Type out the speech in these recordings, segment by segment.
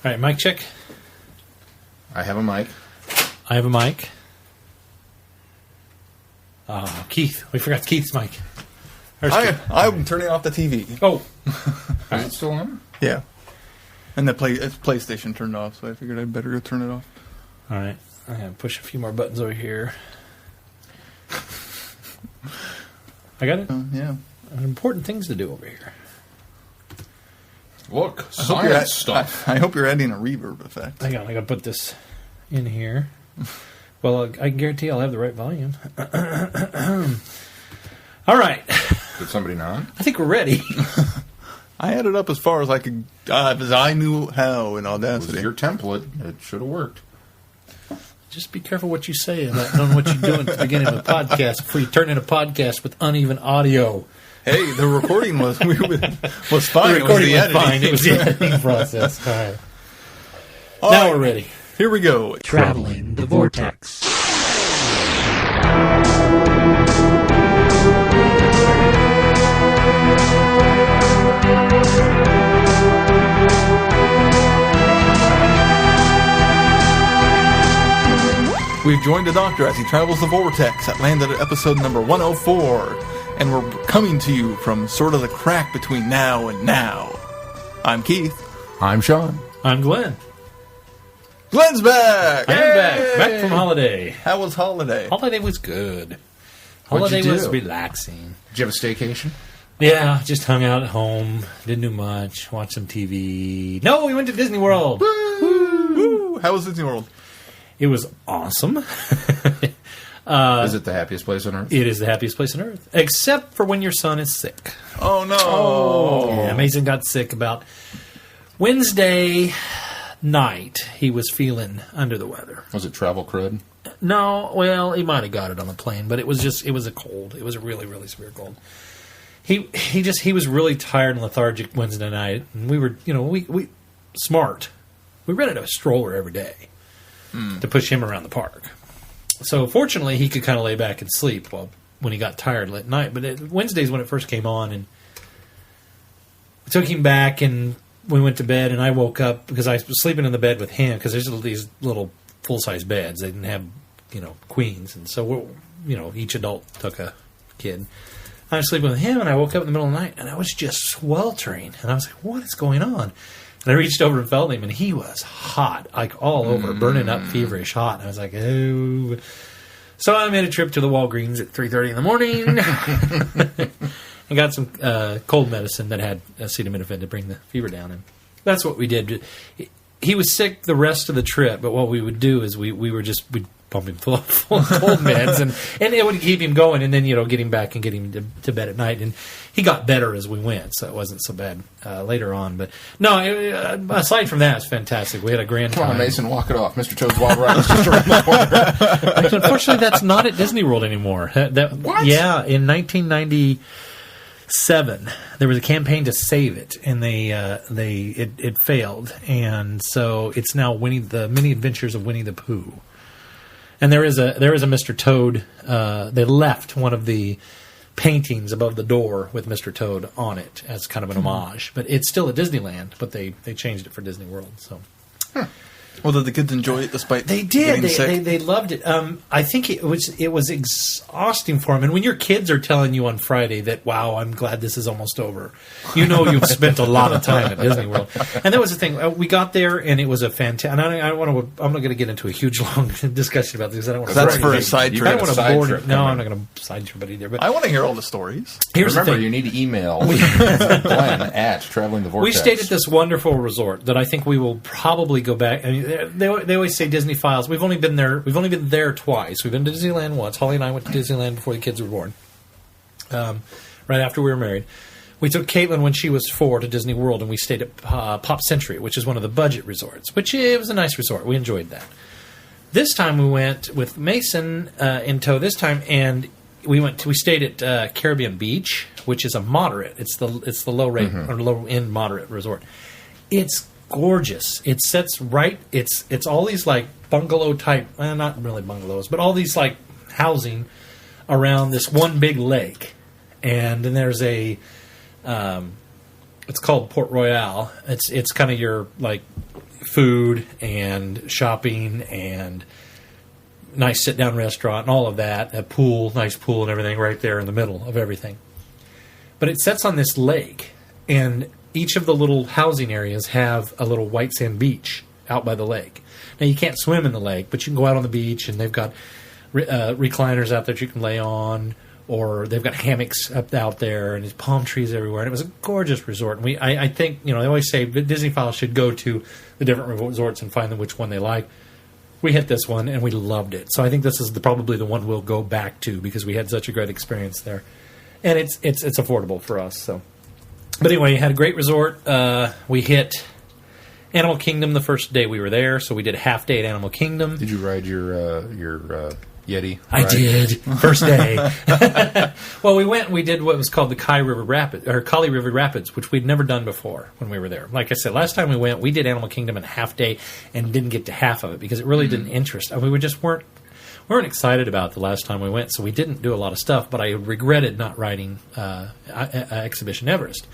All right, mic check. I have a mic. I have a mic. Keith. We forgot Keith's mic. I'm turning off the TV. Oh. Is it still on? Yeah. And the PlayStation turned off, so I figured I'd better go turn it off. All right. I'm going to push a few more buttons over here. I got it? Yeah. Important things to do over here. Look, science stuff. I hope you're adding a reverb effect. Hang on, I got to put this in here. Well, I guarantee I'll have the right volume. All right. Did somebody not? I think we're ready. I had it up as far as I could, as I knew how in Audacity. It was your template. It should have worked. Just be careful what you say about knowing what you're doing at the beginning of a podcast before you turn in a podcast with uneven audio. Hey, the recording was fine. The recording was fine. It was the editing process. All right. Now we're ready. Here we go. Traveling the Vortex. We've joined the Doctor as he travels the Vortex. That landed at episode number 104. And we're coming to you from sort of the crack between now and now. I'm Keith. I'm Sean. I'm Glenn. Glenn's back! I am back. Back from holiday. How was holiday? Holiday was good. What'd you Holiday was do? relaxing. Did you have a staycation? Yeah, just hung out at home. Didn't do much. Watched some TV. No, we went to Disney World. Woo! How was Disney World? It was awesome. Is it the happiest place on earth? It is the happiest place on earth. Except for when your son is sick. Oh, no. Yeah, Mason got sick about Wednesday night. He was feeling under the weather. Was it travel crud? No, well, he might have got it on the plane, but it was a cold. It was a really, really severe cold. He was really tired and lethargic Wednesday night, and we were, we smart. We rented a stroller every day to push him around the park. So fortunately, he could kind of lay back and sleep when he got tired late night. But Wednesdays when it first came on, and we took him back, and we went to bed, and I woke up because I was sleeping in the bed with him because there's these little full-size beds. They didn't have, queens, and so each adult took a kid. I was sleeping with him, and I woke up in the middle of the night, and I was just sweltering, and I was like, "What is going on?" And I reached over and felt him, and he was hot, like all over, burning up, feverish hot. And I was like, "Oh!" So I made a trip to the Walgreens at 3:30 in the morning, and got some cold medicine that had acetaminophen to bring the fever down. And that's what we did. He was sick the rest of the trip, but what we would do is we'd pump him full of cold meds, and it would keep him going, and then get him back and get him to bed at night. And he got better as we went, so it wasn't so bad later on. But no, aside from that, it's fantastic. We had a grand time. Come on, Mason, walk it off. Mr. Toad's Wild Ride is just around the corner. Unfortunately, that's not at Disney World anymore. What? Yeah, in 1997, there was a campaign to save it, and it failed, and so it's now the Many Adventures of Winnie the Pooh. And there is a Mr. Toad. They left one of the paintings above the door with Mr. Toad on it as kind of an homage. But it's still at Disneyland, but they changed it for Disney World. So, Well, did the kids enjoy it despite they did. getting sick? They loved it. I think it was exhausting for them. And when your kids are telling you on Friday that, "Wow, I'm glad this is almost over," you've spent a lot of time at Disney World. And that was the thing. We got there, and it was a fantastic. And I'm not going to get into a huge long discussion about this. I don't want to. That's for a side trip. I don't want to bore. No, I'm not going to side trip either. But I want to hear all the stories. Remember, you need to email Glenn at Traveling the Vortex. We stayed at this wonderful resort that I think we will probably go back. I mean, they always say Disney Files. We've only been there twice. We've been to Disneyland once. Holly and I went to Disneyland before the kids were born. Right after we were married. We took Caitlin when she was 4 to Disney World, and we stayed at Pop Century, which is one of the budget resorts, which it was a nice resort. We enjoyed that. This time we went with Mason in tow this time, and we stayed at Caribbean Beach, which is a moderate. It's the low rate or low end moderate resort. It's gorgeous. It sets right. It's all these like bungalow type, not really bungalows, but all these like housing around this one big lake, and then there's it's called Port Royale. It's kind of your like food and shopping and nice sit-down restaurant and all of that, a pool, nice pool and everything right there in the middle of everything. But it sets on this lake, and each of the little housing areas have a little white sand beach out by the lake. Now, you can't swim in the lake, but you can go out on the beach, and they've got recliners out there that you can lay on, or they've got hammocks up out there, and there's palm trees everywhere. And it was a gorgeous resort. And I think, they always say Disney files should go to the different resorts and find them which one they like. We hit this one, and we loved it. So I think this is probably the one we'll go back to because we had such a great experience there. And it's affordable for us. So, but anyway, had a great resort. We hit Animal Kingdom the first day we were there, so we did a half day at Animal Kingdom. Did you ride your Yeti? I did. First day. Well, we went and we did what was called the Kali River Rapids, which we'd never done before when we were there. Like I said, last time we went, we did Animal Kingdom in a half day and didn't get to half of it because it really didn't interest us. We just weren't excited about it the last time we went, so we didn't do a lot of stuff, but I regretted not riding Exhibition Everest.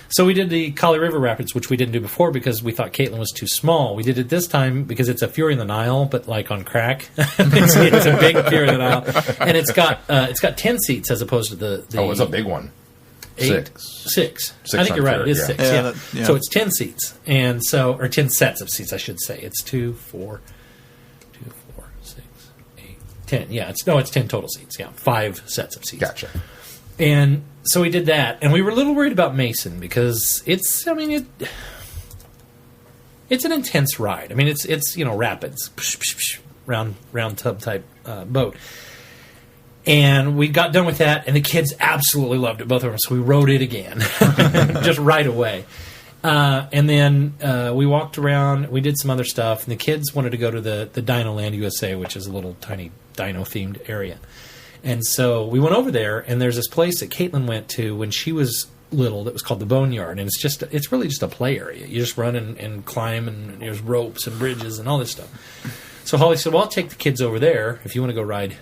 So we did the Kali River Rapids, which we didn't do before because we thought Caitlin was too small. We did it this time because it's a Fury in the Nile, but like on crack. it's a big Fury in the Nile, and it's got 10 seats as opposed to the it's a big one. 6. I think you're right. It is 6. Yeah. So it's 10 seats, and or 10 sets of seats, I should say. It's 2, 4, 6, 8, 10. Yeah, it's 10 total seats. Yeah, 5 sets of seats. Gotcha. And so we did that, and we were a little worried about Mason because it's an intense ride. I mean, it's rapids, round tub type boat. And we got done with that, and the kids absolutely loved it, both of them. So we rode it again, just right away. And then we walked around. We did some other stuff, and the kids wanted to go to the Dino Land USA, which is a little tiny dino-themed area. And so we went over there, and there's this place that Caitlin went to when she was little that was called the Boneyard, and it's really just a play area. You just run and climb, and there's ropes and bridges and all this stuff. So Holly said, well, I'll take the kids over there if you want to go ride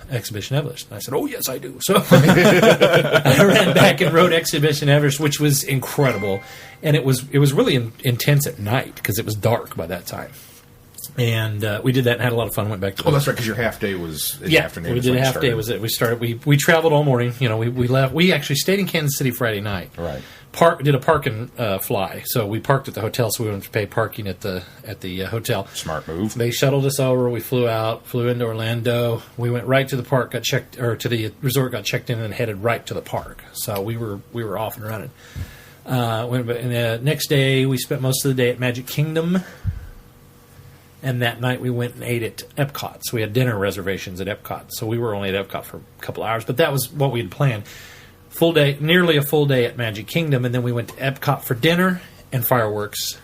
Exhibition Everest. And I said, oh, yes, I do. So I ran back and rode Exhibition Everest, which was incredible. And it was really intense at night because it was dark by that time. And we did that and had a lot of fun. Went back to that's right, because your half day was in the afternoon. We did a half day. Was it? We traveled all morning. We left. We actually stayed in Kansas City Friday night. Right. Did a park and fly. So we parked at the hotel, so we wouldn't have to pay parking at the hotel. Smart move. They shuttled us over. We flew into Orlando. We went right to the park, got checked, or to the resort, got checked in, and headed right to the park. So we were off and running. And next day, we spent most of the day at Magic Kingdom. And that night we went and ate at Epcot. So we had dinner reservations at Epcot. So we were only at Epcot for a couple hours. But that was what we had planned. Full day, nearly a full day at Magic Kingdom. And then we went to Epcot for dinner and fireworks.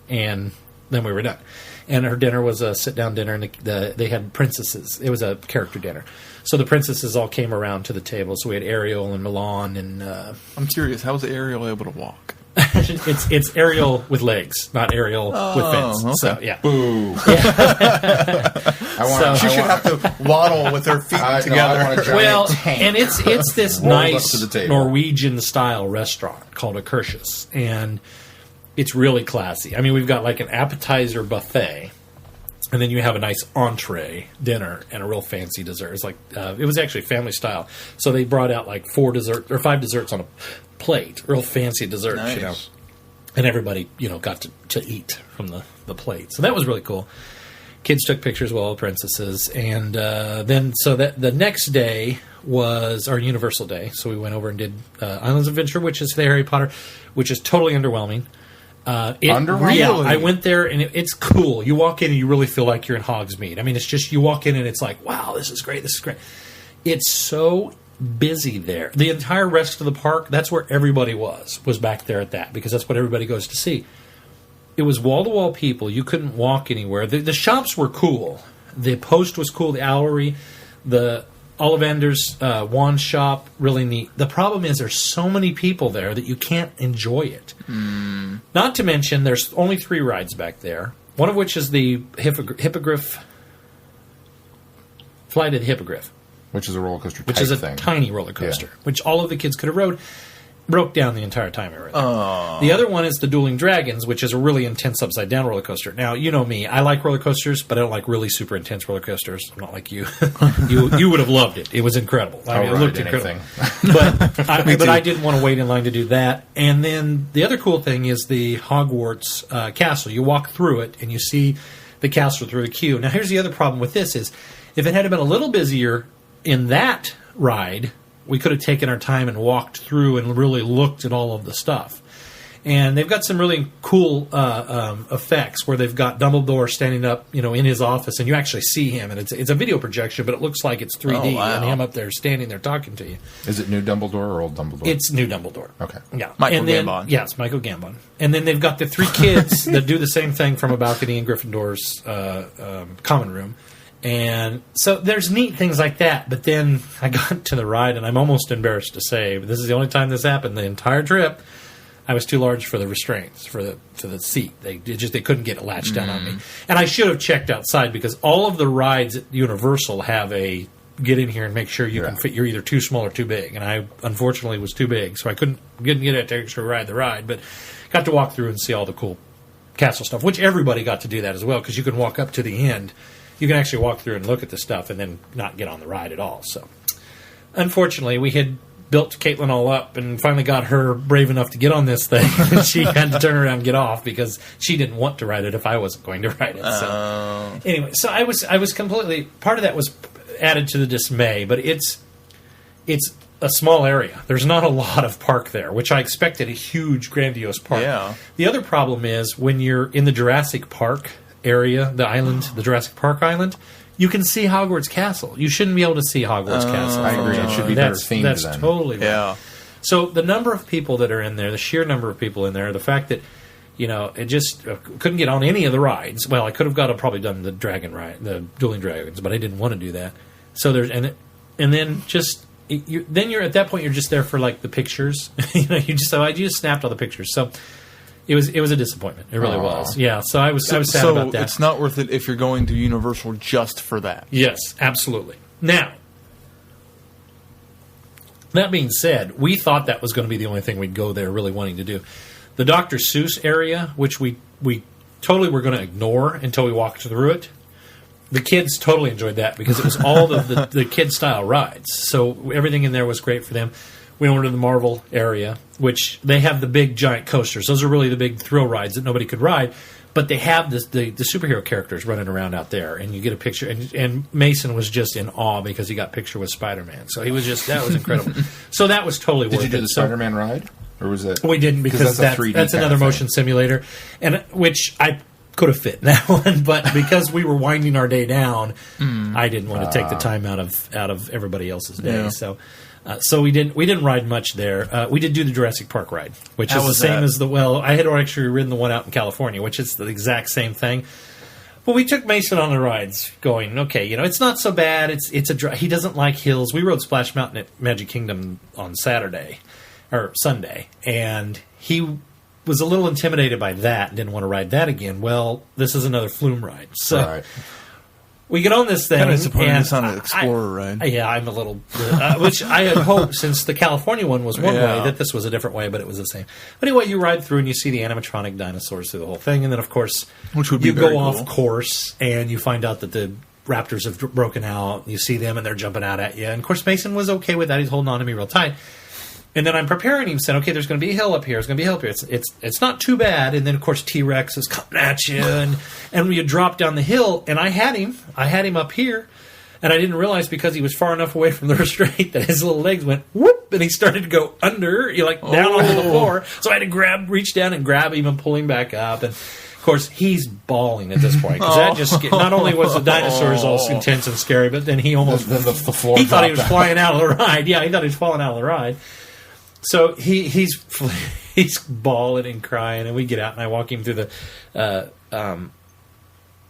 And then we were done. And her dinner was a sit-down dinner. And they had princesses. It was a character dinner. So the princesses all came around to the table. So we had Ariel and Milan. And I'm curious, how was Ariel able to walk? It's Ariel with legs, not Ariel with fins. Okay. So yeah. Boo. Yeah. She should have to waddle with her feet together. And it's this nice to the table. Norwegian style restaurant called Akershus, and it's really classy. I mean, we've got like an appetizer buffet, and then you have a nice entree dinner and a real fancy dessert. It's like it was actually family style, so they brought out like 5 desserts on a plate, real fancy desserts, nice. And everybody, got to eat from the plate. So that was really cool. Kids took pictures with all the princesses, and then the next day was our Universal Day. So we went over and did Islands of Adventure, which is the Harry Potter, which is totally underwhelming. Underwhelming? Yeah, I went there, and it's cool. You walk in, and you really feel like you're in Hogsmeade. I mean, it's just, you walk in, and it's like, wow, this is great, It's so busy there. The entire rest of the park, that's where everybody was back there at that, because that's what everybody goes to see. It was wall-to-wall people. You couldn't walk anywhere. The shops were cool. The Post was cool. The Owlery, the Ollivander's wand shop, really neat. The problem is there's so many people there that you can't enjoy it. Not to mention there's only 3 rides back there, one of which is the Hippogriff, Flight of the Hippogriff. Which is a roller coaster Which is a thing. tiny roller coaster, which all of the kids could have rode. broke down the entire time I rode there. The other one is the Dueling Dragons, which is a really intense upside-down roller coaster. Now, you know me. I like roller coasters, but I don't like really super intense roller coasters. I'm not like you. You would have loved it. It was incredible. I mean, it looked incredible. But I didn't want to wait in line to do that. And then the other cool thing is the Hogwarts castle. You walk through it, and you see the castle through the queue. Now, here's the other problem with this is, if it had been a little busier in that ride, we could have taken our time and walked through and really looked at all of the stuff. And they've got some really cool effects where they've got Dumbledore standing up, in his office, and you actually see him. And it's a video projection, but it looks like it's 3D, and him up there standing there talking to you. Is it new Dumbledore or old Dumbledore? It's new Dumbledore. Okay. Yeah. Michael Gambon. Yeah, it's Michael Gambon. And then they've got the 3 kids that do the same thing from a balcony in Gryffindor's common room. And so there's neat things like that, but then I got to the ride, and I'm almost embarrassed to say, but this is the only time this happened the entire trip. I was too large for the restraints for the seat. They couldn't get it latched down on me, and I should have checked outside, because all of the rides at Universal have a get in here and make sure you can fit. You're either too small or too big, and I unfortunately was too big, so I couldn't get it to actually ride the ride, but got to walk through and see all the cool castle stuff, which everybody got to do that as well, because you can walk up to the end. You can actually walk through and look at the stuff and then not get on the ride at all. So, unfortunately, we had built Caitlin all up and finally got her brave enough to get on this thing. And she had to turn around and get off because she didn't want to ride it if I wasn't going to ride it. So, anyway, so I was completely, part of that was added to the dismay, but it's a small area. There's not a lot of park there, which I expected a huge, grandiose park. Yeah. The other problem is when you're in the Jurassic Park area, the island, the Jurassic Park island, you can see Hogwarts Castle. You shouldn't be able to see Hogwarts Castle. I agree. It should be better themed That's then. totally right. Yeah. So the number of people that are in there, the sheer number of people in there, the fact that, it just couldn't get on any of the rides. Well, I could have probably done the dragon ride, the Dueling Dragons, but I didn't want to do that. So there's, and then just, then you're at that point, you're just there for like the pictures. I just snapped all the pictures. So it was a disappointment. It really was. Yeah. So I was sad about that. So it's not worth it if you're going to Universal just for that. Yes, absolutely. Now, that being said, we thought that was going to be the only thing we'd go there really wanting to do. The Dr. Seuss area, which we totally were going to ignore until we walked through it, the kids totally enjoyed that because it was all of the kid-style rides. So everything in there was great for them. We went to the Marvel area, which they have the big, giant coasters. Those are really the big thrill rides that nobody could ride. But they have the superhero characters running around out there, and you get a picture. And Mason was just in awe because he got a picture with Spider-Man. So he was that was incredible. So that was totally worth it. Did you do the Spider-Man ride? Or was it? We didn't because that's another motion simulator, and which I could have fit in that one, but because we were winding our day down, I didn't want to take the time out of everybody else's day. Yeah. So we didn't ride much there. We did do the Jurassic Park ride, which is the same as I had actually ridden the one out in California, which is the exact same thing. But we took Mason on the rides, going, okay, it's not so bad. He doesn't like hills. We rode Splash Mountain at Magic Kingdom on Saturday or Sunday, and he was a little intimidated by that and didn't want to ride that again. Well, this is another flume ride, so we get on this thing. Kind of disappointed it's not an Explorer ride. Yeah, I'm a little, which I had hoped, since the California one was one way, that this was a different way, but it was the same. But anyway, you ride through and you see the animatronic dinosaurs through the whole thing, and then of course, you go off course and you find out that the raptors have broken out. You see them and they're jumping out at you, and of course Mason was okay with that. He's holding on to me real tight. And then I'm preparing him, saying, okay, there's going to be a hill up here. There's going to be a hill up here. It's not too bad. And then, of course, T-Rex is coming at you. And when you drop down the hill, and I had him up here, and I didn't realize because he was far enough away from the restraint that his little legs went whoop, and he started to go under, down onto the floor. So I had to reach down and grab him and pull him back up. And, of course, he's bawling at this point. Because that just, not only was the dinosaurs all intense and scary, but then he almost, the floor he thought he was flying out of the ride. Yeah, he thought he was falling out of the ride. So he's bawling and crying, and we get out, and I walk him through the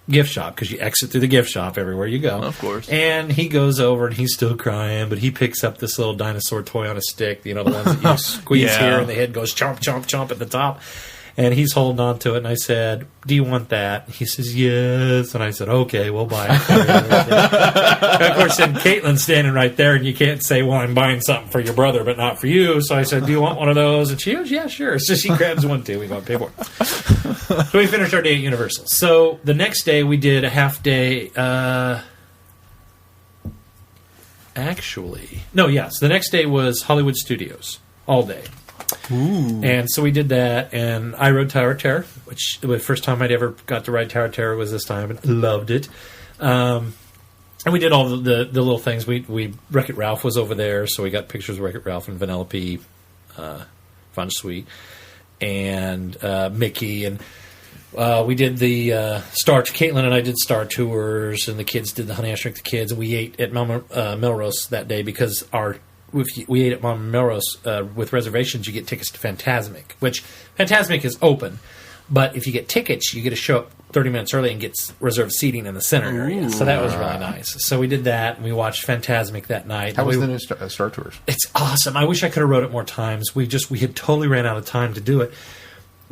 gift shop, because you exit through the gift shop everywhere you go. Of course. And he goes over, and he's still crying, but he picks up this little dinosaur toy on a stick, the ones that you squeeze here, and the head goes chomp, chomp, chomp at the top. And he's holding on to it, and I said, "Do you want that?" He says, "Yes." And I said, "Okay, we'll buy it for you." And of course, then Caitlin's standing right there, and you can't say, "Well, I'm buying something for your brother, but not for you." So I said, "Do you want one of those?" And she goes, "Yeah, sure." So she grabs one, too. We go pay for it. So we finished our day at Universal. So the next day, we did a half day. The next day was Hollywood Studios all day. Ooh. And so we did that, and I rode Tower of Terror, which the first time I'd ever got to ride Tower of Terror was this time, and loved it. And we did all the little things. We Wreck-It Ralph was over there, so we got pictures of Wreck-It Ralph and Vanellope, Fun Sweet, and Mickey, and we did the Star. Caitlin and I did Star Tours, and the kids did the Honey I Shrunk the Kids, and we ate at Melrose that day because we ate at Mama Melrose with reservations. You get tickets to Fantasmic, which Fantasmic is open, but if you get tickets, you get to show up 30 minutes early and get reserved seating in the center area. So that was really nice. So we did that, and we watched Fantasmic that night. How was the new Star Tours? It's awesome. I wish I could have rode it more times. We had totally ran out of time to do it.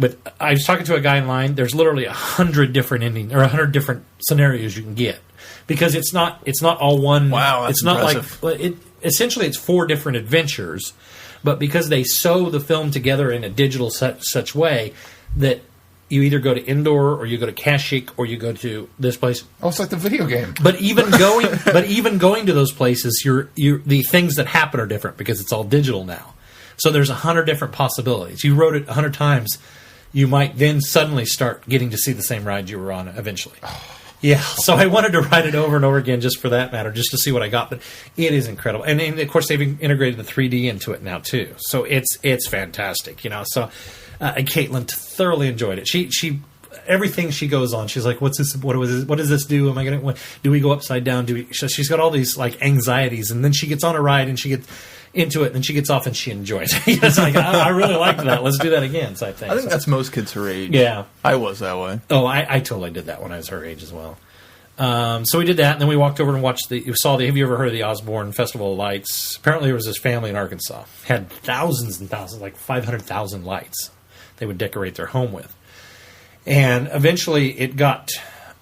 But I was talking to a guy in line. There's literally 100 different endings or 100 different scenarios you can get, because it's not all one. Wow, that's it's not impressive. like essentially it's 4 different adventures, but because they sew the film together in a digital such way that you either go to Indoor or you go to Kashyyyk or you go to this place. Oh, it's like the video game. But even going to those places, the things that happen are different because it's all digital now. So there's 100 different possibilities. You rode it 100 times. You might then suddenly start getting to see the same ride you were on eventually. Yeah, so I wanted to ride it over and over again just for that matter, just to see what I got. But it is incredible. And of course, they've integrated the 3D into it now, too. So it's fantastic, you know. So and Caitlin thoroughly enjoyed it. She everything she goes on, she's like, "What's this? What does this do? Am I going to? Do we go upside down? She's got all these like anxieties, and then she gets on a ride and she gets into it, and she gets off and she enjoys it. It's like, I really liked that. Let's do that again, type thing. I think that's most kids her age. Yeah. I was that way. Oh, I totally did that when I was her age as well. So we did that, and then we walked over and watched have you ever heard of the Osborne Festival of Lights? Apparently there was this family in Arkansas. Had thousands and thousands, like 500,000 lights they would decorate their home with. And eventually it got,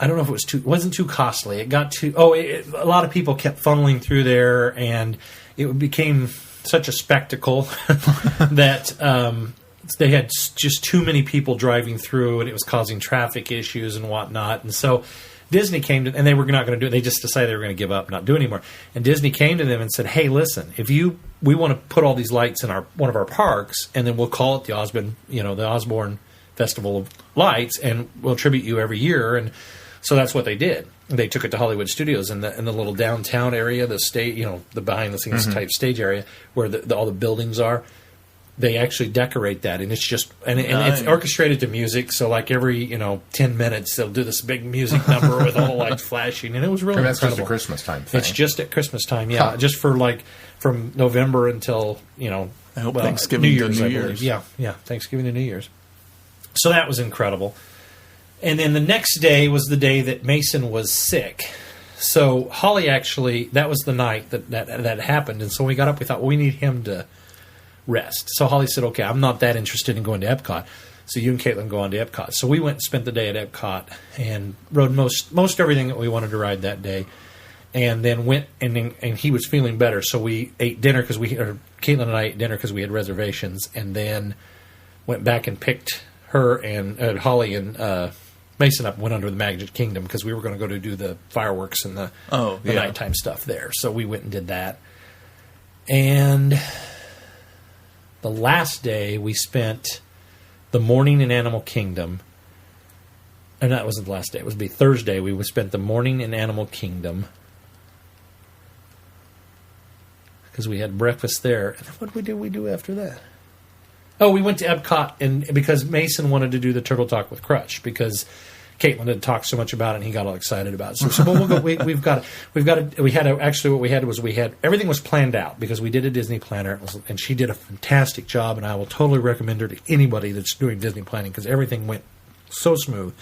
I don't know if it wasn't too costly. It got too, a lot of people kept funneling through there, and it became such a spectacle that they had just too many people driving through, and it was causing traffic issues and whatnot. And so Disney came to, and they were not going to do it. They just decided they were going to give up, not do it anymore. And Disney came to them and said, "Hey, listen, we want to put all these lights in one of our parks, and then we'll call it the Osborne Festival of Lights, and we'll tribute you every year." And so that's what they did. They took it to Hollywood Studios in the little downtown area, the stage, the behind the scenes type stage area where all the buildings are. They actually decorate that, and it's just and it's orchestrated to music. So like every 10 minutes they'll do this big music number with all the lights flashing, and it was really that's incredible. just a Christmas time thing. It's just at Christmas time, yeah, just for like from November until I hope Thanksgiving New Year's, to New I Year's. believe. Yeah, Thanksgiving to New Year's. So that was incredible. And then the next day was the day that Mason was sick. So Holly actually, that was the night that happened. And so when we got up, we thought, well, we need him to rest. So Holly said, "Okay, I'm not that interested in going to Epcot. So you and Caitlin go on to Epcot." So we went and spent the day at Epcot and rode most everything that we wanted to ride that day. And then went and he was feeling better. So we ate dinner Caitlin and I ate dinner because we had reservations, and then went back and picked her and Holly and Mason up and went under the Magic Kingdom because we were going to go to do the fireworks and the nighttime stuff there. So we went and did that. And the last day we spent the morning in Animal Kingdom. And that wasn't the last day. It would be Thursday. We spent the morning in Animal Kingdom because we had breakfast there. And what did we do after that? Oh, we went to Epcot, and because Mason wanted to do the Turtle Talk with Crutch because Caitlin had talked so much about it, and he got all excited about it. So we said, "Well, we'll go. We had everything was planned out because we did a Disney planner, and she did a fantastic job, and I will totally recommend her to anybody that's doing Disney planning because everything went so smooth."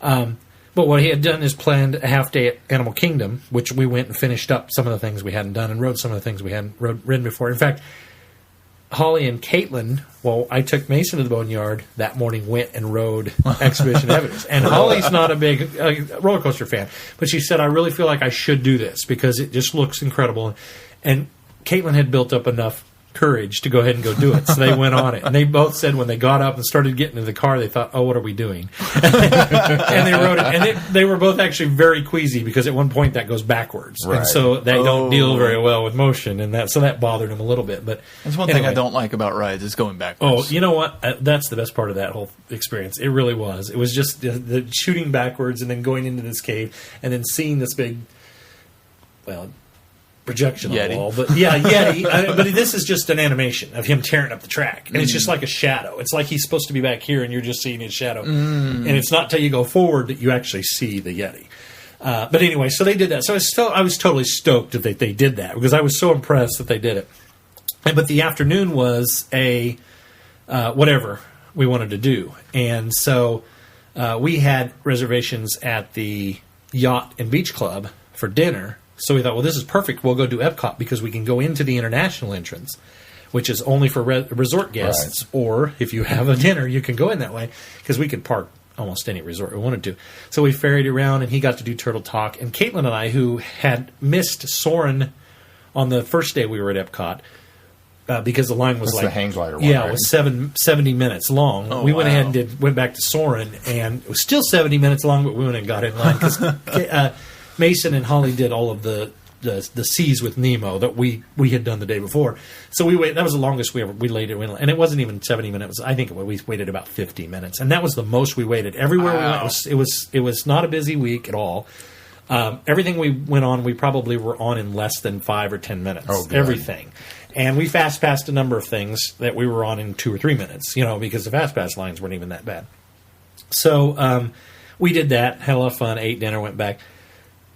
But what he had done is planned a half day at Animal Kingdom, which we went and finished up some of the things we hadn't done and rode some of the things we hadn't ridden before. In fact, Holly and Caitlin, well, I took Mason to the Boneyard that morning, went and rode Exhibition Evidence. And Holly's not a big roller coaster fan, but she said, I really feel like I should do this because it just looks incredible. And Caitlin had built up enough courage to go ahead and go do it. So they went on it. And they both said when they got up and started getting into the car, they thought, oh, what are we doing? And they rode it. And they were both actually very queasy because at one point that goes backwards. Right. And so they don't deal very well with motion. And so that bothered them a little bit. But That's one thing I don't like about rides is going backwards. Oh, you know what? That's the best part of that whole experience. It really was. It was just the shooting backwards and then going into this cave and then seeing this big, projection on the wall. But yeah, Yeti. But this is just an animation of him tearing up the track. And it's just like a shadow. It's like he's supposed to be back here and you're just seeing his shadow. And it's not until you go forward that you actually see the Yeti. But anyway, so they did that. So I was totally stoked that they did that because I was so impressed that they did it. But the afternoon was a whatever we wanted to do. And so we had reservations at the Yacht and Beach Club for dinner. So we thought, well, this is perfect. We'll go do Epcot because we can go into the international entrance, which is only for resort guests. Right. Or if you have a dinner, you can go in that way because we could park almost any resort we wanted to. So we ferried around, and he got to do Turtle Talk. And Caitlin and I, who had missed Soarin' on the first day we were at Epcot, because the line was the hang glider one, yeah, right? It was 70 minutes long. We went ahead and went back to Soarin', and it was still 70 minutes long, but we went and got in line because Mason and Holly did all of the Seas with Nemo that we had done the day before. So that was the longest we laid it, and it wasn't even 70 minutes. I think we waited about 50 minutes, and that was the most we waited. Everywhere we went, it was not a busy week at all. Everything we went on, we probably were on in less than 5 or 10 minutes. Oh, good. Everything. And we fast passed a number of things that we were on in 2 or 3 minutes, because the fast pass lines weren't even that bad. So we did that, had a lot of fun, ate dinner, went back.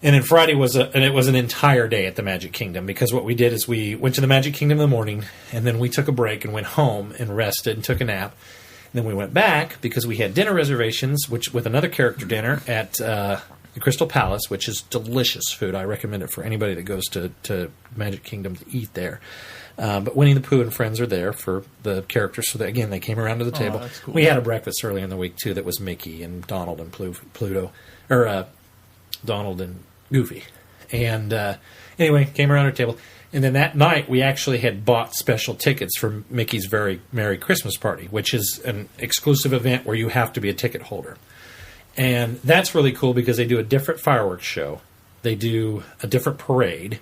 And then Friday was an entire day at the Magic Kingdom because what we did is we went to the Magic Kingdom in the morning and then we took a break and went home and rested and took a nap. And then we went back because we had dinner reservations, with another character dinner at the Crystal Palace, which is delicious food. I recommend it for anybody that goes to Magic Kingdom to eat there. But Winnie the Pooh and friends are there for the characters. So, again, they came around to the table. That's cool. We had a breakfast early in the week, too, that was Mickey and Donald and Pluto. Or Donald and Goofy. And anyway, came around our table. And then that night, we actually had bought special tickets for Mickey's Very Merry Christmas Party, which is an exclusive event where you have to be a ticket holder. And that's really cool because they do a different fireworks show. They do a different parade.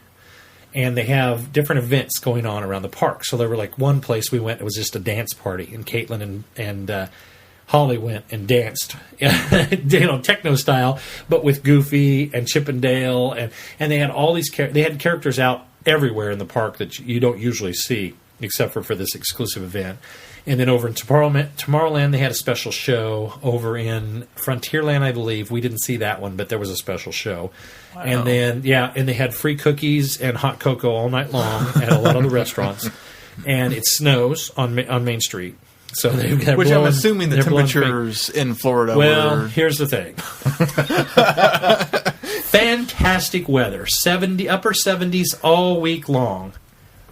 And they have different events going on around the park. So there were one place we went, it was just a dance party. And Caitlin and Holly went and danced, techno style, but with Goofy and Chip and Dale, and they had all these they had characters out everywhere in the park that you don't usually see, except for this exclusive event. And then over in Tomorrowland, they had a special show. Over in Frontierland, I believe, we didn't see that one, but there was a special show. Wow. And then and they had free cookies and hot cocoa all night long at a lot of the restaurants. And it snows on Main Street. So which I'm assuming the temperatures in Florida were... here's the thing. Fantastic weather. Upper 70s all week long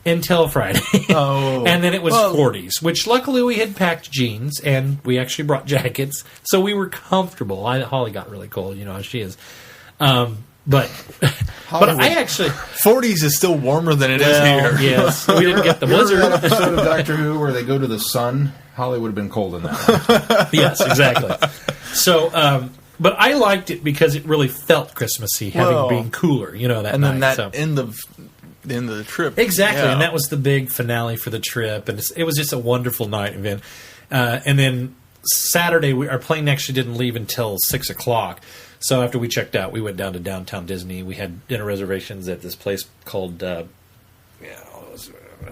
until Friday. And then it was 40s, which luckily we had packed jeans and we actually brought jackets. So we were comfortable. Holly got really cold, how she is. But I actually 40s is still warmer than it is here. Yes, we didn't get the blizzard. Remember that episode of Doctor Who where they go to the sun? Holly would have been cold in that one. Yes, exactly. So, but I liked it because it really felt Christmassy, being cooler, that and night. And then that end of the trip, exactly, and that was the big finale for the trip, and it was just a wonderful night event. And then Saturday, our plane actually didn't leave until 6:00. So after we checked out, we went down to downtown Disney. We had dinner reservations at this place called, I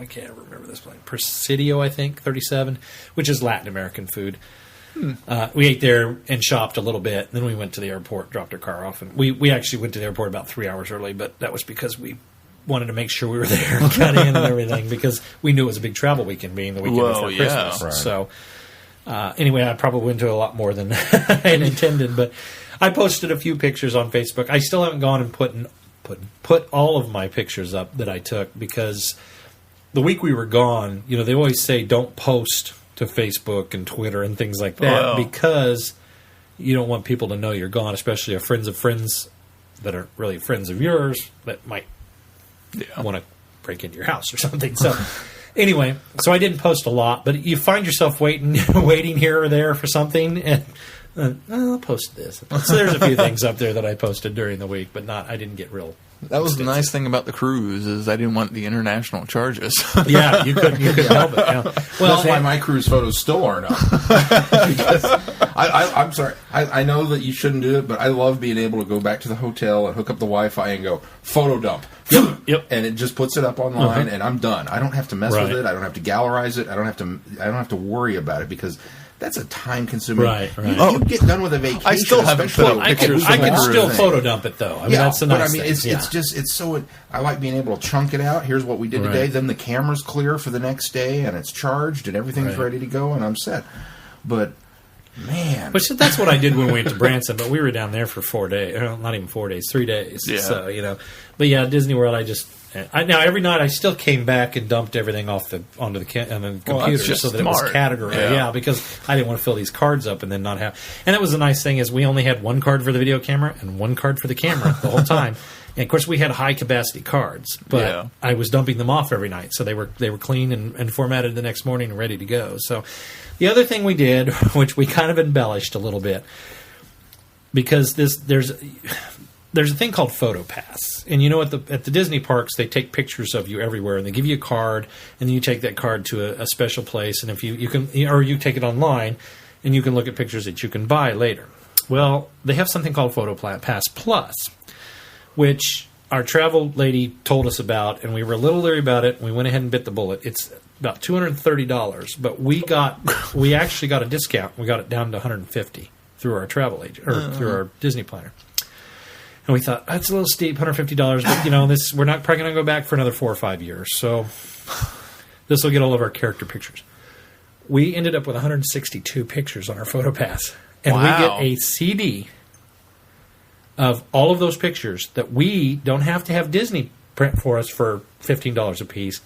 can't remember this place, Presidio, I think, 37, which is Latin American food. We ate there and shopped a little bit. Then we went to the airport, dropped our car off. And we actually went to the airport about 3 hours early, but that was because we wanted to make sure we were there and got in and everything because we knew it was a big travel weekend being the weekend before Christmas. Right. So anyway, I probably went to a lot more than I had intended, but I posted a few pictures on Facebook. I still haven't gone and put all of my pictures up that I took because the week we were gone, they always say don't post to Facebook and Twitter and things like that because you don't want people to know you're gone, especially friends of friends that are really friends of yours that might want to break into your house or something. So anyway, so I didn't post a lot, but you find yourself waiting here or there for something, and I'll post this. So there's a few things up there that I posted during the week, but I didn't get real. That was the nice thing about the cruise is I didn't want the international charges. Yeah, you couldn't help it. Yeah. Well, that's why my cruise photos still aren't up. Because I'm sorry. I know that you shouldn't do it, but I love being able to go back to the hotel and hook up the Wi-Fi and go photo dump. Yep. And it just puts it up online, and I'm done. I don't have to mess with it. I don't have to gallerize it. I don't have to worry about it because that's a time-consuming. Right. You get done with a vacation. I still haven't put pictures. I can still photo dump it though. I mean, that's the nice thing. It's so. I like being able to chunk it out. Here's what we did today. Then the camera's clear for the next day, and it's charged, and everything's ready to go, and I'm set. But man, that's what I did when we went to Branson. But we were down there for 4 days. Not even 4 days, 3 days. Yeah. So But yeah, Disney World. Now every night I still came back and dumped everything onto the computer so that it was categorized. Yeah, because I didn't want to fill these cards up and then not have. And that was the nice thing is we only had one card for the video camera and one card for the camera the whole time. And of course we had high capacity cards, but I was dumping them off every night, so they were clean and formatted the next morning and ready to go. So the other thing we did, which we kind of embellished a little bit, because there's a thing called PhotoPass, and at the Disney parks they take pictures of you everywhere, and they give you a card, and then you take that card to a special place, and if you can, or you take it online, and you can look at pictures that you can buy later. Well, they have something called PhotoPass Plus, which our travel lady told us about, and we were a little leery about it. We went ahead and bit the bullet. It's about $230, but we actually got a discount. We got it down to $150 through our travel agent or through our Disney planner. And we thought, that's a little steep, $150, but, we're not probably going to go back for another 4 or 5 years. So this will get all of our character pictures. We ended up with 162 pictures on our PhotoPass. And we get a CD of all of those pictures that we don't have to have Disney print for us for $15 a piece.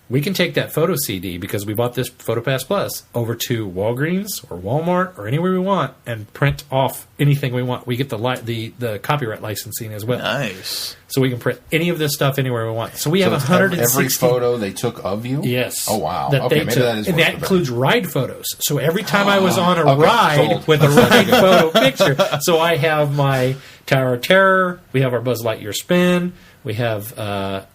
We can take that photo CD, because we bought this PhotoPass Plus, over to Walgreens or Walmart or anywhere we want and print off anything we want. We get the copyright licensing as well. Nice. So we can print any of this stuff anywhere we want. So we have 160... Every photo they took of you? Yes. Oh, wow. Maybe that is and that includes ride photos. So every time I was on a Okay, ride sold. with a ride photo picture. So I have my Tower of Terror. We have our Buzz Lightyear spin. We have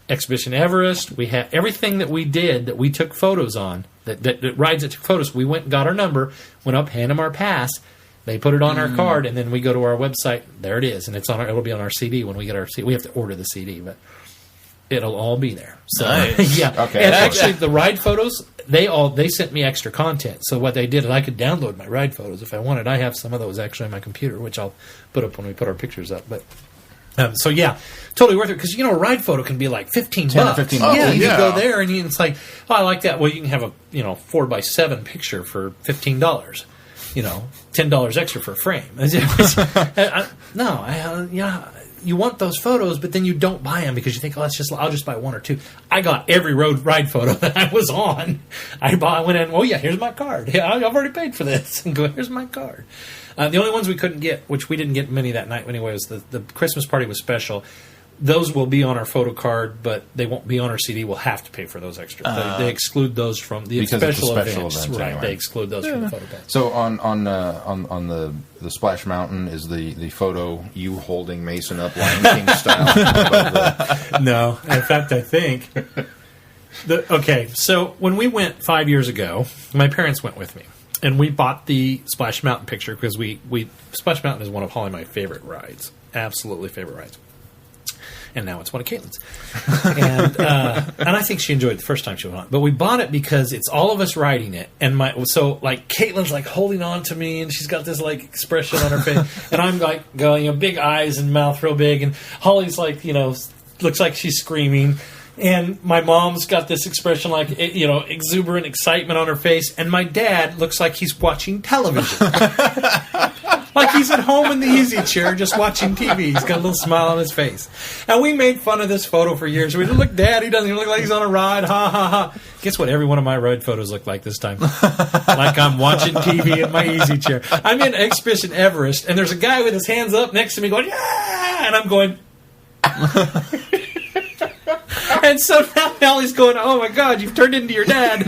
Expedition Everest. We have everything that we did that we took photos on, that rides that took photos. We went and got our number, went up, hand them our pass. They put it on our card, and then we go to our website. There it is, and it'll be on our CD when we get our CD. We have to order the CD, but it'll all be there. So nice. Yeah. Okay. And actually, the ride photos, they sent me extra content. So what they did is I could download my ride photos if I wanted. I have some of those actually on my computer, which I'll put up when we put our pictures up, but. So yeah, totally worth it, because a ride photo can be like $15. $10 or $15. Yeah, you can go there and it's like, oh, I like that. Well, you can have a 4x7 picture for $15. $10 extra for a frame. You want those photos, but then you don't buy them because you think, I'll just buy one or two. I got every ride photo that I was on. I went in, here's my card. Yeah, I've already paid for this. And go, here's my card. The only ones we couldn't get, which we didn't get many that night anyway, was the Christmas party was special. Those will be on our photo card, but they won't be on our CD. We'll have to pay for those extra. They exclude those from the special events. Right, anyway. They exclude those from the photo pass. So on the Splash Mountain, is the photo you holding Mason up Lion King style? No. In fact, I think... So when we went 5 years ago, my parents went with me. And we bought the Splash Mountain picture because Splash Mountain is one of Holly my favorite rides. Absolutely favorite rides. And now it's one of Caitlin's. And I think she enjoyed it the first time she went on. But we bought it because it's all of us riding it. And Caitlin's like holding on to me, and she's got this like expression on her face. And I'm like going, big eyes and mouth real big. And Holly's like, looks like she's screaming. And my mom's got this expression like, exuberant excitement on her face. And my dad looks like he's watching television. Like he's at home in the easy chair just watching TV. He's got a little smile on his face. And we made fun of this photo for years. We said, look, Dad, he doesn't even look like he's on a ride. Ha, ha, ha. Guess what every one of my ride photos look like this time? Like I'm watching TV in my easy chair. I'm in Expedition Everest, and there's a guy with his hands up next to me going, yeah! And I'm going... And so now Allie's going, oh my God, you've turned into your dad.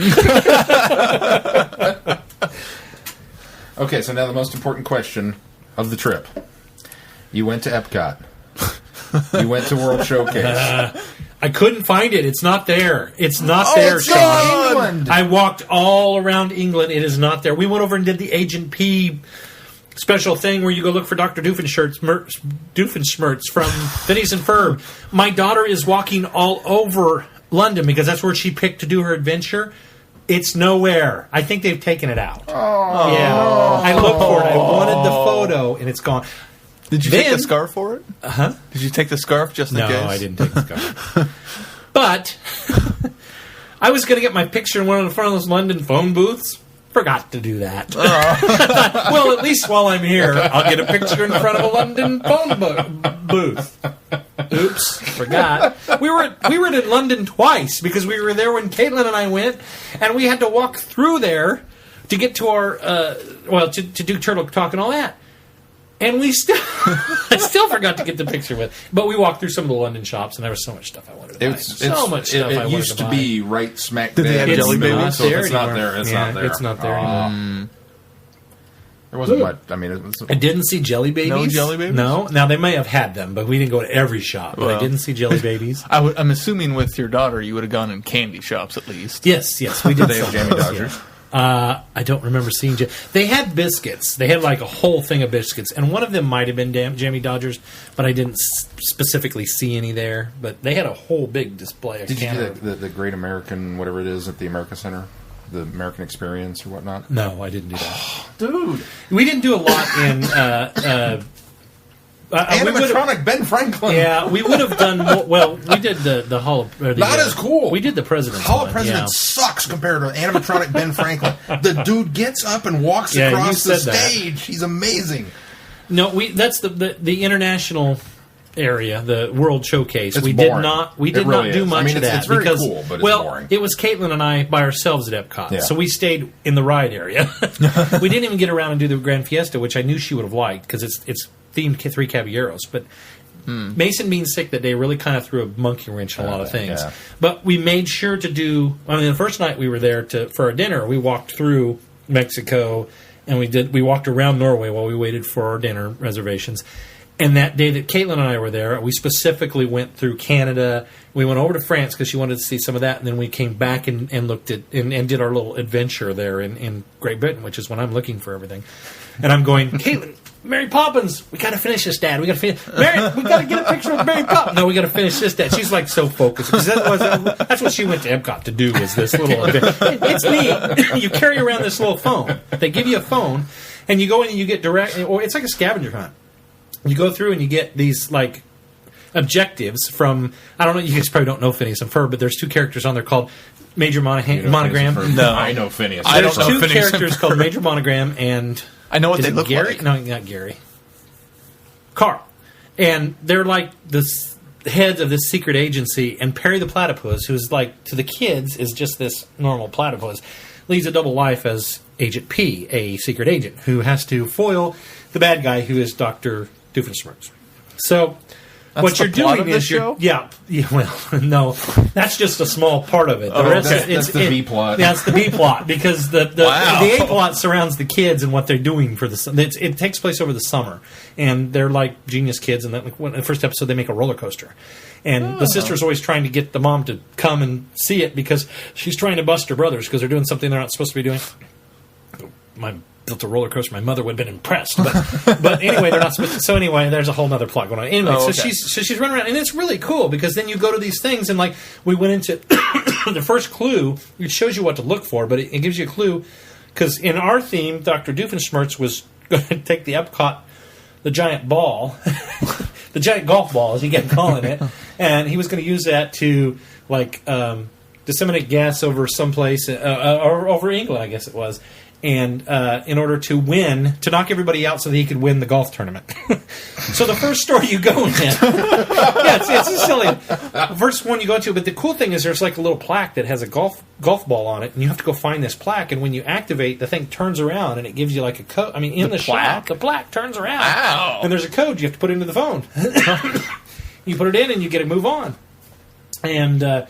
Okay, so now the most important question of the trip. You went to Epcot. You went to World Showcase. I couldn't find it. It's not there. It's not there, Sean. England. I walked all around England. It is not there. We went over and did the Agent P special thing where you go look for Dr. Doofenshmirtz from Phineas and Ferb. My daughter is walking all over London because that's where she picked to do her adventure. It's nowhere. I think they've taken it out. Oh. Yeah. I looked for it. I wanted the photo, and it's gone. Did you take the scarf for it? Uh-huh. Did you take the scarf just in case? No, I didn't take the scarf. But I was going to get my picture in one of the front of those London phone booths. Forgot to do that. Well, at least while I'm here, I'll get a picture in front of a London phone booth. Oops, forgot. We were in London twice because we were there when Caitlin and I went, and we had to walk through there to get to our to do Turtle Talk and all that. And I still forgot to get the picture with. But we walked through some of the London shops, and there was so much stuff I wanted to buy. It used to be right smack Did they have dab. Jelly Babies? So if it's not there, it's not there. It's not there anymore. There wasn't much. I mean, I didn't see Jelly Babies. No Jelly Babies? No. Now, they may have had them, but we didn't go to every shop. But I didn't see Jelly Babies. I'm assuming with your daughter, you would have gone in candy shops at least. Yes, we did. They have Jammy Dodgers. I don't remember seeing... They had biscuits. They had like a whole thing of biscuits, and one of them might have been Jammy Dodgers, but I didn't specifically see any there. But they had a whole big display of Did you do the Great American, whatever it is, at the America Center? The American Experience or whatnot? No, I didn't do that. Dude! We didn't do a lot in... animatronic Ben Franklin. Yeah, we would have done more. Well, we did the Hall of... Not as cool. We did the President's Hall one, of Presidents sucks compared to animatronic Ben Franklin. The dude gets up and walks across the stage. That. He's amazing. No, that's the international area, the World Showcase. It's we boring. did not do much of that. It's very cool, but it's boring. It was Caitlin and I by ourselves at Epcot, so we stayed in the ride area. We didn't even get around and do the Grand Fiesta, which I knew she would have liked because it's themed Three Caballeros, but Mason being sick that day really kind of threw a monkey wrench in a lot of things. Yeah. But we made sure to do... I mean, the first night we were there for our dinner, we walked through Mexico, and we walked around Norway while we waited for our dinner reservations. And that day that Caitlin and I were there, we specifically went through Canada. We went over to France because she wanted to see some of that, and then we came back and looked at and did our little adventure there in Great Britain, which is when I'm looking for everything. And I'm going, Caitlin, Mary Poppins, we got to finish this, Dad. We got to finish. Mary, we got to get a picture of Mary Poppins. No, we got to finish this, Dad. She's like so focused because that's what she went to Epcot to do. Was this little adventure? It's neat. You carry around this little phone. They give you a phone, and you go in and you get direct. Or it's like a scavenger hunt. You go through and you get these like objectives from, I don't know, you guys probably don't know Phineas and Ferb, but there's two characters on there called Major Monogram. No, I know Phineas. I don't know There's two Phineas characters called Major Monogram and I know what they look Gary? like. No, not Gary. Carl. And they're like the heads of this secret agency, and Perry the Platypus, who's like, to the kids, is just this normal platypus, leads a double life as Agent P, a secret agent, who has to foil the bad guy who is Dr. Doofenshmirtz. So... That's what you're doing is show? well, no, that's just a small part of it. The rest, that's the B plot. Yeah, it's the B plot because the A plot surrounds the kids and what they're doing for the. It takes place over the summer, and they're like genius kids. And in the first episode, they make a roller coaster, and the sister's always trying to get the mom to come and see it because she's trying to bust her brothers because they're doing something they're not supposed to be doing. Built a roller coaster, my mother would have been impressed. But anyway, they're not supposed to. So anyway, there's a whole other plot going on. Anyway, so she's running around, and it's really cool because then you go to these things, and like we went into the first clue, it shows you what to look for, but it gives you a clue because in our theme, Dr. Doofenshmirtz was going to take the Epcot, the giant ball, the giant golf ball, as he kept calling it, and he was going to use that to like disseminate gas over someplace or over England, I guess it was. And in order to knock everybody out so that he could win the golf tournament. So the first store you go in, it's silly. The first one you go to, but the cool thing is there's like a little plaque that has a golf ball on it, and you have to go find this plaque, and when you activate, the thing turns around, and it gives you like a code. I mean, in the shop, the plaque turns around. Wow. And there's a code you have to put into the phone. You put it in, and you get to move on. And...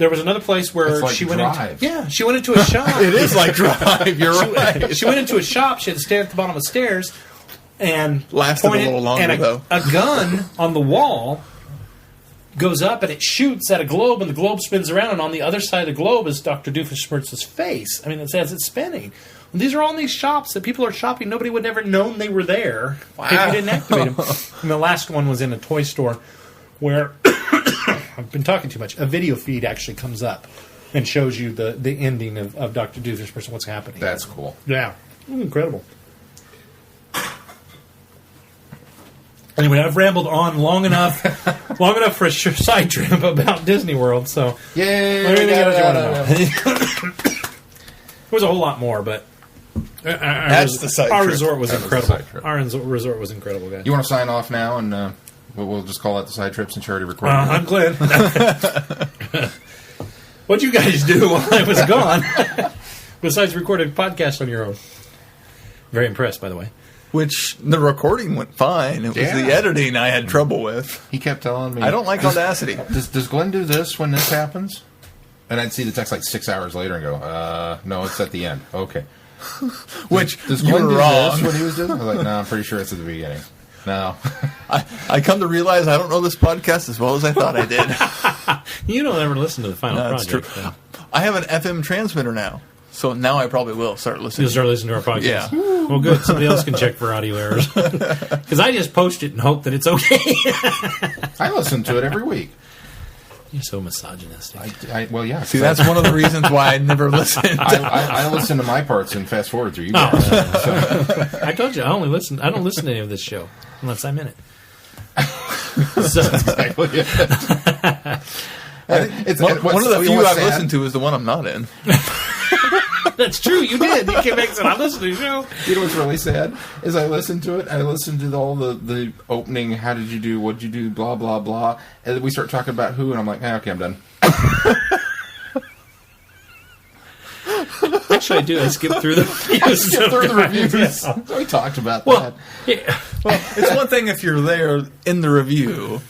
there was another place where like she Drive. she went into a shop. It is like Drive. You're right. She went into a shop. She had to stand at the bottom of the stairs and Lasted a pointed, little longer, and though. A gun on the wall goes up and it shoots at a globe, and the globe spins around, and on the other side of the globe is Dr. Doofenshmirtz's face. I mean, it says it's spinning. These are all in these shops that people are shopping. Nobody would ever known they were there if you didn't activate them. And the last one was in a toy store where... I've been talking too much. A video feed actually comes up and shows you the ending of Dr. Doofenshmirtz, what's happening. That's cool. Yeah. Incredible. Anyway, I've rambled on long enough for a side trip about Disney World, so... Yay! There was a whole lot more, but... That's the side Our trip. resort was That was incredible. the side trip. Our resort was incredible, guys. You want to sign off now, and we'll just call that the side trip since you already recorded it? I'm Glenn. What'd you guys do while I was gone? Besides recording a podcast on your own. Very impressed, by the way. Which, the recording went fine. It was the editing I had trouble with. He kept telling me... I don't like Audacity. Does Glenn do this when this happens? And I'd see the text like 6 hours later and go, no, it's at the end. Okay. Which, Does you Glenn were do wrong. this when he was doing it? I was like, no, I'm pretty sure it's at the beginning. No. I come to realize I don't know this podcast as well as I thought I did. You don't ever listen to the final That's project. true. Then. I have an FM transmitter now, so now I probably will start listening. You'll start listening to our podcast. Yeah. Well, good. Somebody else can check for audio errors. Because I just post it and hope that it's okay. I listen to it every week. You're so misogynistic. Well, yeah. See, that's one of the reasons why I never listened. I listen to my parts and fast forward through you guys. I told you, I don't listen to any of this show unless I'm in it. So, Exactly. It's One of the few I've sad? listened to is the one I'm not in. that's true. You did. You came back and said, I listened to the show. You know what's really sad is I listened to it. I listened to all the opening. How did you do? What did you do? Blah blah blah. And then we start talking about who, and I'm like, okay, I'm done. Actually, I do. I skip through the reviews. Skip through the reviews. Yeah. We talked about Well, that. yeah. Well, it's one thing if you're there in the review.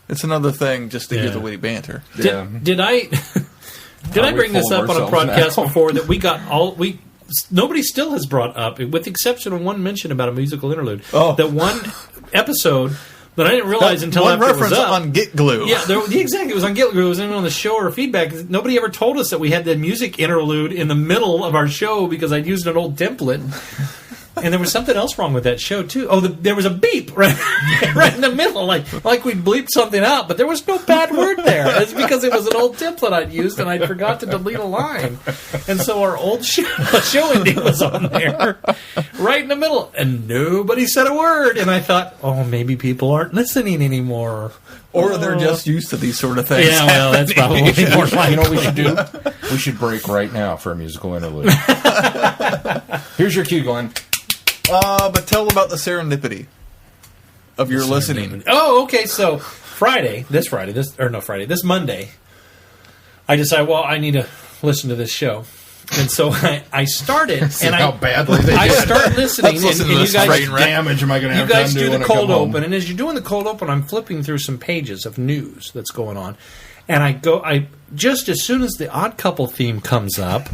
It's another thing just to hear Yeah. the witty banter. Yeah. Did I bring this full of up on a ourselves podcast now? before that nobody still has brought up, with the exception of one mention about a musical interlude, that one episode that I didn't realize until one after it was reference up. on Get Glue. Yeah, exactly. It was on Get Glue. It wasn't even on the show or feedback. Nobody ever told us that we had the music interlude in the middle of our show because I'd used an old template. And there was something else wrong with that show, too. Oh, there was a beep right in the middle, like we'd bleeped something out, but there was no bad word there. It's because it was an old template I'd used, and I forgot to delete a line. And so our old show ending was on there, right in the middle, and nobody said a word. And I thought, oh, maybe people aren't listening anymore. Or they're just used to these sort of things. Yeah, well, that's probably more likely. You know what we should do? We should break right now for a musical interlude. Here's your cue, Glenn. But tell about the serendipity of your listening. Oh, okay. So this Monday, I decided, well, I need to listen to this show. And so I started, See how badly they I did. start listening, and listen to you this guys, train wreck. Damage am I going to you have guys time to do when the I come cold home? open, and as you're doing the cold open, I'm flipping through some pages of news that's going on, and I just as soon as the Odd Couple theme comes up,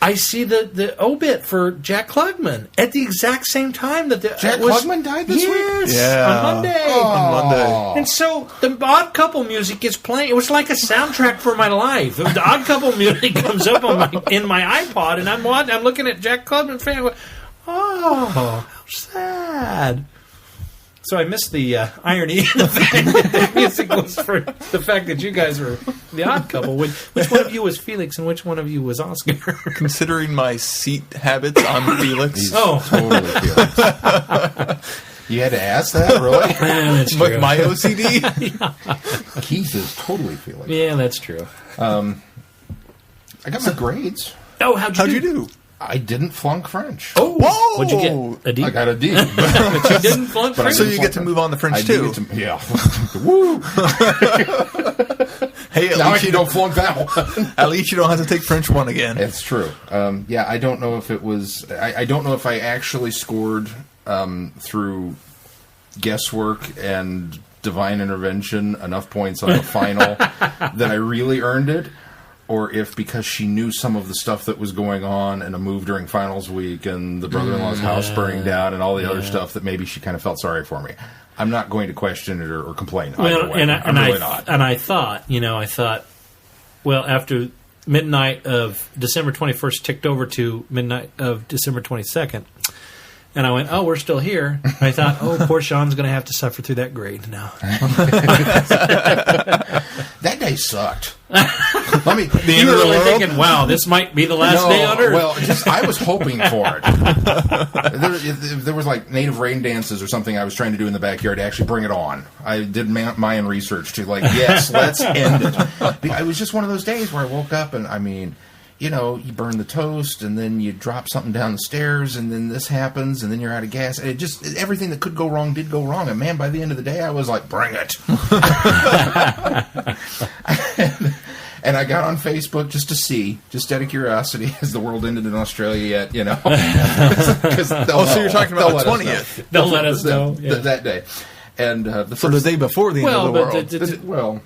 I see the obit for Jack Klugman at the exact same time that Jack Klugman died this week? Yes, Yeah. on Monday. On Monday. And so the Odd Couple music is playing. It was like a soundtrack for my life. The Odd Couple music comes up in my iPod, and I'm looking at Jack Klugman fan. I go, oh, how sad. So I missed the irony in the fact that the music was for the fact that you guys were the Odd Couple. Which one of you was Felix and which one of you was Oscar? Considering my seat habits, I'm Felix. He's Oh. totally Felix. You had to ask that, really? That's With true. my OCD? Keith is totally Felix. Yeah, that's true. I got my grades. Oh, how'd How'd you you do? do? I didn't flunk French. Oh, Whoa! What'd you get? A D? I got a D. But you didn't flunk But I French? So didn't you flunk get to move on to French I too. did get to, yeah. Woo! Hey, at Now least you don't flunk that one. At least you don't have to take French 1 again. It's true. Yeah, I don't know if it was. I don't know if I actually scored through guesswork and divine intervention enough points on the final that I really earned it, or if because she knew some of the stuff that was going on and a move during finals week and the brother-in-law's house burning down and all the other stuff that maybe she kind of felt sorry for me. I'm not going to question it or complain. Well, either way. I'm really not. And I thought, well, after midnight of December 21st ticked over to midnight of December 22nd, and I went, oh, we're still here. I thought, oh, poor Sean's going to have to suffer through that grade now. That day sucked. You were really thinking, wow, this might be the last day on Earth. Well, I was hoping for it. There was like native rain dances or something I was trying to do in the backyard to actually bring it on. I did Mayan research to yes, let's end it. It was just one of those days where I woke up and, you burn the toast and then you drop something down the stairs and then this happens and then you're out of gas. And everything that could go wrong did go wrong. And man, by the end of the day, I was like, bring it. And I got on Facebook just to see, just out of curiosity, has the world ended in Australia yet? So you're talking about the 20th. They'll let us know. That day. And the day before the end of the world.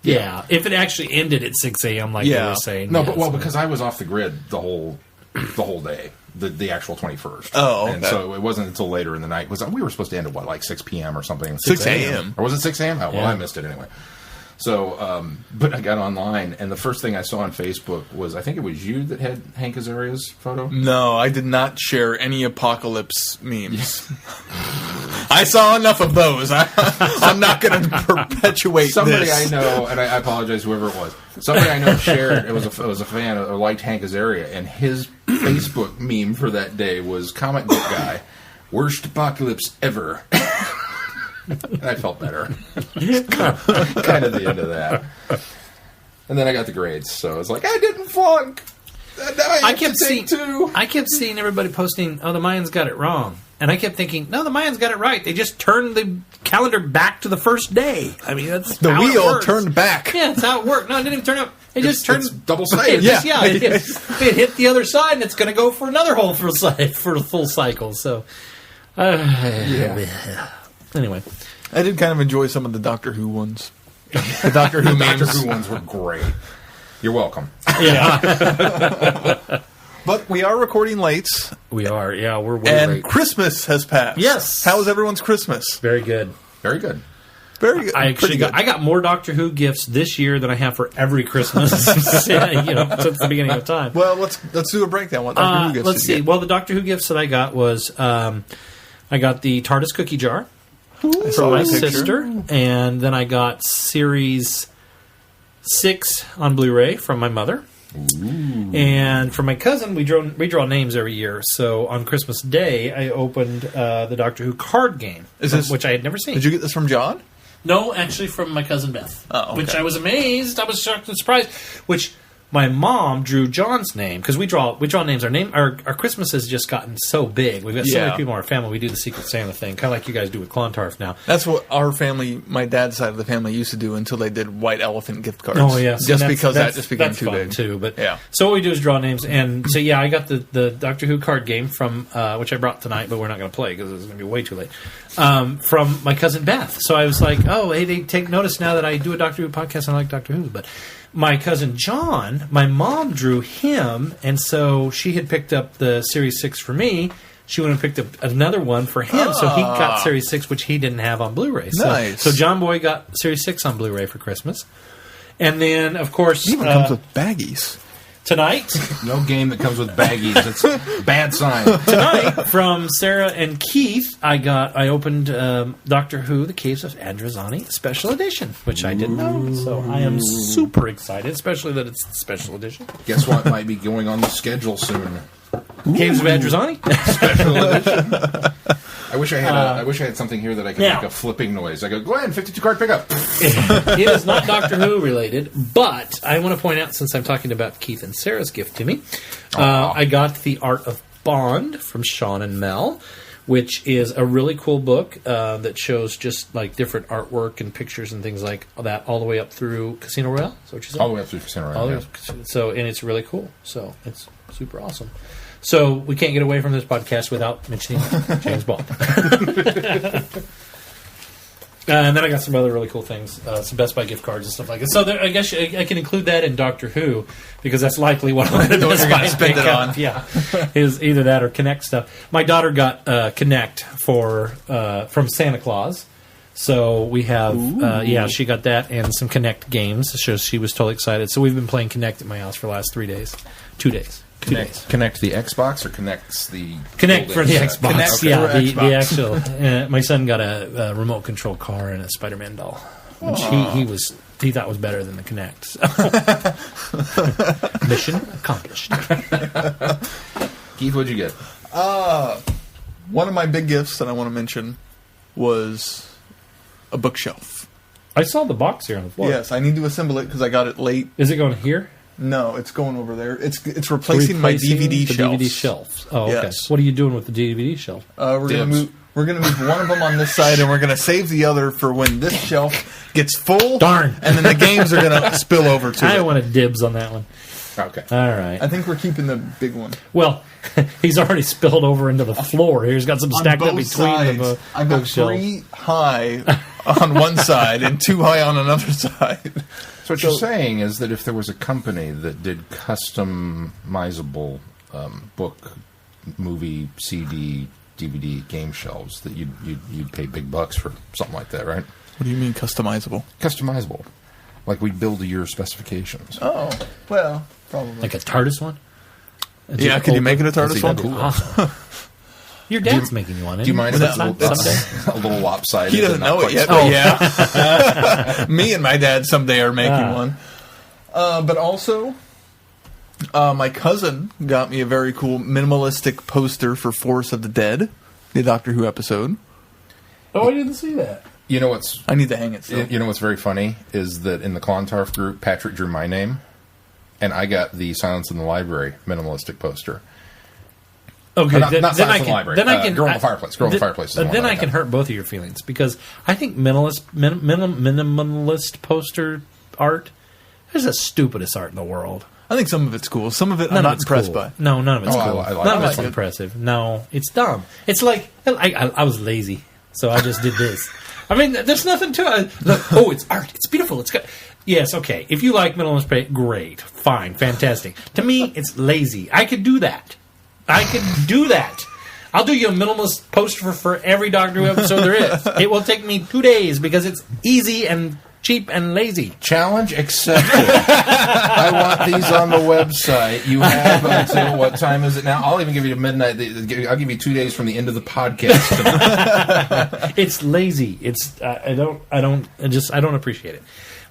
Yeah, if it actually ended at 6 a.m. like you were saying. No, because I was off the grid the whole day, the actual 21st. Oh, okay. And so it wasn't until later in the night. We were supposed to end at 6 p.m. or something? 6 a.m. Or was it 6 a.m.? Oh, well, I missed it anyway. So, but I got online, and the first thing I saw on Facebook was, I think it was you that had Hank Azaria's photo? No, I did not share any apocalypse memes. I saw enough of those. I'm not going to perpetuate Somebody this. I know, and I apologize, whoever it was. Somebody I know shared, it was a fan, or liked Hank Azaria, and his Facebook meme for that day was comic book guy, worst apocalypse ever. And I felt better. Kind of the end of that. And then I got the grades, so I was like, I didn't flunk. I kept seeing everybody posting, oh, the Mayans got it wrong. And I kept thinking, no, the Mayans got it right. They just turned the calendar back to the first day. That's the how wheel turned back. Yeah, that's how it worked. No, it didn't even turn up. It just turned double-sided. It hit the other side, and it's going to go for another whole full cycle. So, anyway, I did kind of enjoy some of the Doctor Who ones. The Doctor Who memes. Doctor Who ones were great. You're welcome. Yeah. But we are recording late. We are, yeah. We're way and late. Christmas has passed. Yes. How was everyone's Christmas? Very good. Very good. Very good. I got more Doctor Who gifts this year than I have for every Christmas since the beginning of time. Well, let's do a breakdown. What Doctor Who gifts? Let's see. Well, the Doctor Who gifts that I got was I got the TARDIS cookie jar from my sister, and then I got Series 6 on Blu-ray from my mother. Ooh. And for my cousin, we draw names every year. So on Christmas Day, I opened the Doctor Who card game, which I had never seen. Did you get this from John? No, actually from my cousin Beth. Oh, okay. Which I was amazed. I was shocked and surprised. Which my mom drew John's name because we draw names. Our Christmas has just gotten so big. We've got so many people in our family. We do the Secret Santa thing, kind of like you guys do with Clontarf now. That's what our family, my dad's side of the family, used to do until they did White Elephant gift cards. Oh yeah, because that just became too big too. But yeah. So what we do is draw names, and so yeah, I got the Doctor Who card game from which I brought tonight, but we're not going to play because it's going to be way too late. From my cousin Beth. So I was like, oh, hey, they take notice now that I do a Doctor Who podcast and I like Doctor Who, but. My cousin John, my mom drew him, and so she had picked up the Series 6 for me. She went and picked up another one for him, so he got Series 6, which he didn't have on Blu-ray. Nice. So John Boy got Series 6 on Blu-ray for Christmas. And then, of course... It even comes with baggies. Tonight... No game that comes with baggies. It's a bad sign. Tonight, from Sarah and Keith, I opened Doctor Who, The Caves of Androzani Special Edition, which I didn't know. So I am super excited, especially that it's the special edition. Guess what might be going on the schedule soon? Caves of Adversary. Special edition. I wish I had something here that I could Now- make a flipping noise. I go, Glenn, 52 card pickup. It is not Doctor Who related, but I want to point out, since I'm talking about Keith and Sarah's gift to me, I got The Art of Bond from Sean and Mel, which is a really cool book that shows just like different artwork and pictures and things like that, all the way up through Casino Royale. Is that what you said? All the way up through Casino Royale. All the way up- So, and it's really cool. So it's super awesome. So we can't get away from this podcast without mentioning James Bond. And then I got some other really cool things, some Best Buy gift cards and stuff like that. So there, I guess I can include that in Doctor Who, because that's likely what I'm going to What you're gonna spend it on. Yeah, is either that or Connect stuff. My daughter got Connect from Santa Claus. So we have, she got that and some Connect games. So she was totally excited. So we've been playing Connect at my house for the last 2 days. 2 days. Connect the Xbox or connects the... Connect for the golden Xbox. Connect Yeah, for the Xbox. actual. My son got a remote control car and a Spider-Man doll, which he thought was better than the Connect. So. Mission accomplished. Keith, what'd you get? One of my big gifts that I want to mention was a bookshelf. I saw the box here on the floor. Yes, I need to assemble it because I got it late. Is it going here? No, it's going over there. It's replacing my DVD the shelves. DVD shelves. Oh, okay. Yes. What are you doing with the DVD shelf? We're gonna Dibs. move one of them on this side, and we're gonna save the other for when this shelf gets full. Darn. And then the games are gonna spill over to I it. wanted dibs on that one. Okay. All right. I think we're keeping the big one. Well, he's already spilled over into the floor. He's got some stacked up between the I've got bookshelves. 3 high on one side and 2 high on another side. So what you're saying is that if there was a company that did customizable book, movie, CD, DVD game shelves, that you'd pay big bucks for something like that, right? What do you mean customizable? Customizable. Like we'd build to your specifications. Oh, well, probably. Like a TARDIS one? Yeah, could you make it a TARDIS one? That'd be cool. Awesome. Your dad's making you one. Do you mind if it's sometime? a little lopsided? He doesn't and not know it quite yet, square? but yeah. Me and my dad someday are making one. But also, my cousin got me a very cool minimalistic poster for Force of the Dead, the Doctor Who episode. Oh, I didn't see that. You know what's I need to hang it still. you know what's very funny is that in the Clontarf group, Patrick drew my name, and I got the Silence in the Library minimalistic poster. Okay, Not then Silence I in the can. Library. Then I can. Girl in the Fireplace. Girl in the Fireplace is the one Then that I can got. hurt both of your feelings, because I think minimalist poster art is the stupidest art in the world. I think some of it's cool. Some of it None I'm of not it's impressed cool. by. No, none of it's Oh, cool. I like None of it. it's I like it. impressive. No, it's dumb. It's like I was lazy, so I just did this. I mean, there's nothing to it. Look, oh, it's art. It's beautiful. It's good. Yes, okay. If you like minimalist paint, great, fine, fantastic. To me, it's lazy. I could do that. I'll do you a minimalist poster for every Doctor Who episode there is. It will take me 2 days because it's easy and cheap and lazy. Challenge accepted. I want these on the website. You have until what time is it now? I'll even give you midnight. I'll give you 2 days from the end of the podcast tonight. It's lazy. It's I don't appreciate it.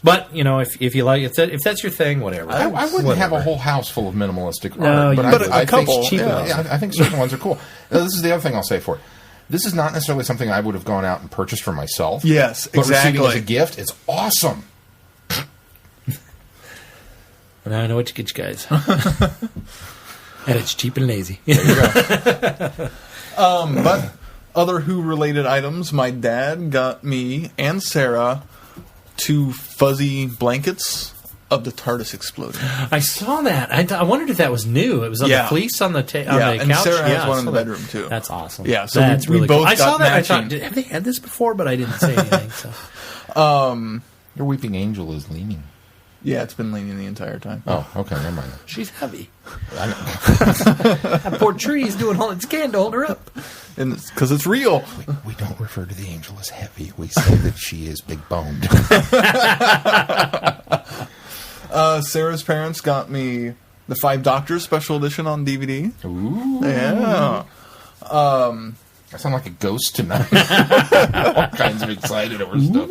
But you know, if you like, if that's your thing, whatever. I wouldn't have a whole house full of minimalistic No, art, you but wouldn't. I a couple, think, yeah. I think certain ones are cool. This is the other thing I'll say for it. This is not necessarily something I would have gone out and purchased for myself. Yes, but receiving exactly. as a gift, it's awesome. And I know what you get, you guys. And it's cheap and lazy. But other Who-related items, my dad got me and Sarah 2 fuzzy blankets of the TARDIS exploding. I saw that. I wondered if that was new. It was on the fleece on the couch. And Sarah has Yeah, one I in the saw that. bedroom, too. That's awesome. Yeah, so that's we really both cool. I got saw that. matching. I thought, have they had this before? But I didn't say anything. So. Your weeping angel is leaning. Yeah, it's been leaning the entire time. Oh, okay, never mind. She's heavy. That poor tree's doing all its can to hold her up. And because it's real. We don't refer to the angel as heavy. We say that she is big boned. Sarah's parents got me the 5 Doctors special edition on DVD. Ooh. Yeah. I sound like a ghost tonight. All kinds of excited over stuff.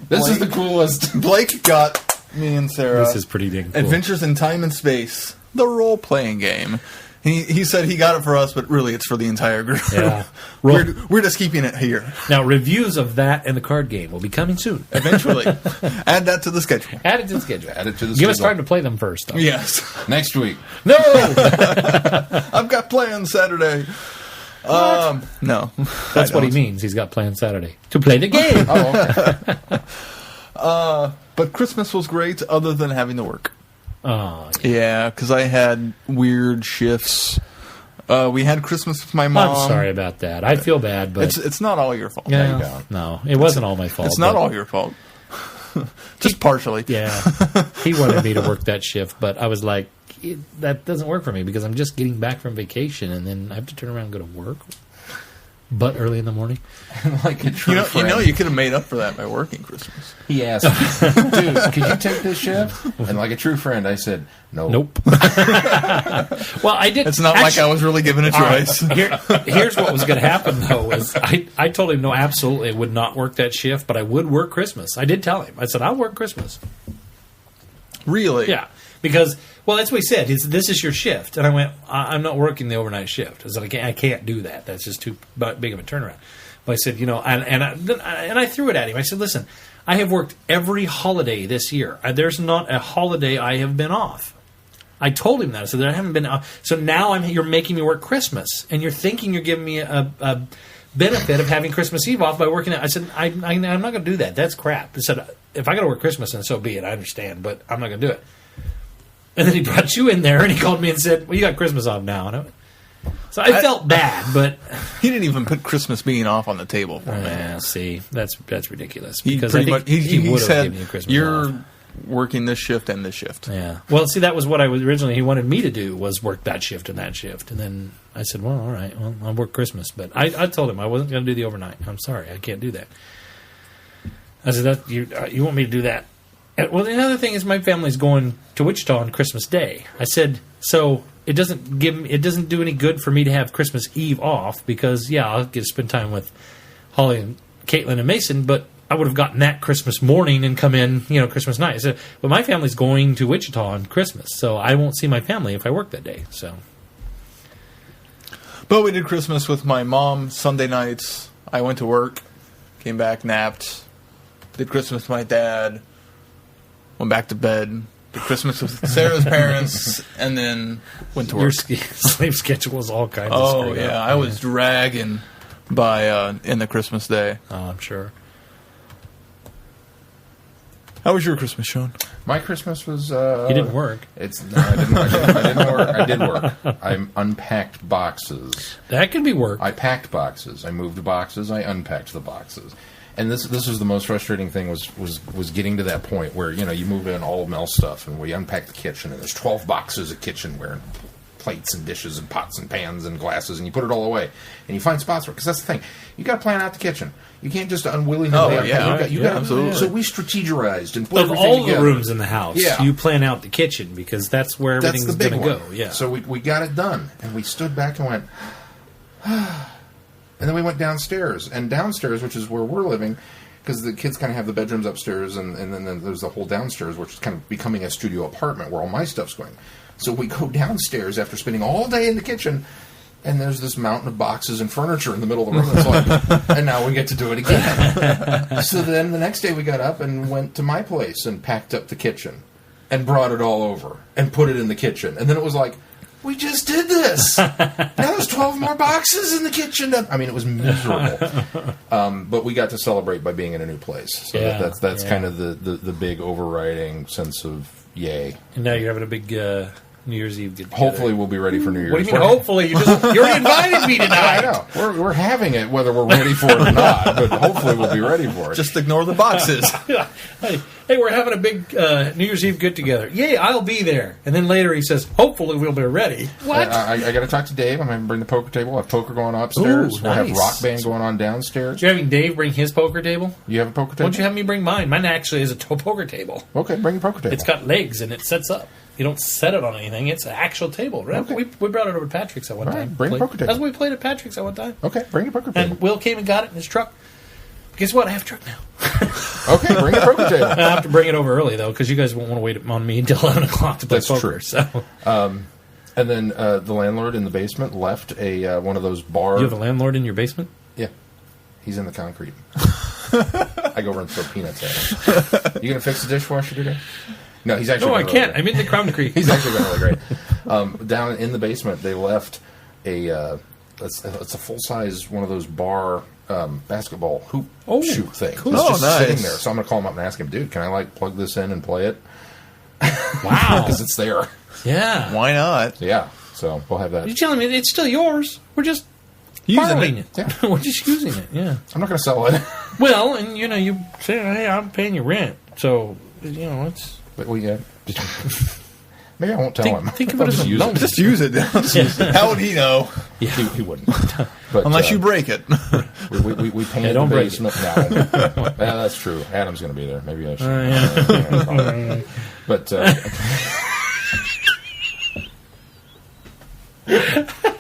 This is the coolest. Blake got me and Sarah This is pretty dang cool. Adventures in Time and Space the role-playing game. He said he got it for us, but really it's for the entire group. Yeah. We're just keeping it here. Now, reviews of that and the card game will be coming soon. Eventually. Add that to the schedule. Add it to the schedule. Add it to the Give us schedule. time to play them first, though. Yes. Next week. No! I've got plans Saturday. No. That's what he means. He's got plans Saturday. To play the game. Oh, okay. But Christmas was great other than having to work. Oh, Yeah, because I had weird shifts. We had Christmas with my mom. I'm sorry about that. I feel bad, but... It's not all your fault. Yeah, no, it wasn't all my fault. It's not but- all your fault. Just partially. Yeah. He wanted me to work that shift, but I was like, that doesn't work for me because I'm just getting back from vacation and then I have to turn around and go to work. But early in the morning. Like a true You friend. know, you could have made up for that by working Christmas. He asked me, dude, could you take this shift? And like a true friend, I said, no. Nope. Well, I did. It's not like I was really given a All right, choice. here's what was going to happen, though, was I told him, no, absolutely, I would not work that shift, but I would work Christmas. I did tell him. I said, I'll work Christmas. Really? Yeah. Because, well, that's what he said. This is your shift. And I went, I'm not working the overnight shift. I said, I can't do that. That's just too big of a turnaround. But I said, and I threw it at him. I said, listen, I have worked every holiday this year. There's not a holiday I have been off. I told him that. I said, I haven't been off. So now you're making me work Christmas. And you're thinking you're giving me a benefit of having Christmas Eve off by working out. I said, I'm not going to do that. That's crap. I said, if I got to work Christmas, then so be it. I understand. But I'm not going to do it. And then he brought you in there, and he called me and said, well, you got Christmas off now. And so I felt bad, but... He didn't even put Christmas being off on the table for me. See, that's ridiculous. He Because pretty I much think he would have said, given you Christmas you're off. working this shift and this shift. Yeah. Well, see, that was what I was originally... He wanted me to do, was work that shift and that shift. And then I said, well, all right, well, I'll work Christmas. But I told him I wasn't going to do the overnight. I'm sorry, I can't do that. I said, you want me to do that? Well, another thing is my family's going to Wichita on Christmas Day. I said, so it doesn't do any good for me to have Christmas Eve off because, yeah, I'll get to spend time with Holly and Caitlin and Mason, but I would have gotten that Christmas morning and come in, Christmas night. I said, but my family's going to Wichita on Christmas, so I won't see my family if I work that day. So, But we did Christmas with my mom Sunday nights. I went to work, came back, napped, did Christmas with my dad, went back to bed, did Christmas with Sarah's parents, and then went to work. your sleep schedule was all kinds of Oh, screwed yeah. up. I was dragging by in the Christmas day. Oh, I'm sure. How was your Christmas, Sean? My Christmas was... You didn't work. I didn't work. I did work. I unpacked boxes. That can be work. I packed boxes. I moved boxes. I unpacked the boxes. And this was the most frustrating thing was getting to that point where, you move in all Mel stuff and we unpack the kitchen and there's 12 boxes of kitchenware and plates and dishes and pots and pans and glasses and you put it all away and you find spots for it. Because that's the thing. You got to plan out the kitchen. You can't just unwillingly... absolutely. So we strategized and put Of everything all together. the rooms in the house, Yeah. you plan out the kitchen because that's where everything's That's the going big to one. go. Yeah. So we got it done, and we stood back and went, and then we went downstairs. And downstairs, which is where we're living, because the kids kind of have the bedrooms upstairs, and then there's the whole downstairs, which is kind of becoming a studio apartment where all my stuff's going. So we go downstairs after spending all day in the kitchen, and there's this mountain of boxes and furniture in the middle of the room. It's like, and now we get to do it again. So then the next day we got up and went to my place and packed up the kitchen and brought it all over and put it in the kitchen. And then it was like, we just did this. Now there's 12 more boxes in the kitchen. I mean, it was miserable. But we got to celebrate by being in a new place. So Yeah, that's yeah. kind of the big overriding sense of yay. And now you're having a big New Year's Eve get together. Hopefully we'll be ready for New Year's. What do you mean, hopefully? You already invited me I tonight. know. We're having it whether we're ready for it or not, but hopefully we'll be ready for it. Just ignore the boxes. Hey, we're having a big New Year's Eve get together. Yay, I'll be there. And then later he says, hopefully we'll be ready. What? I got to talk to Dave. I'm going to bring the poker table. We'll have poker going on upstairs. Ooh, We'll have nice. rock band going on downstairs. You're having Dave bring his poker table? You have a poker Why table? don't you have me bring mine? Mine actually is a poker table. Okay, bring your poker table. It's got legs and it sets up. You don't set it on anything. It's an actual table. Right? Okay. We brought it over to Patrick's at one All right, time. bring a poker table. That's what we played at Patrick's at one time. Okay, bring your poker table. And Will came and got it in his truck. Guess what? I have a truck now. Okay, bring the poker table. I have to bring it over early, though, because you guys won't want to wait on me until 11 o'clock to play That's poker. true. So. And then the landlord in the basement left a one of those bar. You have a landlord in your basement? Yeah, he's in the concrete. I go over and throw peanuts at him. You gonna fix the dishwasher today? No, he's actually. No, I been can't. really I'm in the concrete. He's actually been really great. Down in the basement, they left a it's a full size one of those bar basketball hoop shoot things. Cool. It's Oh, just nice. sitting there. So I'm gonna call him up and ask him, dude, can I like plug this in and play it? Wow. Because it's there. Yeah. Why not? Yeah. So we'll have that. You're telling me it's still yours? We're just Using borrowing it. it. Yeah. We're just using it. Yeah. I'm not gonna sell it. Well, and you know, you say, "Hey, I'm paying you rent," so you know, it's But we maybe I won't tell him. think of it I'll as just a use loan. it. Just use it. How would he know? yeah. He wouldn't. But, Unless you break it. we painted don't the break basement now. Yeah, that's true. Adam's going to be there. Maybe I should. But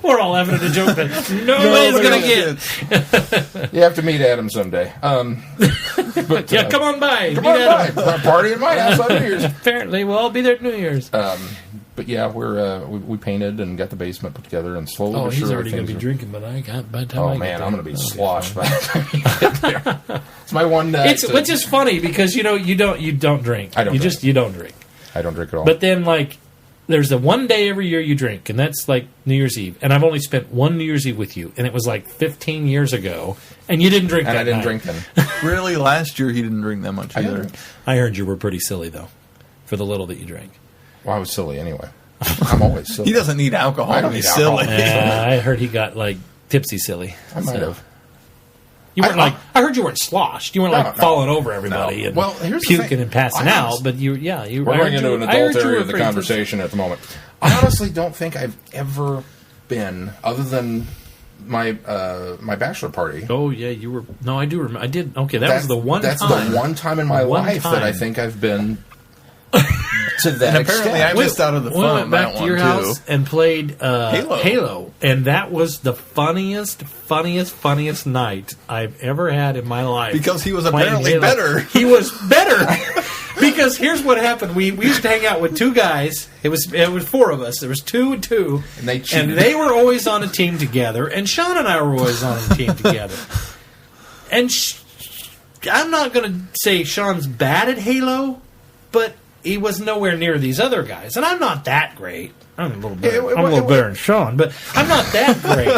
We're all having a joke that nobody's gonna get. you have to meet Adam someday. But Yeah, come on by. come Meet on Adam. by. Party in my house on New Year's. Apparently, we'll all be there at New Year's. But yeah, we painted and got the basement put together, and slowly. Oh, but he's surely already going to things be are- drinking, but I got by the time Oh I get man, there. I'm going to be Okay, sloshed fine. by the time you get there. It's my one. Which is funny because you don't drink. I don't You drink. just you don't drink. I don't drink at all. But then like there's the one day every year you drink, and that's like New Year's Eve. And I've only spent one New Year's Eve with you, and it was like 15 years ago, and you didn't drink. and that I didn't night. drink then. Really, last year he didn't drink that much I either. didn't. I heard you were pretty silly though, for the little that you drank. Well, I was silly anyway. I'm always silly. He doesn't need alcohol I don't to be need alcohol. silly. Yeah, I heard he got like tipsy silly. I might have. You weren't I heard you weren't sloshed. You weren't No, like no. falling over everybody No. and Well, here's the puking thing. and passing I out. honest- But you. We're I going heard into you- an I heard adult you were area of the pretty conversation at the moment. I honestly don't think I've ever been, other than my my bachelor party. Oh yeah, you were. No, I do remember. I did. Okay, that was the one. That's time. the one time in my One life that I time. think I've been to that And apparently extent. I missed out on the We fun went on back that to your one, house too. and played Halo. and that was the funniest night I've ever had in my life. Because he was playing apparently Halo. better. He was better. Because here's what happened: we used to hang out with two guys. It was four of us. There was two and two, And they cheated. and they were always on a team together. And Sean and I were always on a team together. And I'm not going to say Sean's bad at Halo, but he was nowhere near these other guys. And I'm not that great. I'm a little better. I'm a little better than Sean, but I'm not that great.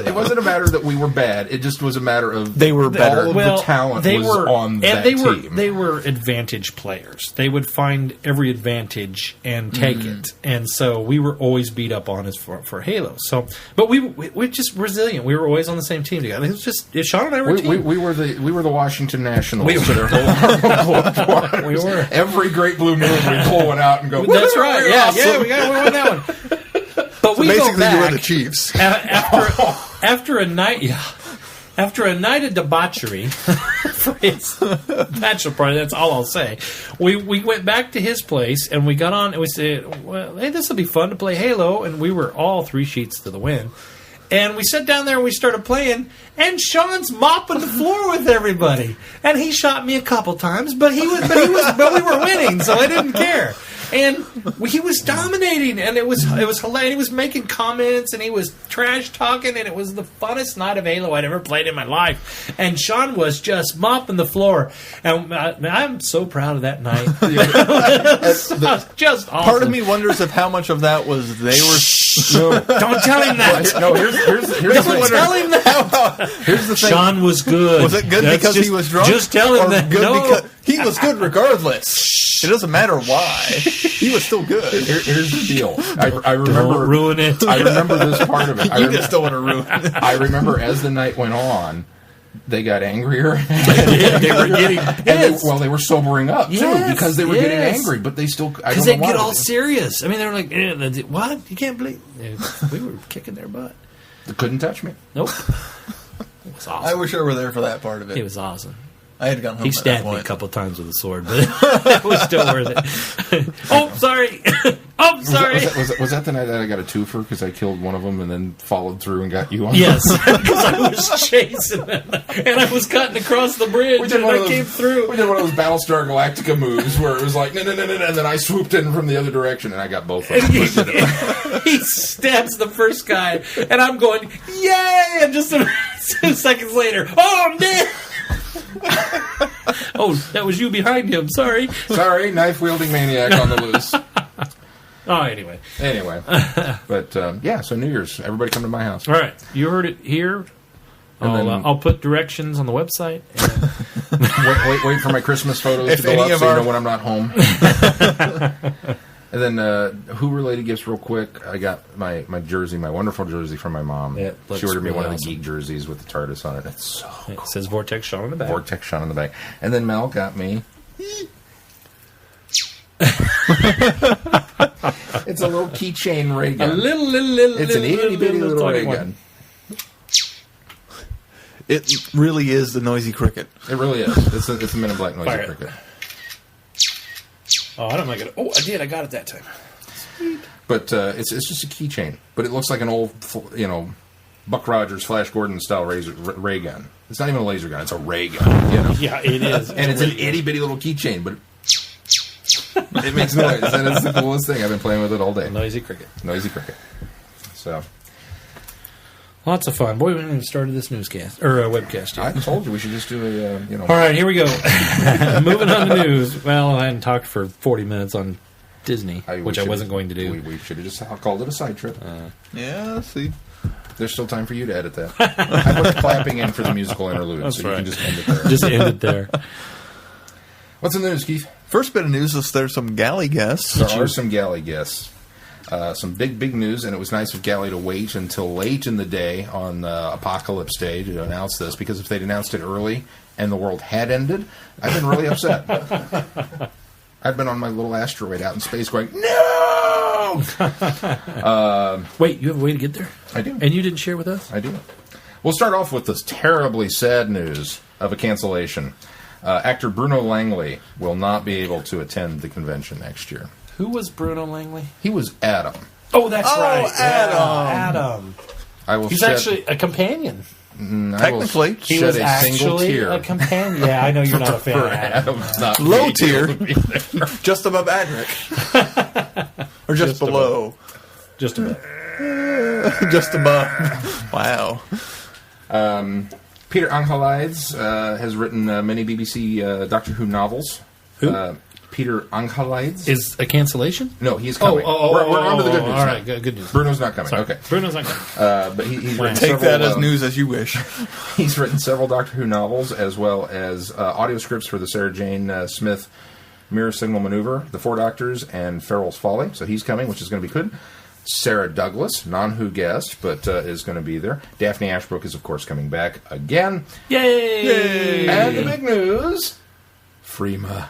It wasn't a matter that we were bad. It just was a matter of They were better. All of the talent was on that team. They were advantage players. They would find every advantage and take it. And so we were always beat up on us for Halo. So, but we're just resilient. We were always on the same team together. It was just Sean and I were a team. We were the Washington Nationals. We were. to their whole We were. Every great blue moon we pull one out and go. That's "Woo, right. we're Yeah, awesome." we won that one. But So we go basically, you were back the Chiefs. after a night of debauchery for his bachelor party. That's all I'll say. We went back to his place and we got on and we said, "Well, hey, this will be fun to play Halo." And we were all 3 sheets to the wind. And we sat down there and we started playing, and Sean's mopping the floor with everybody. And he shot me a couple times, but we were winning, so I didn't care. And he was dominating, and it was hilarious. He was making comments, and he was trash talking, and it was the funnest night of Halo I'd ever played in my life. And Sean was just mopping the floor, and I'm so proud of that night. Just awesome. Part of me wonders if how much of that was they were. No, Don't tell him that. no. Here's Don't tell him that. here's the thing. Sean was good. Was it good That's because just, he was drunk? Just tell him or that. Good No. because he was good regardless. It doesn't matter why. He was still good. Here's the deal. I remember. Don't ruin it. I remember this part of it. You just don't want to ruin it. I remember as the night went on, they got angrier. They were getting pissed. They were sobering up Yes, too because they were getting yes. angry. But they still, Because they get all serious. I mean, they were like, "What? You can't believe?" We were kicking their butt. They couldn't touch me. Nope. It was awesome. I wish I were there for that part of It it. was awesome. I had gone home. He by that stabbed me a point. couple of times with a sword, but it was still worth it. Oh, sorry. Oh, sorry. Was that the night that I got a twofer because I killed one of them and then followed through and got you on? Yes, because I was chasing them, and I was cutting across the bridge, and I came through. We did one of those Battlestar Galactica moves where it was like, no, and then I swooped in from the other direction, and I got both of them. He stabs the first guy, and I'm going, yay! And just 2 seconds later, oh, man! Oh, that was you behind him. Sorry. Sorry, knife-wielding maniac on the loose. Oh, anyway. But, so New Year's, everybody come to my house. All right. You heard it here. I'll put directions on the website. And wait for my Christmas photos to go any up of so you our- know when I'm not home. And then, who-related gifts real quick. I got my jersey, my wonderful jersey from my mom. Yeah, she ordered me really one of the awesome. geek jerseys with the TARDIS on it. It's so cool. it says Vortex Sean on the back. Vortex shot on the back. And then Mel got me... It's a little keychain ray A gun. little. It's an itty-bitty little ray tiny gun. It really is the noisy cricket. It really is. It's a Men in Black noisy Fire it. cricket. Oh, I don't like it. Oh, I did. I got it that time. But it's just a keychain. But it looks like an old, Buck Rogers, Flash Gordon style ray gun. It's not even a laser gun. It's a ray gun. Yeah, it is. And it's an itty bitty little keychain, but it makes noise. And it's the coolest thing. I've been playing with it all day. Noisy cricket. Noisy cricket. So Lots of fun. Boy, we haven't even started this newscast or webcast yet. I told you we should just do a All right, here we go. Moving on to news. Well, I hadn't talked for 40 minutes on Disney, which I wasn't going to do. We should have just called it a side trip. Yeah, see. There's still time for you to edit that. I put clapping in for the musical interlude, That's so you right. can just end it there. Just end it there. What's in the news, Keith? First bit of news is there's some galley guests. There are some galley guests. Some big news, and it was nice of Galley to wait until late in the day on Apocalypse Day to announce this, because if they'd announced it early and the world had ended, I've been really upset. I've been on my little asteroid out in space going, no! Wait, you have a way to get there? I do. And you didn't share with us? I do. We'll start off with this terribly sad news of a cancellation. Actor Bruno Langley will not be able to attend the convention next year. Who was Bruno Langley? He was Adam. Oh, that's right. Adam. Yeah, Adam. I will He's shed, actually a companion. I will Technically, He shed was a single actually tear a companion. Yeah, I know you're not a fan for of Adam. Adam's not low being tier, able to be there. just above Adric, or just below, Just a bit. just above. Wow. Peter Angelides has written many BBC Doctor Who novels. Who? Peter Angelides. Is a cancellation? No, he's coming. We're on to the good news. All now. right, good news. Bruno's not coming. Sorry. Okay. Bruno's not coming. But he's written Take several, that as news as you wish. He's written several Doctor Who novels, as well as audio scripts for the Sarah Jane Smith Mirror Signal Maneuver, The Four Doctors, and Farrell's Folly. So he's coming, which is going to be good. Sarah Douglas, non-Who guest, but is going to be there. Daphne Ashbrook is, of course, coming back again. Yay! And the big news, Freema.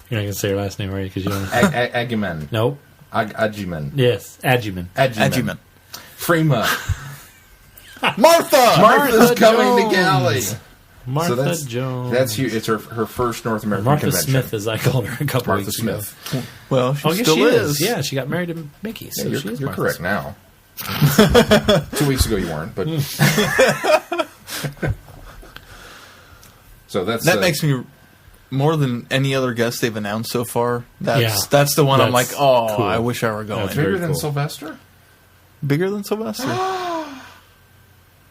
You're not going to say her last name, right? Because you don't. Agiman. Nope. Agiman. Yes, Adjuman. Adjuman. Freema. Martha. Martha's coming Jones. to Galley. Martha Jones. That's huge. It's her first North American Martha convention. Smith, as I called her a couple Martha weeks Smith. ago. Well, she Oh, yes, still she is. Yeah, she got married to Mickey. So Yeah, she is you're Martha correct Smith. now. 2 weeks ago you weren't, but so that's That makes me more than any other guest they've announced so far. That's the one I'm like, That's oh, cool. I wish I were going. That's bigger very than cool. Sylvester. Bigger than Sylvester.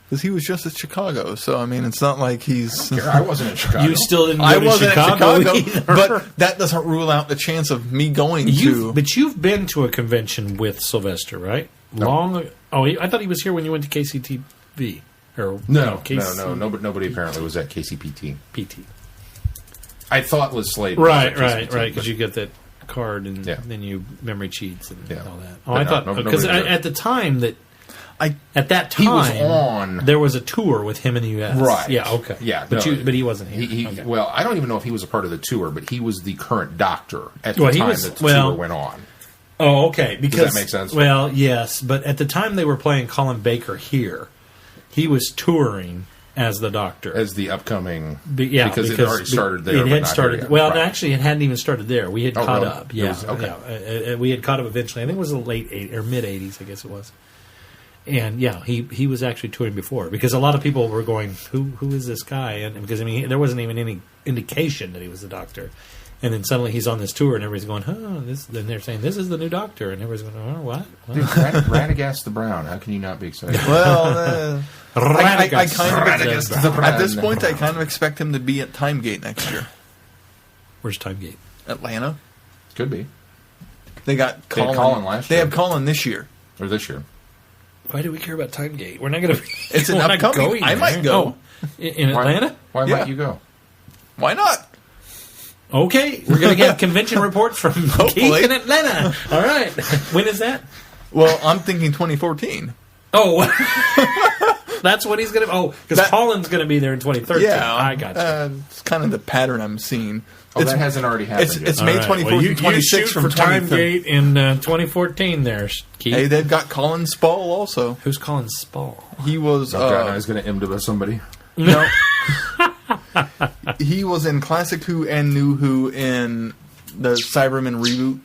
Because he was just at Chicago, so I mean, it's not like he's. I wasn't in Chicago. You still didn't go I to wasn't Chicago, at Chicago, either. but that doesn't rule out the chance of me going to. But you've been to a convention with Sylvester, right? No. I thought he was here when you went to KCTV. Or No, KC nobody apparently was at KCPT. PT. I thought Liz Slade was Right, at right, KCPT, right. Because but you get that card and Yeah. then you memory cheats and Yeah. all that. But Oh, I no, thought nobody because was there. at the time that I at that time He was on. there was a tour with him in the U.S. Right. Yeah. Okay. Yeah, But no, but he wasn't here. He, Okay. Well, I don't even know if he was a part of the tour, but he was the current doctor at the Well, he time was- that the well- tour went on. Oh, okay. Because make sense? Well, yes, but at the time they were playing Colin Baker here, he was touring as the Doctor. As the upcoming... because it already started there. It had started... Well, right. Actually, it hadn't even started there. We had caught really? up. Yeah. Okay. We had caught up eventually. I think it was the late 80s, or mid-80s, I guess it was. And, yeah, he was actually touring before. Because a lot of people were going, who is this guy? And because, there wasn't even any indication that he was the Doctor. And then suddenly he's on this tour, and everybody's going, then they're saying, this is the new Doctor. And everybody's going, oh, what? Dude, Radagast the Brown. How can you not be excited? Well, I kind Radagast of the Brown. at this point, I kind of expect him to be at Timegate next year. Where's Timegate? Atlanta. Could be. They got Colin. They had Colin last They year. have Colin this year. Or this year. Why do we care about Timegate? We're not going to... It's an upcoming. I might go. In Atlanta? Why might you go? Why not? Okay, we're going to get convention reports from Keith in Atlanta. All right. When is that? Well, I'm thinking 2014. Oh, that's what he's going to... Oh, because Colin's going to be there in 2013. Yeah. I got you. It's kind of the pattern I'm seeing. That hasn't already happened yet. It's May 24th and 26th from Timegate in 2014 there, Keith. Hey, they've got Colin Spall also. Who's Colin Spall? He was... I was going to IMDb somebody. No. He was in Classic Who and New Who in the Cybermen reboot.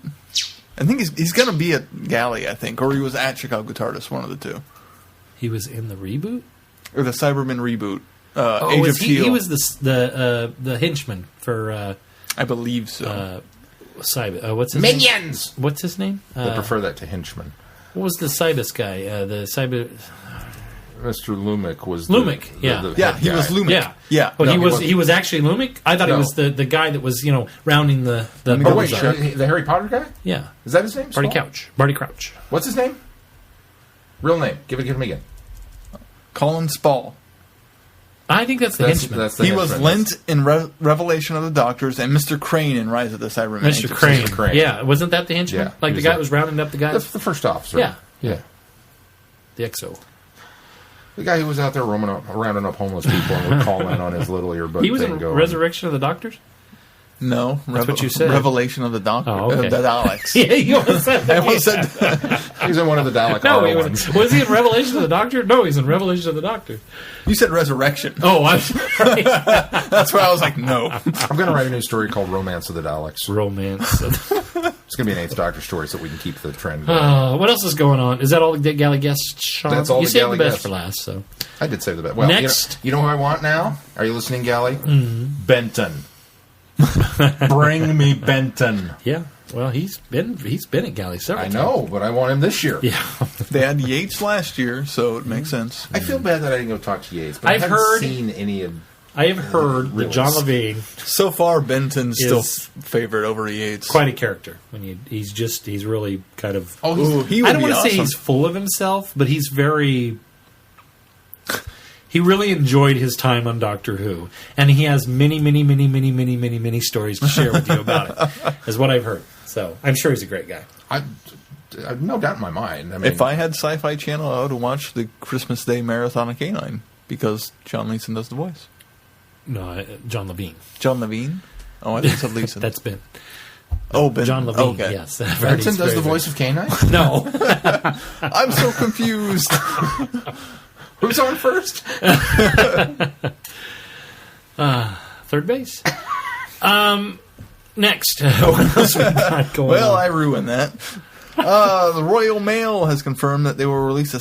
I think he's going to be at Galley, I think. Or he was at Chicago TARDIS, one of the two. He was in the reboot? Or the Cybermen reboot. Age of he Shield. He was the henchman for... I believe so. Cyber, what's his Minions! name? What's his name? I prefer that to Henchman. What was the Cybus guy? The Cyber... Mr. Lumic was Lumic, yeah. He was Lumic. Yeah. But No, he was actually Lumic? I thought he was the guy that was, rounding the Oh, wait, bullseye. the Harry Potter guy? Yeah. Is that his name? Barty Spall? Crouch. What's his name? Real name. Give it to me again. Colin Spall. I think that's the henchman. That's He was Lent in Revelation of the Doctors and Mr. Crane in Rise of the Cybermen. Mr. Crane. Yeah, wasn't that the henchman? Yeah, Like the guy that was rounding up the guys? That's the first officer. Yeah. The XO. The guy who was out there rounding up homeless people and would call in on his little earbuds. He was in Resurrection of the Doctors? No, that's what you said. Revelation of the Doctor. Oh, okay. The Daleks. Yeah, you almost said that. I almost said that. He's in one of the Dalek No, horror ones. was he in Revelation of the Doctor? No, he's in Revelation of the Doctor. You said Resurrection. Oh, I'm sorry. That's why I was like, no. I'm going to write a new story called Romance of the Daleks. Romance. It's going to be an 8th Doctor story so we can keep the trend going. What else is going on? Is that all the Galley guests, Sean? That's all you the saved Galley the best guests. for last, so. I did save the best. Well, Next. You know who I want now? Are you listening, Galley? Mm-hmm. Benton. Bring me Benton. Yeah. Well, he's been at Galley several times. I know, but I want him this year. Yeah. They had Yates last year, so it makes sense. I feel bad that I didn't go talk to Yates, but I've I haven't heard- seen any of... I have heard that Really? John Levine So far, Benton's still Is- favored over Yates. quite a character. He's really kind of. Oh, Ooh, he would I don't be want to say awesome. he's full of himself, but he's very. He really enjoyed his time on Doctor Who, and he has many stories to share with you about it. Is what I've heard. So I'm sure he's a great guy. I've no doubt in my mind. I mean, If I had Sci-Fi Channel, I would watch the Christmas Day Marathon of K9 because John Leeson does the voice. No, John Levine. John Levine? Oh, I think it's Leeson. That's Ben. Oh, Ben. John Levine. Okay. Yes, I've heard Benson he's does the very voice of K9? good. No. I'm so confused. Who's on first? Third base. Next, what else we got going Well, on? I ruined that. The Royal Mail has confirmed that they will release a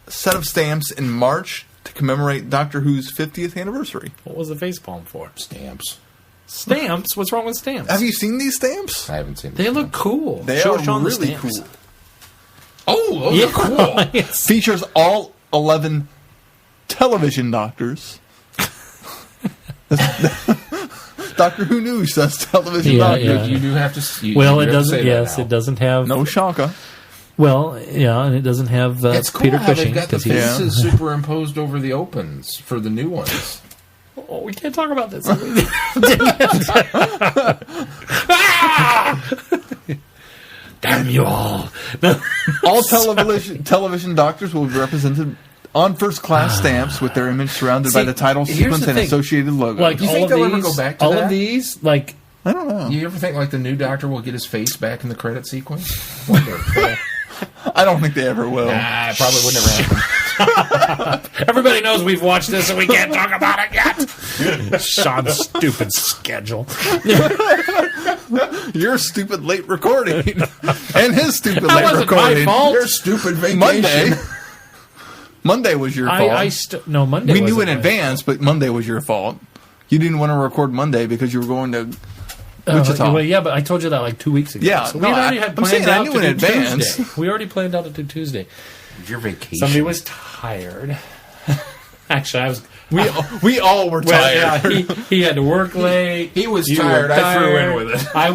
set of stamps in March to commemorate Doctor Who's 50th anniversary. What was the facepalm for? Stamps. Stamps? What's wrong with stamps? Have you seen these stamps? I haven't seen They this. look cool. They Show are Sean the really stamps. cool. Oh, those Yeah, are cool. yes. Features all 11 television doctors. Doctor Who News says television Yeah, doctors. yeah. You do have to... You Well, do it have to doesn't. say that Yes, now. it doesn't have. No Shaka. Well, yeah, and it doesn't have It's cool Peter how Cushing they've got the because he's. faces superimposed over the opens for the new ones. Oh, we can't talk about this. Damn you all! All television doctors will be represented on first class stamps with their image surrounded by See, the title here's sequence the and thing. associated logo. Like You all think of they'll these, ever go back to all that? of these, like I don't know. You ever think like the new Doctor will get his face back in the credit sequence? Wonderful. I don't think they ever will. Nah, it probably wouldn't ever happen. Everybody knows we've watched this and we can't talk about it yet. Sean's stupid schedule. Your stupid late recording. And his stupid That late wasn't recording. my fault. Your stupid vacation. Monday was your fault. No, Monday We knew wasn't in my advance, but Monday was your fault. You didn't want to record Monday because you were going to Wichita. Well, yeah, but I told you that like 2 weeks ago. Yeah, so we no, already I'm had planned saying I out knew to in do advance. Tuesday. We already planned out to do Tuesday. Your vacation. Somebody was tired. Actually, I was. We all were tired. Well, yeah, he had to work late. He was You tired. were I threw in tired. with it. I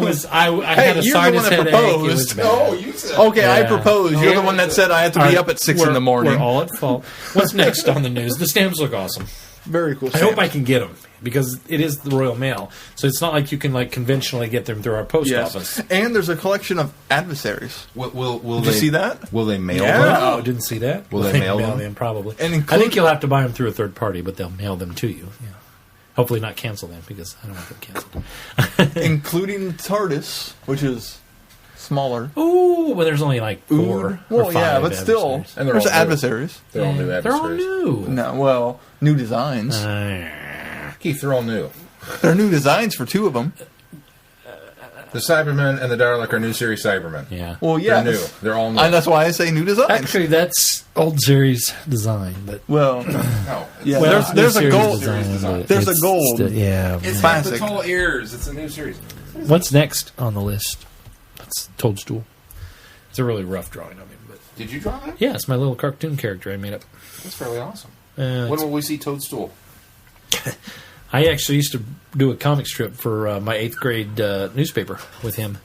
had a you're the sinus one that headache. proposed. It was bad. Oh, you said. Okay, I Yeah. propose. You're the one that said I have to be up at 6 in the morning. We're all at fault. What's next on the news? The stamps look awesome. Very cool. I hope I can get them because it is the Royal Mail, so it's not like you can like conventionally get them through our post office. And there's a collection of adversaries. Will Did they you see that? Will they mail Yeah. them? Oh, didn't see that. Will they mail them? Probably. And I think you'll have to buy them through a third party, but they'll mail them to you. Yeah. Hopefully not cancel them because I don't want them canceled. including TARDIS, which is smaller. Ooh, well, there's only like 4 or Well, 5 yeah, but still, adversaries. And they're there's all new. adversaries. They're all new They're all adversaries. new. No, well, new designs. Keith, they're all new. There are new designs for 2 of them. The Cybermen and the Dalek are new series Cybermen. Yeah. Well, yeah, They're new. They're all new. And that's why I say new designs. Actually, that's old series design, but well, No, yeah, well, there's a new gold. series design, but There's a it's gold. still- yeah. it's Classic. the tall ears. It's a new series. What's next on the list? That's Toadstool. It's a really rough drawing of him, but Did you draw that? yeah, it's my little cartoon character I made up. That's fairly awesome. When When will we see Toadstool? I actually used to do a comic strip for my 8th grade newspaper with him.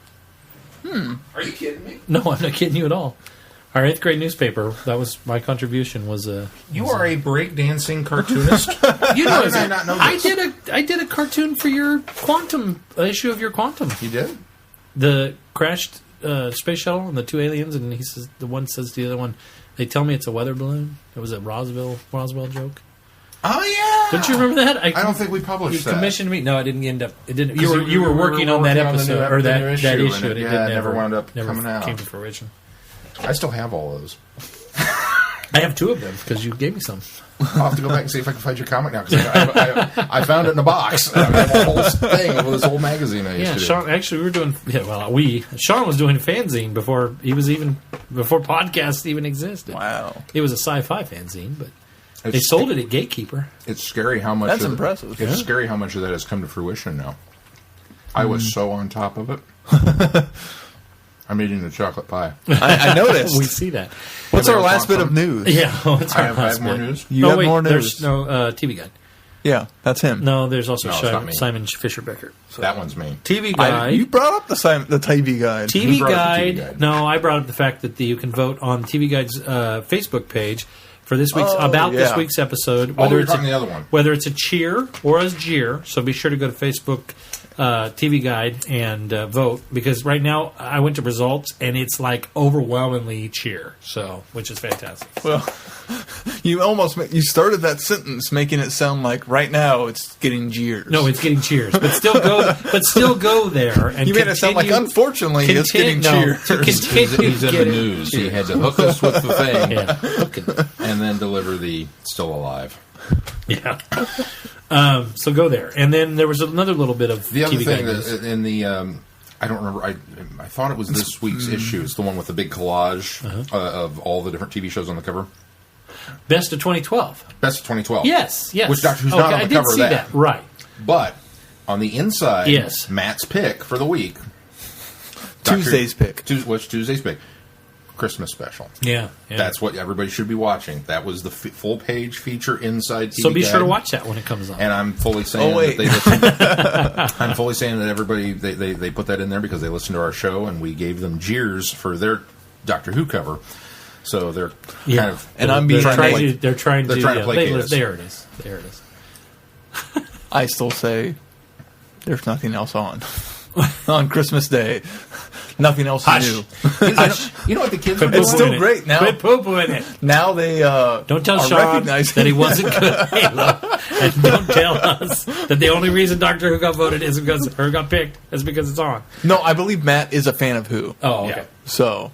Are you kidding me? No, I'm not kidding you at all. Our 8th grade newspaper, that was my contribution, was You are a breakdancing cartoonist. you know, How did I not know this? I did a cartoon for your Quantum issue of your Quantum. You did? The crashed space shuttle and the 2 aliens, and he says the one says to the other one, "They tell me it's a weather balloon." It was a Roswell joke. Oh yeah. Don't you remember that? I don't think we published You that. commissioned me. No, I didn't end up. It didn't. 'Cause You were working on that episode the or new that issue, issue. and And it it never wound up never coming out. Came to fruition. I still have all those. I have 2 of them because you gave me some. I'll have to go back and see if I can find your comic now because I found it in a box. I have a whole thing of this whole magazine I used Yeah, to do. Sean. Actually, we were doing. Yeah, well, Sean was doing fanzine before podcasts even existed. Wow, It was a sci-fi fanzine, but they It's- sold it at Gatekeeper. It's scary how much. That's of impressive. It's Yeah. scary how much of that has come to fruition now. I was so on top of it. I'm eating the chocolate pie. I noticed. We see that. What's Anybody our else last want bit of some? news? Yeah, what's I our have last more bit? news. You have wait, more news. There's no TV Guide. Yeah, that's him. No, there's also No, it's not me. Simon Fisher-Becker. That one's me. TV Guide. You brought up the TV guide. TV brought up the Guide. TV Guide? No, I brought up the fact that you can vote on TV Guide's Facebook page for this week's Oh, this yeah. week's episode. Oh, we were talking the other one. Whether it's a cheer or a jeer. So be sure to go to Facebook TV Guide and vote, because right now I went to results and it's like overwhelmingly cheer. So which is fantastic. Well, you started that sentence making it sound like right now it's getting jeers. No, it's getting cheers, but still go there and you made it sound like unfortunately it's getting cheers. He's in the news. He had to hook us with the thing Yeah. and then deliver the still alive. Yeah. So go there, and then there was another little bit of The other TV thing Guide news. that in the I don't remember. I thought it was this week's issue. It's the one with the big collage of all the different TV shows on the cover. Best of 2012. Best of 2012. Yes. Which Doctor Who's not on the I did cover of see that. Right. But on the inside, Yes. Matt's pick for the week. Tuesday's pick. What's Tuesday's pick? Christmas special. Yeah. That's what everybody should be watching. That was the full page feature inside TV So be sure to Guide. watch that when it comes on. And I'm fully saying wait. that I'm fully saying that everybody they put that in there because they listened to our show and we gave them jeers for their Doctor Who cover. So they're kind of And I'm they're being trying like- to. They're trying to. trying to placate us. There it is. There it is. I still say there's nothing else on Christmas Day. Nothing else Hush. new. you know what the kids Quit are doing? It's still poo-pooing it. great now. Quit poo-pooing it. Now they Don't tell are Sean recognizing that he wasn't good at Halo, and don't tell us that the only reason Doctor Who got voted is because or got picked is because it's on. No, I believe Matt is a fan of Who. Oh, okay. So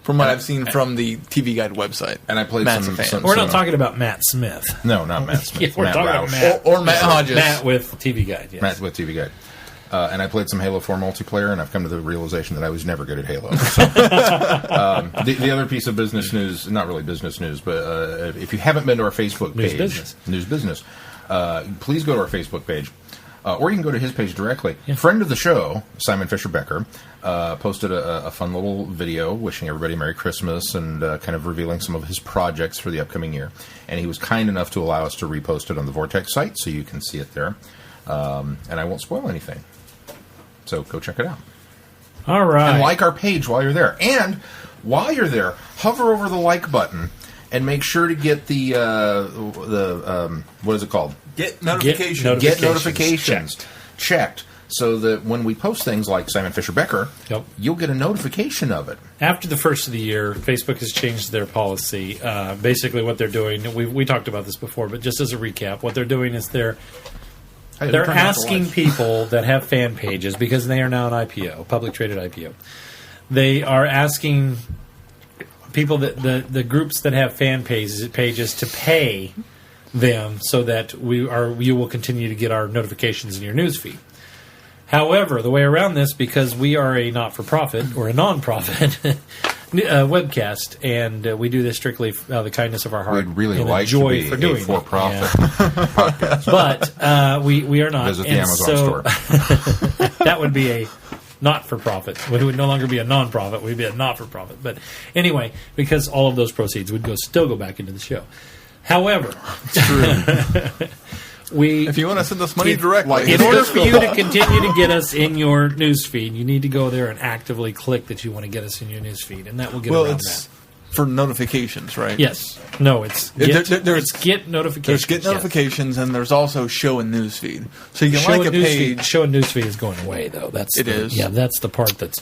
From what I've seen from the TV Guide website. And I played Matt's some... a fan. some We're not some- talking about Matt Smith. No, not Matt Smith. Yeah, we're Matt talking Roush. about Matt. Or Matt Hodges. Matt with TV Guide, yes. Matt with TV Guide. And I played some Halo 4 multiplayer, and I've come to the realization that I was never good at Halo. So, the other piece of business news, not really business news, but if you haven't been to our Facebook page, News Business, please go to our Facebook page. Or you can go to his page directly. Yeah. Friend of the show, Simon Fisher Becker, posted a fun little video wishing everybody Merry Christmas and kind of revealing some of his projects for the upcoming year. And he was kind enough to allow us to repost it on the Vortex site, so you can see it there. And I won't spoil anything. So go check it out. All right. And like our page while you're there. And while you're there, hover over the like button and make sure to get the what is it called? Get notifications. Get notifications checked so that when we post things like Simon Fisher Becker, you'll get a notification of it. After the first of the year, Facebook has changed their policy. Basically, what they're doing, we talked about this before, but just as a recap, what they're doing is they're asking people that have fan pages, because they are now an IPO, public traded IPO. They are asking people that the groups that have fan pages to pay them so that you will continue to get our notifications in your newsfeed. However, the way around this, because we are a not-for-profit or a non-profit webcast, and we do this strictly out of the kindness of our heart. We'd really and like joy to be for doing a for-profit podcast. But we are not. Visit the Amazon store. That would be a not-for-profit. We would no longer be a non-profit. We'd be a not-for-profit. But anyway, because all of those proceeds would still go back into the show. However, if you want to send us money directly, in order for you to continue to get us in your newsfeed, you need to go there and actively click that you want to get us in your newsfeed, and that will get around that. For notifications, right? Yes. No, it's get notifications. There's get notifications, and there's also show and newsfeed. So you can like a page. Show and newsfeed is going away, though. It is. Yeah, that's the part that's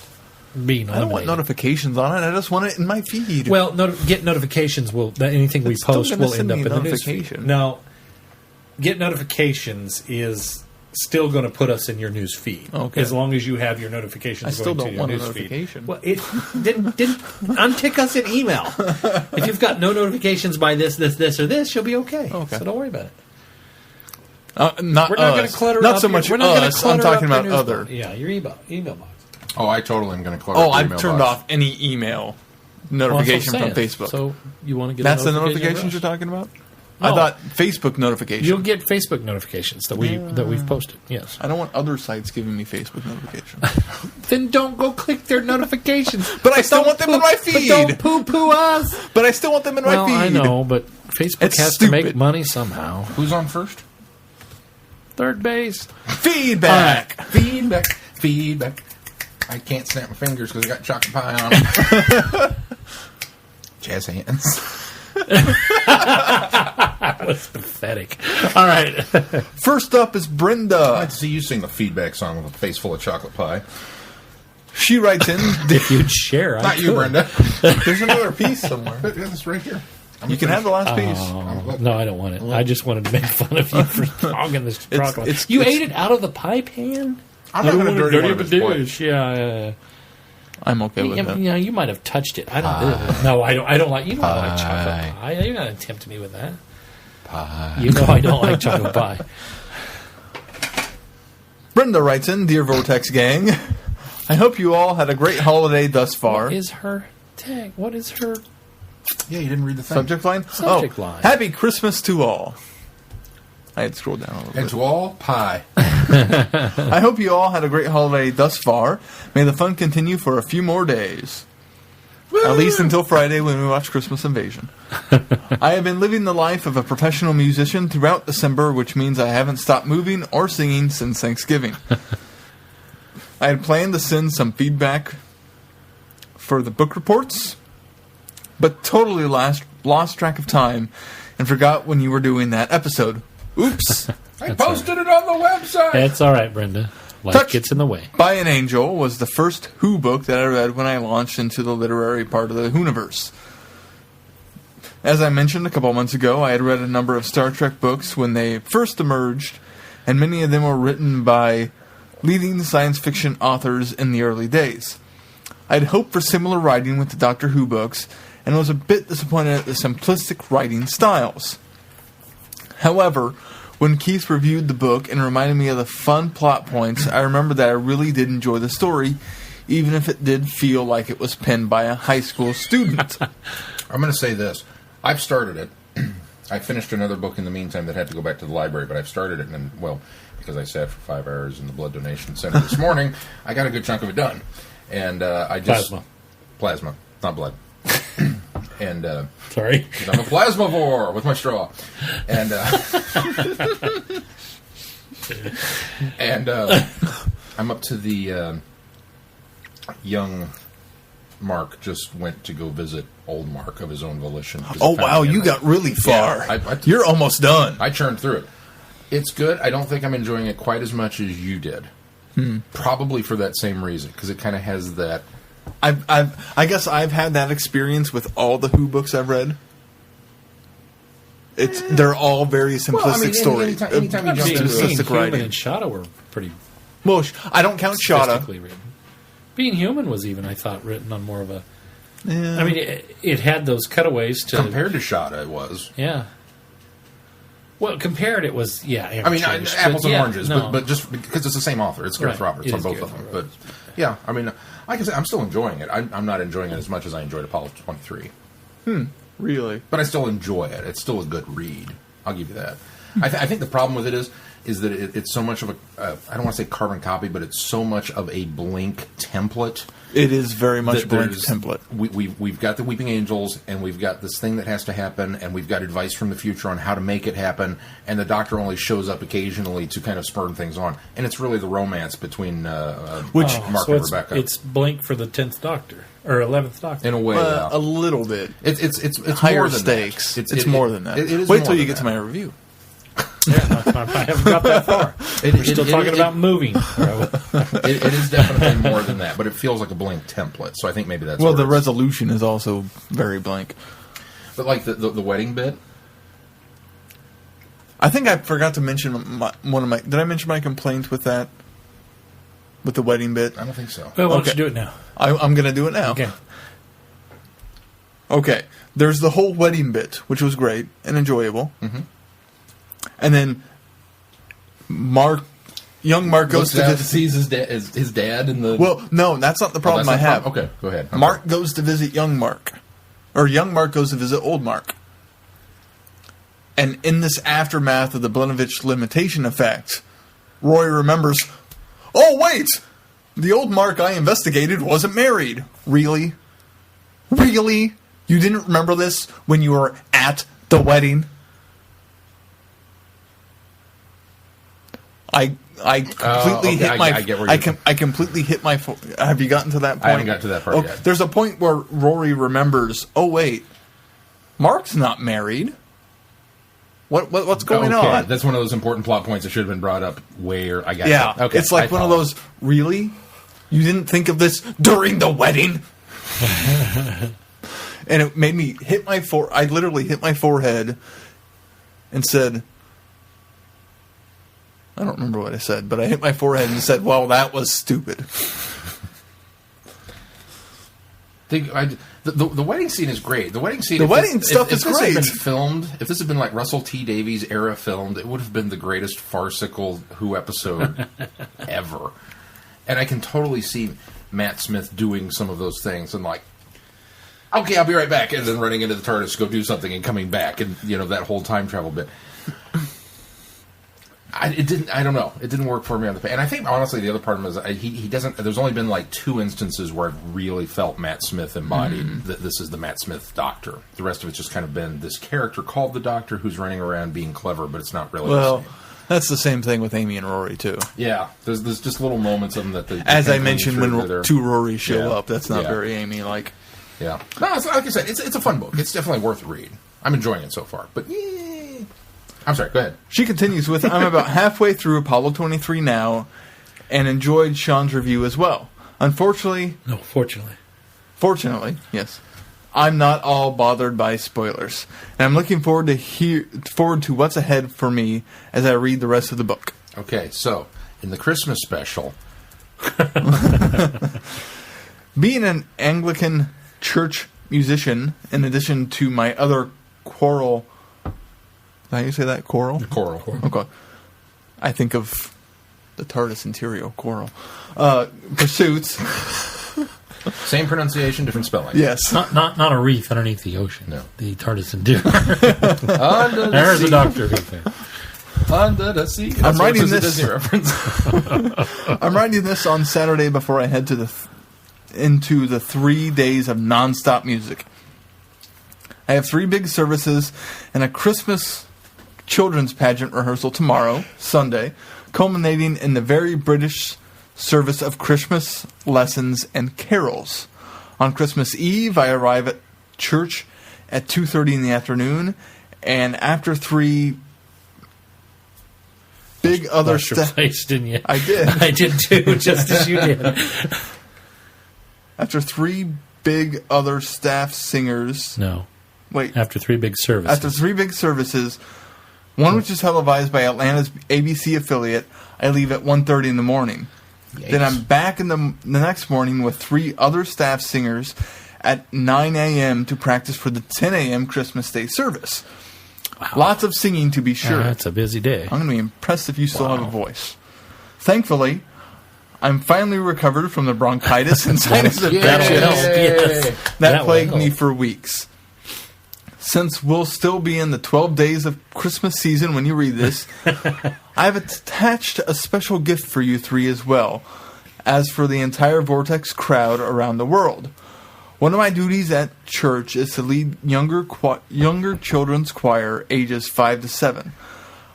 being eliminated. I don't want notifications on it. I just want it in my feed. Well, get notifications anything we post will end up in the newsfeed. Now, get notifications is still going to put us in your news feed, as long as you have your notifications. I still going don't to your want a news notification. Feed. Well, it didn't untick us an email. If you've got no notifications by this, or this, you'll be okay. So don't worry about it. We're not going to clutter. Not so much us. I'm talking about other. Yeah, your email box. Oh, I totally am going to clutter. I've turned off any email notification from Facebook. So you want to get that's the notifications you're talking about? No. I thought Facebook notifications. You'll get Facebook notifications that we've posted. Yes. I don't want other sites giving me Facebook notifications. Then don't go click their notifications. But I still want them in my feed. But don't poo-poo us. But I still want them in my feed. I know, but Facebook has to make money somehow. Who's on first? Third base. Feedback. Right. Feedback. I can't snap my fingers because I got chocolate pie on them. Jazz hands. That was pathetic. All right. First up is Brenda. I'd like to see you sing the feedback song with a face full of chocolate pie. She writes in... If you'd share, Not you, Brenda. There's another piece somewhere. It's right here. You can have the last piece. No, I don't want it. I just wanted to make fun of you for hogging this chocolate. You ate it out of the pie pan? I'm not going to dirty one of his dish. Yeah. I'm okay with that. Yeah, you might have touched it. I don't. No, I don't. I don't like. You don't like chocolate pie. You're not gonna tempt me with that. Pie. You know I don't like chocolate pie. Brenda writes in, Dear Vortex Gang, I hope you all had a great holiday thus far. What is her tag? What is her? Yeah, you didn't read the thing. Subject line? Subject line. Happy Christmas to all. I had scrolled down a little bit. And to all, pie. I hope you all had a great holiday thus far. May the fun continue for a few more days. Woo! At least until Friday when we watch Christmas Invasion. I have been living the life of a professional musician throughout December, which means I haven't stopped moving or singing since Thanksgiving. I had planned to send some feedback for the book reports, but totally lost track of time and forgot when you were doing that episode. Oops. I posted it on the website. It's all right, Brenda. Life gets in the way. By an Angel was the first Who book that I read when I launched into the literary part of the Whoniverse. As I mentioned a couple months ago, I had read a number of Star Trek books when they first emerged, and many of them were written by leading science fiction authors in the early days. I'd hoped for similar writing with the Doctor Who books, and was a bit disappointed at the simplistic writing styles. However, when Keith reviewed the book and reminded me of the fun plot points, I remembered that I really did enjoy the story, even if it did feel like it was penned by a high school student. I'm going to say this. I've started it. I finished another book in the meantime that had to go back to the library, but I've started it, and, well, because I sat for 5 hours in the blood donation center this morning, I got a good chunk of it done. And I just... Plasma, not blood. And sorry, I'm a plasmavore with my straw, and I'm up to the young Mark just went to go visit old Mark of his own volition. Oh wow, you got really far. Yeah, you're almost done. I churned through it. It's good. I don't think I'm enjoying it quite as much as you did. Probably for that same reason, because it kind of has that. I guess I've had that experience with all the Who books I've read. They're all very simplistic stories. Anytime you jump into simplistic Human writing. and Shada were pretty. Well, I don't count Shada. Written. Being Human was even, I thought, written on more of a. Yeah. I mean, it had those cutaways to compared to Shada, it was. Yeah. Well, compared, it was I mean, apples and oranges, but just because it's the same author, it's Gareth Roberts on both of them. But yeah, I mean, like I said, I'm still enjoying it. I'm not enjoying it as much as I enjoyed Apollo 23. Really? But I still enjoy it. It's still a good read. I'll give you that. I think the problem with it is that it's so much of a I don't want to say carbon copy, but it's so much of a Blink template. It is very much Blink's template. We've got the Weeping Angels, and we've got this thing that has to happen, and we've got advice from the future on how to make it happen, and the Doctor only shows up occasionally to kind of spur things on. And it's really the romance between Mark and Rebecca. It's Blink for the 10th Doctor, or 11th Doctor. In a way, a little bit. It's higher more than stakes. That. It's more than that. It is Wait till more you than get to that. my review. Yeah, I haven't got that far. We're still talking about moving. It is definitely more than that, but it feels like a Blink template. So I think maybe that's well. The resolution is also very Blink. But like the wedding bit, I think I forgot to mention one of my. Did I mention my complaint with that? With the wedding bit? I don't think so. Well, why don't you do it now? I'm going to do it now. Okay. There's the whole wedding bit, which was great and enjoyable. Mm-hmm. And then young Mark goes to visit. Sees his dad in the. Well, no, that's not the problem I have. Okay, go ahead. Okay. Mark goes to visit young Mark, or young Mark goes to visit old Mark. And in this aftermath of the Blinovitch limitation effect, Roy remembers, oh wait, the old Mark I investigated wasn't married. Really? Really? You didn't remember this when you were at the wedding? I completely hit my. I get where I completely hit my. Have you gotten to that point? I haven't got to that part yet. There's a point where Rory remembers. Oh wait, Mark's not married. What's going on? That's one of those important plot points that should have been brought up. Where I got yeah, that. Okay, it's like one of those. Really, you didn't think of this during the wedding? And it made me hit my I literally hit my forehead and said. I don't remember what I said, but I hit my forehead and said, "Well, that was stupid." The wedding scene is great. The wedding scene. The wedding stuff is great. great. Had been filmed, if this had been like Russell T Davies era filmed, it would have been the greatest farcical Who episode ever. And I can totally see Matt Smith doing some of those things and like, okay, I'll be right back, and then running into the TARDIS to go do something and coming back, and that whole time travel bit. It didn't. I don't know. It didn't work for me on the page. And I think honestly, the other part of him is he doesn't. There's only been like 2 instances where I've really felt Matt Smith embodied that this is the Matt Smith Doctor. The rest of it's just kind of been this character called the Doctor who's running around being clever, but it's not really. Well, the same. That's the same thing with Amy and Rory too. Yeah, there's just little moments of them that they. As I mentioned, when 2 Rorys show up, that's not Yeah. very Amy-like. Yeah, no, it's, like I said, it's a fun book. It's definitely worth a read. I'm enjoying it so far, but I'm sorry. Go ahead. She continues with, I'm about halfway through Apollo 23 now, and enjoyed Sean's review as well. Fortunately, yes, I'm not all bothered by spoilers, and I'm looking forward to what's ahead for me as I read the rest of the book. Okay, so in the Christmas special, Being an Anglican church musician, in addition to my other choral... How do you say that? Choral? Choral. Okay. I think of the TARDIS interior, choral. Pursuits. Same pronunciation, different spelling. Yes. Not a reef underneath the ocean. No. The TARDIS Endeavour. Under the There's sea. the Doctor Who thing. Under the sea. I'm writing That's a this- Disney reference. I'm writing this on Saturday before I head to into the 3 days of nonstop music. I have 3 big services and a Christmas children's pageant rehearsal tomorrow, Sunday, culminating in the very British service of Christmas lessons and carols. On Christmas Eve, I arrive at church at 2:30 in the afternoon, and after 3 big other Lost your stuff... place, didn't you? I did. I did too, just as you did. After 3 big other staff singers... No. Wait. After 3 big services. After 3 big services, one which is televised by Atlanta's ABC affiliate, I leave at 1:30 in the morning. Then I'm back in the next morning with 3 other staff singers at 9 a.m. to practice for the 10 a.m. Christmas Day service. Wow. Lots of singing to be sure. That's a busy day. I'm going to be impressed if you still have a voice. Thankfully, I'm finally recovered from the bronchitis and sinus That'll infections help, yes. that That will plagued me help. for weeks. Since we'll still be in the 12 days of Christmas season when you read this, I've attached a special gift for you 3 as well, as for the entire Vortex crowd around the world. One of my duties at church is to lead younger children's choir ages 5 to 7.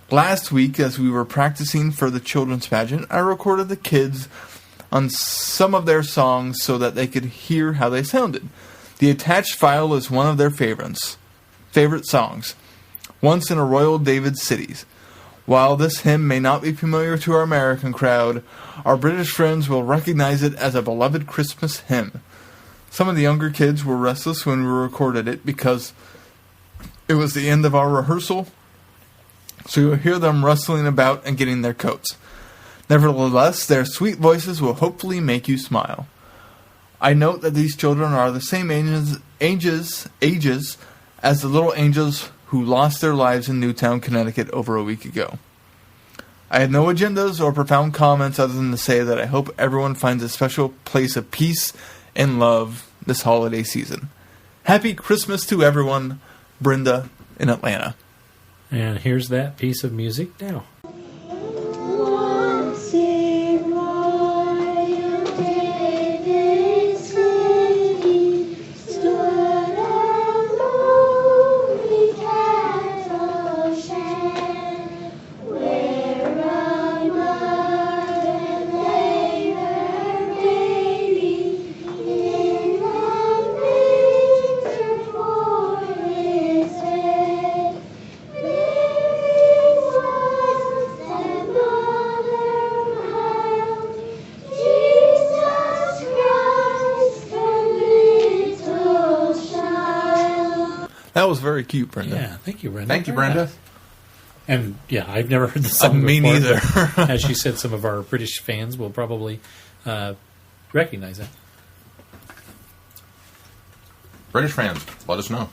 Last week, as we were practicing for the children's pageant, I recorded the kids on some of their songs so that they could hear how they sounded. The attached file is one of their favorite songs, Once in a Royal David Cities. While this hymn may not be familiar to our American crowd, our British friends will recognize it as a beloved Christmas hymn. Some of the younger kids were restless when we recorded it because it was the end of our rehearsal, so you'll hear them rustling about and getting their coats. Nevertheless, their sweet voices will hopefully make you smile. I note that these children are the same ages as the little angels who lost their lives in Newtown, Connecticut over a week ago. I had no agendas or profound comments other than to say that I hope everyone finds a special place of peace and love this holiday season. Happy Christmas to everyone, Brenda in Atlanta. And here's that piece of music now. Once in Royal David City stood a lonely cattle shed, where a mother laid her baby in a manger for his head. That was very cute, Brenda. Yeah, thank you, Brenda. Thank you, Brenda. And yeah, I've never heard the song Me before, neither. but as she said, some of our British fans will probably recognize it. British fans, let us know.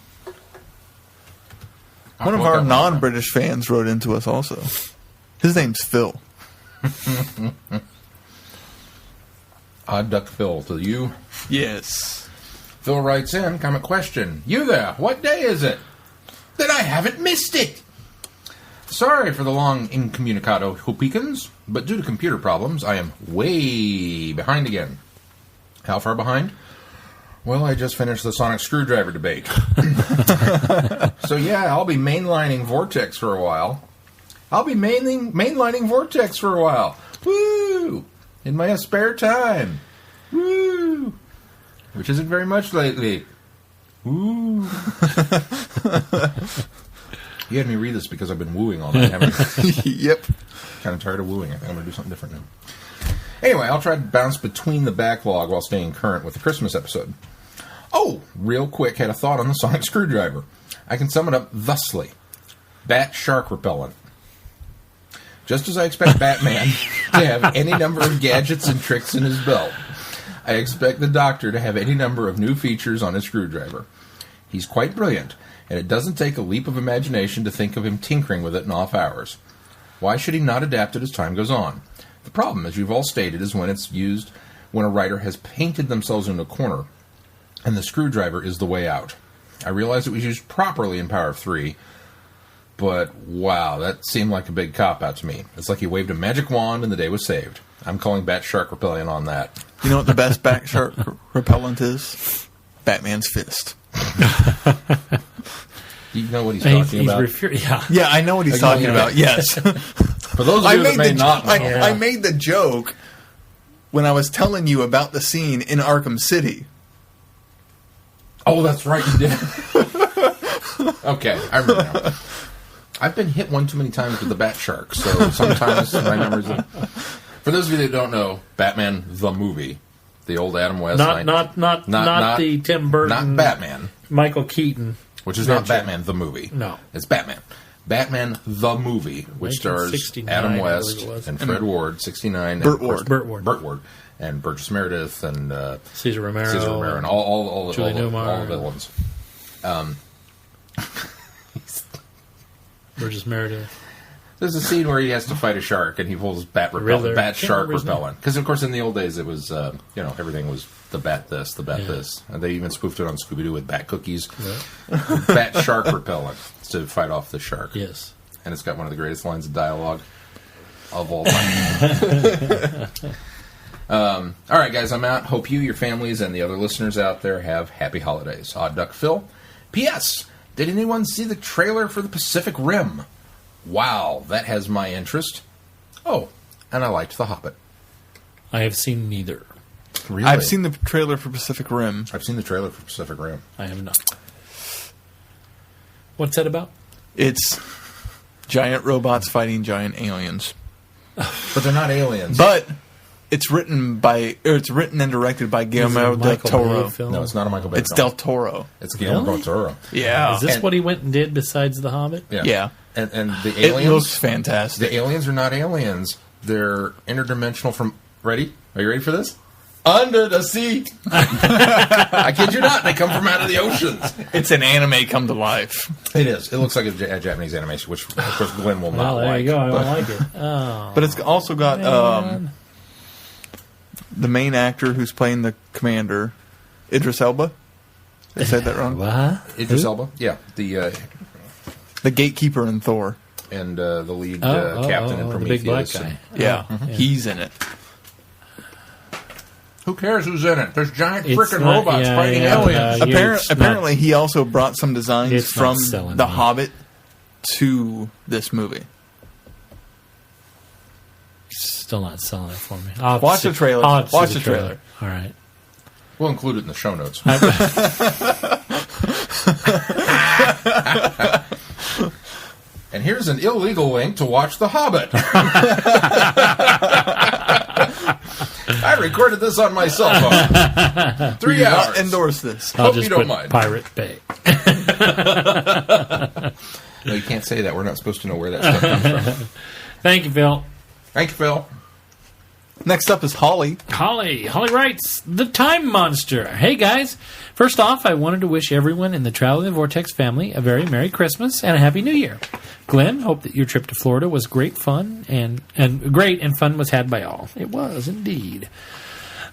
One of our non-British fans wrote into us also. His name's Phil. Odd Duck Phil to you. Yes. Phil writes in, comment question. You there, what day is it? Then I haven't missed it. Sorry for the long incommunicado hoopikins, but due to computer problems, I am way behind again. How far behind? Well, I just finished the sonic screwdriver debate. So yeah, I'll be mainlining Vortex for a while. Woo! In my spare time. Woo! Which isn't very much lately. Woo! You had me read this because I've been wooing all night, haven't you? Yep. Kind of tired of wooing. I think I'm going to do something different now. Anyway, I'll try to bounce between the backlog while staying current with the Christmas episode. Oh, real quick, had a thought on the sonic screwdriver. I can sum it up thusly. Bat shark repellent. Just as I expect Batman to have any number of gadgets and tricks in his belt, I expect the Doctor to have any number of new features on his screwdriver. He's quite brilliant, and it doesn't take a leap of imagination to think of him tinkering with it in off hours. Why should he not adapt it as time goes on? The problem, as you've all stated, is when it's used when a writer has painted themselves into a corner, and the screwdriver is the way out. I realize it was used properly in Power of Three, but wow, that seemed like a big cop-out to me. It's like he waved a magic wand and the day was saved. I'm calling Bat Shark Repellent on that. You know what the best Bat Shark repellent is? Batman's fist. You know what he's talking about? Yeah, I know what he's talking about. Yes. For those of you that may not know. I made the joke when I was telling you about the scene in Arkham City. Oh, that's right, you did. Okay, I remember now. I've been hit one too many times with the Bat Shark, so sometimes my memories. For those of you that don't know, Batman the movie, the old Adam West, not the Tim Burton, not Batman, Michael Keaton, which is not Batman the movie. No, it's Batman the movie, which stars Adam West and Fred Ward, 69, Burt Ward, and Burgess Meredith and Cesar Romero, and all the villains. Burgess Meredith. There's a scene where he has to fight a shark, and he pulls bat shark repellent. Because, of course, in the old days, it was, everything was the bat this, the bat this. And they even spoofed it on Scooby-Doo with bat cookies. Yeah. Bat shark repellent to fight off the shark. Yes. And it's got one of the greatest lines of dialogue of all time. All right, guys, I'm out. Hope you, your families, and the other listeners out there have happy holidays. Odd Duck Phil. P.S. Did anyone see the trailer for the Pacific Rim? Wow, that has my interest. Oh, and I liked The Hobbit. I have seen neither. Really? I've seen the trailer for Pacific Rim. I've seen the trailer for Pacific Rim. I have not. What's that about? It's giant robots fighting giant aliens. But they're not aliens. But it's written and directed by Guillermo del Toro. No, it's not a Michael Bay It's film. Del Toro. It's Guillermo del Toro. Yeah. Is this what he went and did besides The Hobbit? Yeah. And the aliens... It looks fantastic. The aliens are not aliens. They're interdimensional from... Ready? Are you ready for this? Under the sea. I kid you not. They come from out of the oceans. It's an anime come to life. It is. It looks like a Japanese animation, which, of course, Glenn will not there like. You go. I don't like it. Oh, but it's also got the main actor who's playing the commander, Idris Elba. Did I say that wrong? What? Idris Elba? Yeah. The gatekeeper in Thor. And the lead captain in Prometheus. The big black guy. Yeah. He's in it. Who cares who's in it? There's giant freaking robots fighting aliens. Apparently, he also brought some designs from The Hobbit to this movie. Still not selling it for me. Watch the trailer. Watch the trailer. All right. We'll include it in the show notes. And here's an illegal link to watch The Hobbit. I recorded this on my cell phone. 3 hours. Not endorse this. I'll Hope just you don't put mind. Pirate Bay. No, you can't say that. We're not supposed to know where that stuff comes from. Thank you, Phil. Thank you, Phil. Next up is Holly. Holly writes, The Time Monster. Hey, guys. First off, I wanted to wish everyone in the Traveling the Vortex family a very Merry Christmas and a Happy New Year. Glenn, hope that your trip to Florida was great fun and fun was had by all. It was, indeed.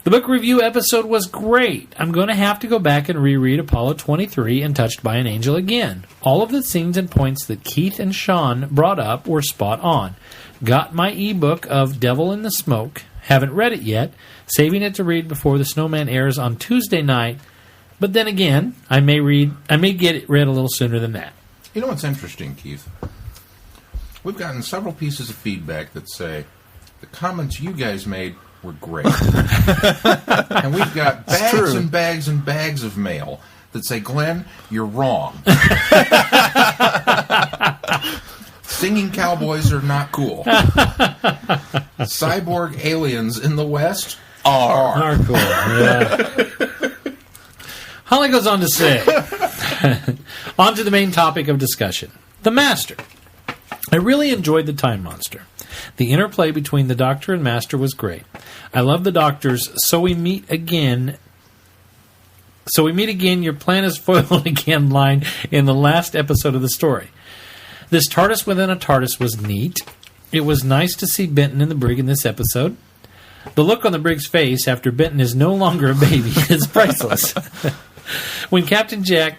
The book review episode was great. I'm going to have to go back and reread Apollo 23 and Touched by an Angel again. All of the scenes and points that Keith and Sean brought up were spot on. Got my ebook of Devil in the Smoke. Haven't read it yet. Saving it to read before The Snowman airs on Tuesday night. But then again, I may get it read a little sooner than that. You know what's interesting, Keith? We've gotten several pieces of feedback that say the comments you guys made were great. And we've got bags and bags and bags of mail that say, Glenn, you're wrong. Singing cowboys are not cool. Cyborg aliens in the West are cool. Yeah. Holly goes on to say, on to the main topic of discussion, The Master. I really enjoyed The Time Monster. The interplay between the Doctor and Master was great. I love the Doctor's "So we meet again, your plan is foiled again" line in the last episode of the story. This TARDIS within a TARDIS was neat. It was nice to see Benton in the brig in this episode. The look on the brig's face after Benton is no longer a baby is priceless. When Captain Jack...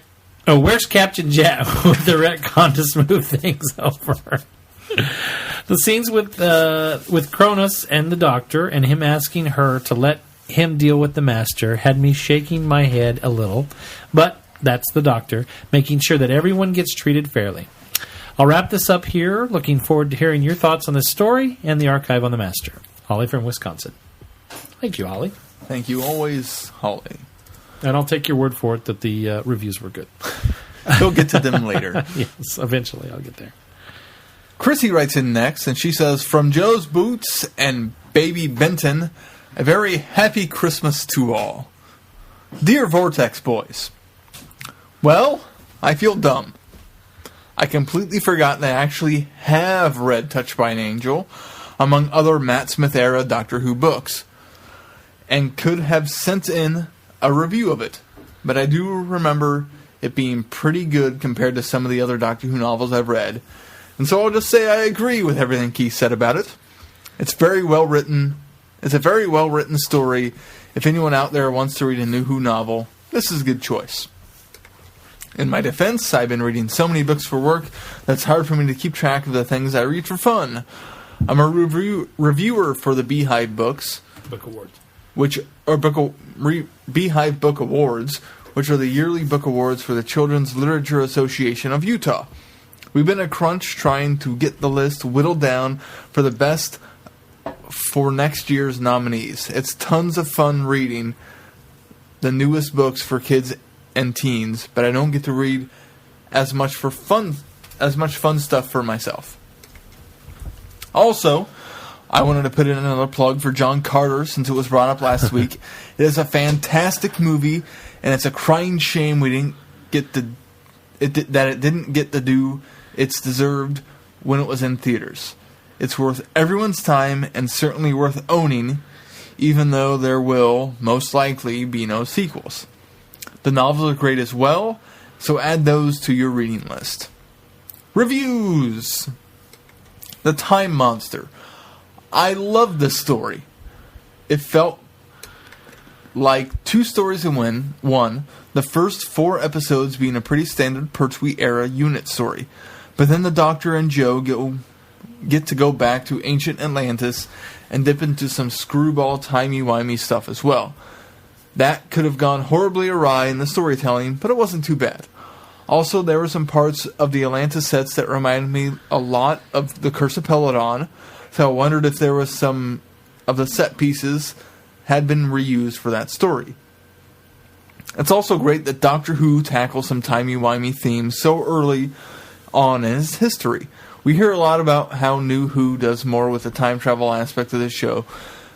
Oh, where's Captain Jack with the retcon to smooth things over? The scenes with Kronos and the Doctor and him asking her to let him deal with the Master had me shaking my head a little, but that's the Doctor, making sure that everyone gets treated fairly. I'll wrap this up here. Looking forward to hearing your thoughts on this story and the archive on the Master. Holly from Wisconsin. Thank you, Holly. Thank you always, Holly. And I'll take your word for it that the reviews were good. We'll get to them later. Yes, eventually I'll get there. Chrissy writes in next, and she says, "From Joe's Boots and Baby Benton, a very happy Christmas to all. Dear Vortex boys, well, I feel dumb. I completely forgot that I actually have read Touched by an Angel, among other Matt Smith-era Doctor Who books, and could have sent in a review of it, but I do remember it being pretty good compared to some of the other Doctor Who novels I've read, and so I'll just say I agree with everything Keith said about it. It's very well written. It's a very well written story. If anyone out there wants to read a new Who novel, this is a good choice. In my defense, I've been reading so many books for work that it's hard for me to keep track of the things I read for fun. I'm a reviewer for the Beehive books, Book Awards. Beehive Book Awards, which are the yearly book awards for the Children's Literature Association of Utah. We've been a crunch trying to get the list whittled down for the best for next year's nominees. It's tons of fun reading the newest books for kids and teens, but I don't get to read as much fun stuff for myself. Also, I wanted to put in another plug for John Carter since it was brought up last week. It is a fantastic movie, and it's a crying shame we didn't get that it didn't get to do its deserved when it was in theaters. It's worth everyone's time and certainly worth owning, even though there will most likely be no sequels. The novels are great as well, so add those to your reading list. Reviews! The Time Monster. I love this story. It felt like two stories in one, the first 4 episodes being a pretty standard Pertwee-era unit story. But then the Doctor and Joe get to go back to ancient Atlantis and dip into some screwball timey-wimey stuff as well. That could have gone horribly awry in the storytelling, but it wasn't too bad. Also, there were some parts of the Atlantis sets that reminded me a lot of the Curse of Peladon, so I wondered if there was some of the set pieces had been reused for that story. It's also great that Doctor Who tackles some timey-wimey themes so early on in its history. We hear a lot about how New Who does more with the time travel aspect of this show,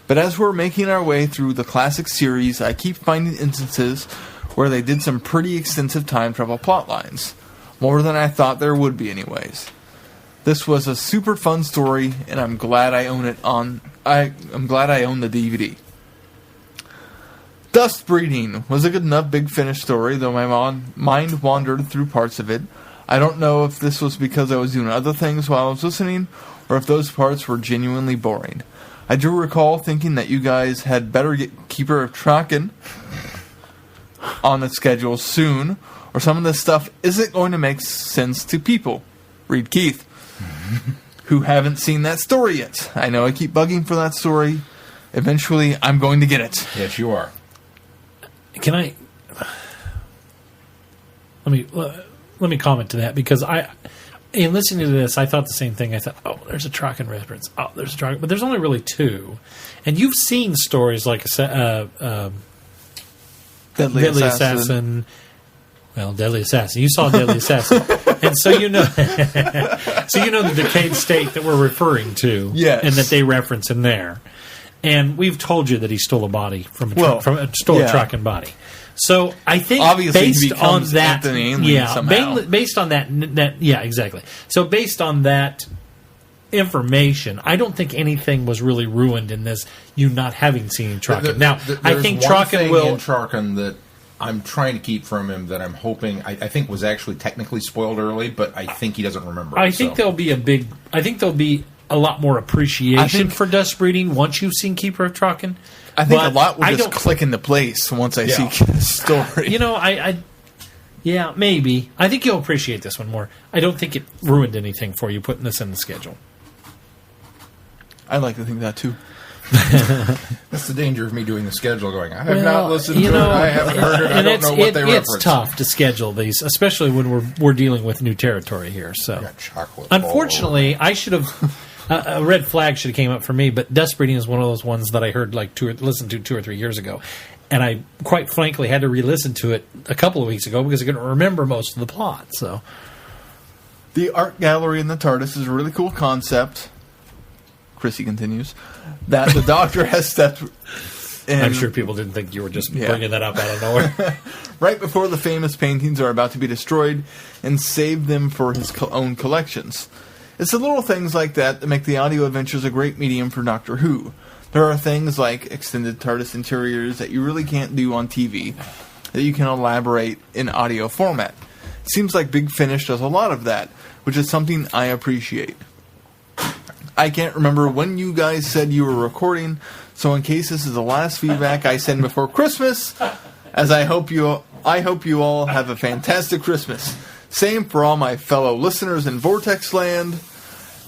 but as we're making our way through the classic series, I keep finding instances where they did some pretty extensive time travel plot lines. More than I thought there would be anyways. This was a super fun story, and I'm glad I own it I'm glad I own the DVD. Dust Breeding was a good enough Big Finish story, though my mind wandered through parts of it. I don't know if this was because I was doing other things while I was listening, or if those parts were genuinely boring. I do recall thinking that you guys had better get Keeper of Traken on the schedule soon, or some of this stuff isn't going to make sense to people. Read Keith. Who haven't seen that story yet. I know I keep bugging for that story. Eventually, I'm going to get it. Yes, you are. Can I... Let me comment to that, because in listening to this, I thought the same thing. I thought, oh, there's a Traken reference. Oh, there's a Traken. But there's only really 2. And you've seen stories like Deadly Assassin. Well, Deadly Assassin. You saw Deadly Assassin. And so you know the decayed state that we're referring to. Yes. And that they reference in there. And we've told you that he stole a body a Traken body. So I think obviously based on that, somehow. based on that, yeah, exactly. So based on that information. I don't think anything was really ruined in this, you not having seen Traken. Now, I think Traken will... in Traken that I'm trying to keep from him that I'm hoping, I think was actually technically spoiled early, but I think he doesn't remember. I think there'll be a lot more appreciation for dust breeding once you've seen Keeper of Traken. I think a lot will just click into place once I see the story. You know, yeah, maybe. I think you'll appreciate this one more. I don't think it ruined anything for you putting this in the schedule. I like to think that too. That's the danger of me doing the schedule going, I have not listened to it, I haven't heard it, I don't know what they reference. It's tough to schedule these, especially when we're dealing with new territory here. So, unfortunately, I should have... a red flag should have came up for me, but dust breeding is one of those ones that I heard listened to 2 or 3 years ago. And I, quite frankly, had to re-listen to it a couple of weeks ago because I couldn't remember most of the plot. So, the art gallery in the TARDIS is a really cool concept. Chrissy continues that the Doctor has stepped in. I'm sure people didn't think you were just bringing that up out of nowhere. Right before the famous paintings are about to be destroyed and save them for his own collections. It's the little things like that make the audio adventures a great medium for Doctor Who. There are things like extended TARDIS interiors that you really can't do on TV that you can elaborate in audio format. It seems like Big Finish does a lot of that, which is something I appreciate. I can't remember when you guys said you were recording, so in case this is the last feedback I send before Christmas, as I hope you all have a fantastic Christmas. Same for all my fellow listeners in Vortex Land.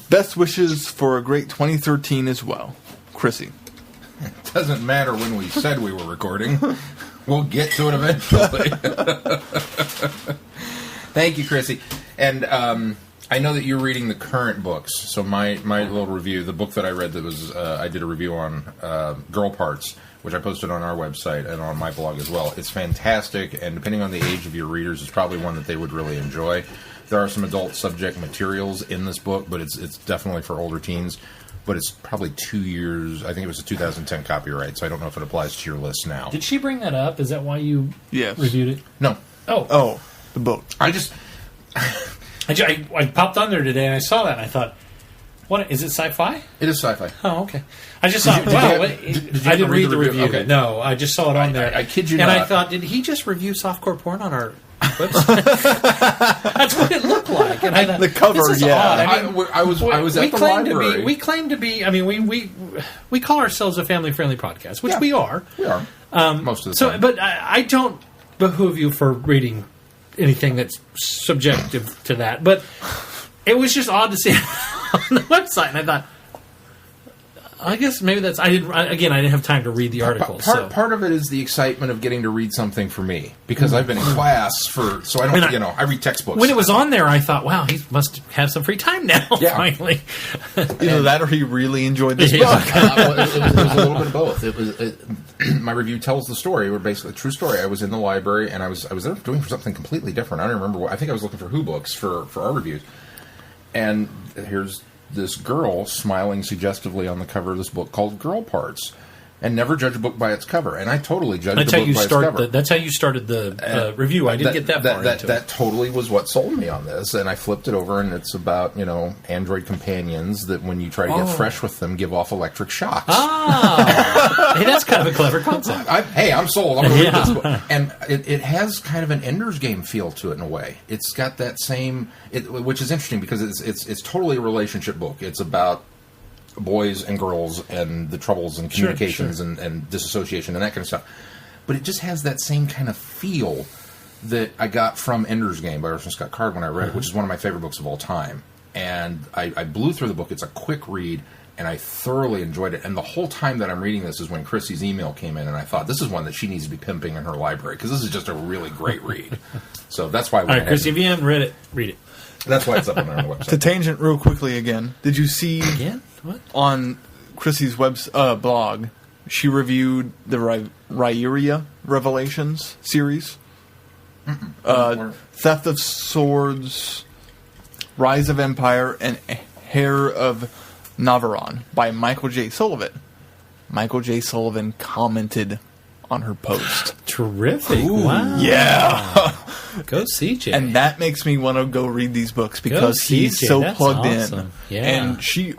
Best wishes for a great 2013 as well. Chrissy. It doesn't matter when we said we were recording. We'll get to it eventually. Thank you, Chrissy. And I know that you're reading the current books. So my little review, the book that I read that was I did a review on Girl Parts, which I posted on our website and on my blog as well. It's fantastic, and depending on the age of your readers, it's probably one that they would really enjoy. There are some adult subject materials in this book, but it's definitely for older teens. But it's probably 2 years. I think it was a 2010 copyright, so I don't know if it applies to your list now. Did she bring that up? Is that why you reviewed it? No. Oh, the book. I popped on there today and I saw that and I thought, what is it? Sci-fi? It is sci-fi. Oh, okay. I just thought, I didn't read the review. Okay. No, I just saw it on there. I kid you not. not. And I thought, did he just review softcore porn on our website? That's what it looked like. And I thought, the cover, this is odd. I mean, I was at the library. We claim to be. I mean, we call ourselves a family-friendly podcast, which we are. We are most of the time. But I don't behoove you for reading anything that's subjective to that. But it was just odd to see it on the website, and I thought, I guess maybe that's... I didn't have time to read the article. Part of it is the excitement of getting to read something for me, because I've been in class so I don't, I read textbooks. When it was on there, I thought, wow, he must have some free time now, finally. Either that or he really enjoyed this book. It was a little bit of both. My review tells the story, or basically a true story. I was in the library, and I was there doing something completely different. I don't remember what. I think I was looking for Who books for our reviews. And here's this girl smiling suggestively on the cover of this book called Girl Parts. And never judge a book by its cover. And I totally judged the book by its cover. That's how you started the review. I didn't get that far into it. That totally was what sold me on this. And I flipped it over, and it's about, android companions that when you try to get fresh with them, give off electric shocks. Hey, that's kind of a clever concept. I'm sold. I'm going to read this book. And it has kind of an Ender's Game feel to it in a way. It's got that same... which is interesting because it's totally a relationship book. It's about boys and girls and the troubles and communications and disassociation and that kind of stuff. But it just has that same kind of feel that I got from Ender's Game by Orson Scott Card when I read it, which is one of my favorite books of all time. And I blew through the book. It's a quick read, and I thoroughly enjoyed it. And the whole time that I'm reading this is when Chrissy's email came in, and I thought, this is one that she needs to be pimping in her library, because this is just a really great read. So that's why... All right, Chrissy, if you haven't read it, read it. That's why it's up on our website. To tangent real quickly again, did you see what? On Chrissy's blog, she reviewed the Rhyria Revelations series? Theft of Swords, Rise of Empire, and Heir of Navarone by Michael J. Sullivan. Michael J. Sullivan commented on her post. Terrific. Ooh, wow. Yeah. Go CJ. And that makes me want to go read these books because he's CJ, so that's plugged awesome. in. Yeah. And she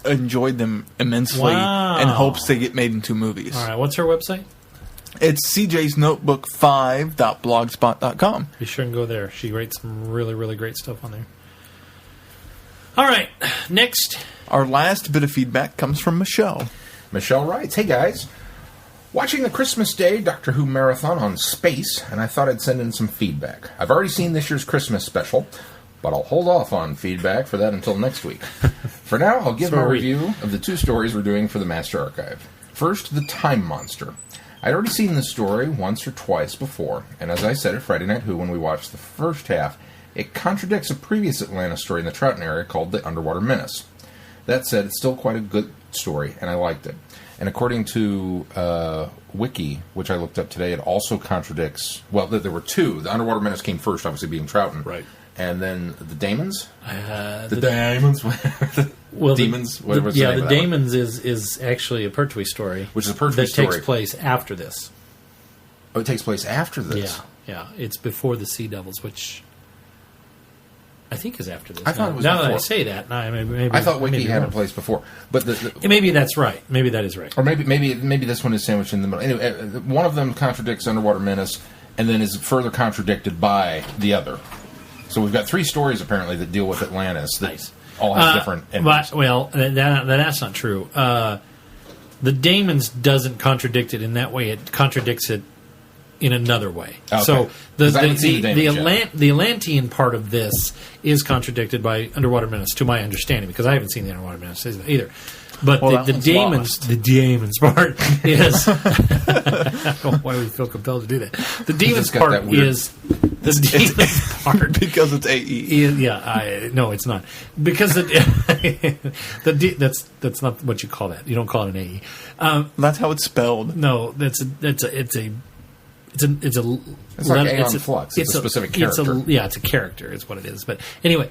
enjoyed them immensely Wow. and hopes they get made into movies. All right, what's her website? It's cjsnotebook5.blogspot.com. Be sure and go there. She writes some really, really great stuff on there. All right, next. Our last bit of feedback comes from Michelle. Michelle writes, "Hey guys, watching the Christmas Day Doctor Who marathon on Space, and I thought I'd send in some feedback. I've already seen this year's Christmas special, but I'll hold off on feedback for that until next week. For now, I'll give my review of the 2 stories we're doing for the Master Archive. First, The Time Monster. I'd already seen this story once or twice before, and as I said at Friday Night Who when we watched the first half, it contradicts a previous Atlantis story in the Troughton area called The Underwater Menace. That said, it's still quite a good story, and I liked it. And according to Wiki, which I looked up today, it also contradicts... Well, there were 2. The Underwater Menace came first, obviously being Troughton. Right. And then the Daemons? The Daemons? Well, Demons? The What's the name of that Daemons is actually a Pertwee story. Which is a Pertwee story. That story. takes place after this. Oh, it takes place after this? Yeah. It's before the Sea Devils, which I think is after this. I thought it was now before. that I say that, maybe I thought Wiki had wrong. a place before. But Maybe that's right. Maybe that is right. Or maybe this one is sandwiched in the middle. Anyway, one of them contradicts Underwater Menace and then is further contradicted by the other. So we've got 3 stories, apparently, that deal with Atlantis that all have different endings. That's not true. The Daemons doesn't contradict it in that way. It contradicts it in another way. Okay. So the Atlantean part of this is contradicted by Underwater Menace, to my understanding, because I haven't seen the Underwater Menace either. But the Daemons part is... I don't know why we feel compelled to do that. The Demons part is... The Demons part... Because it's AE. No, it's not. Because that's not what you call that. You don't call it an AE. That's how it's spelled. No, it's like Aeon Flux. It's a specific character. It's a character is what it is. But anyway...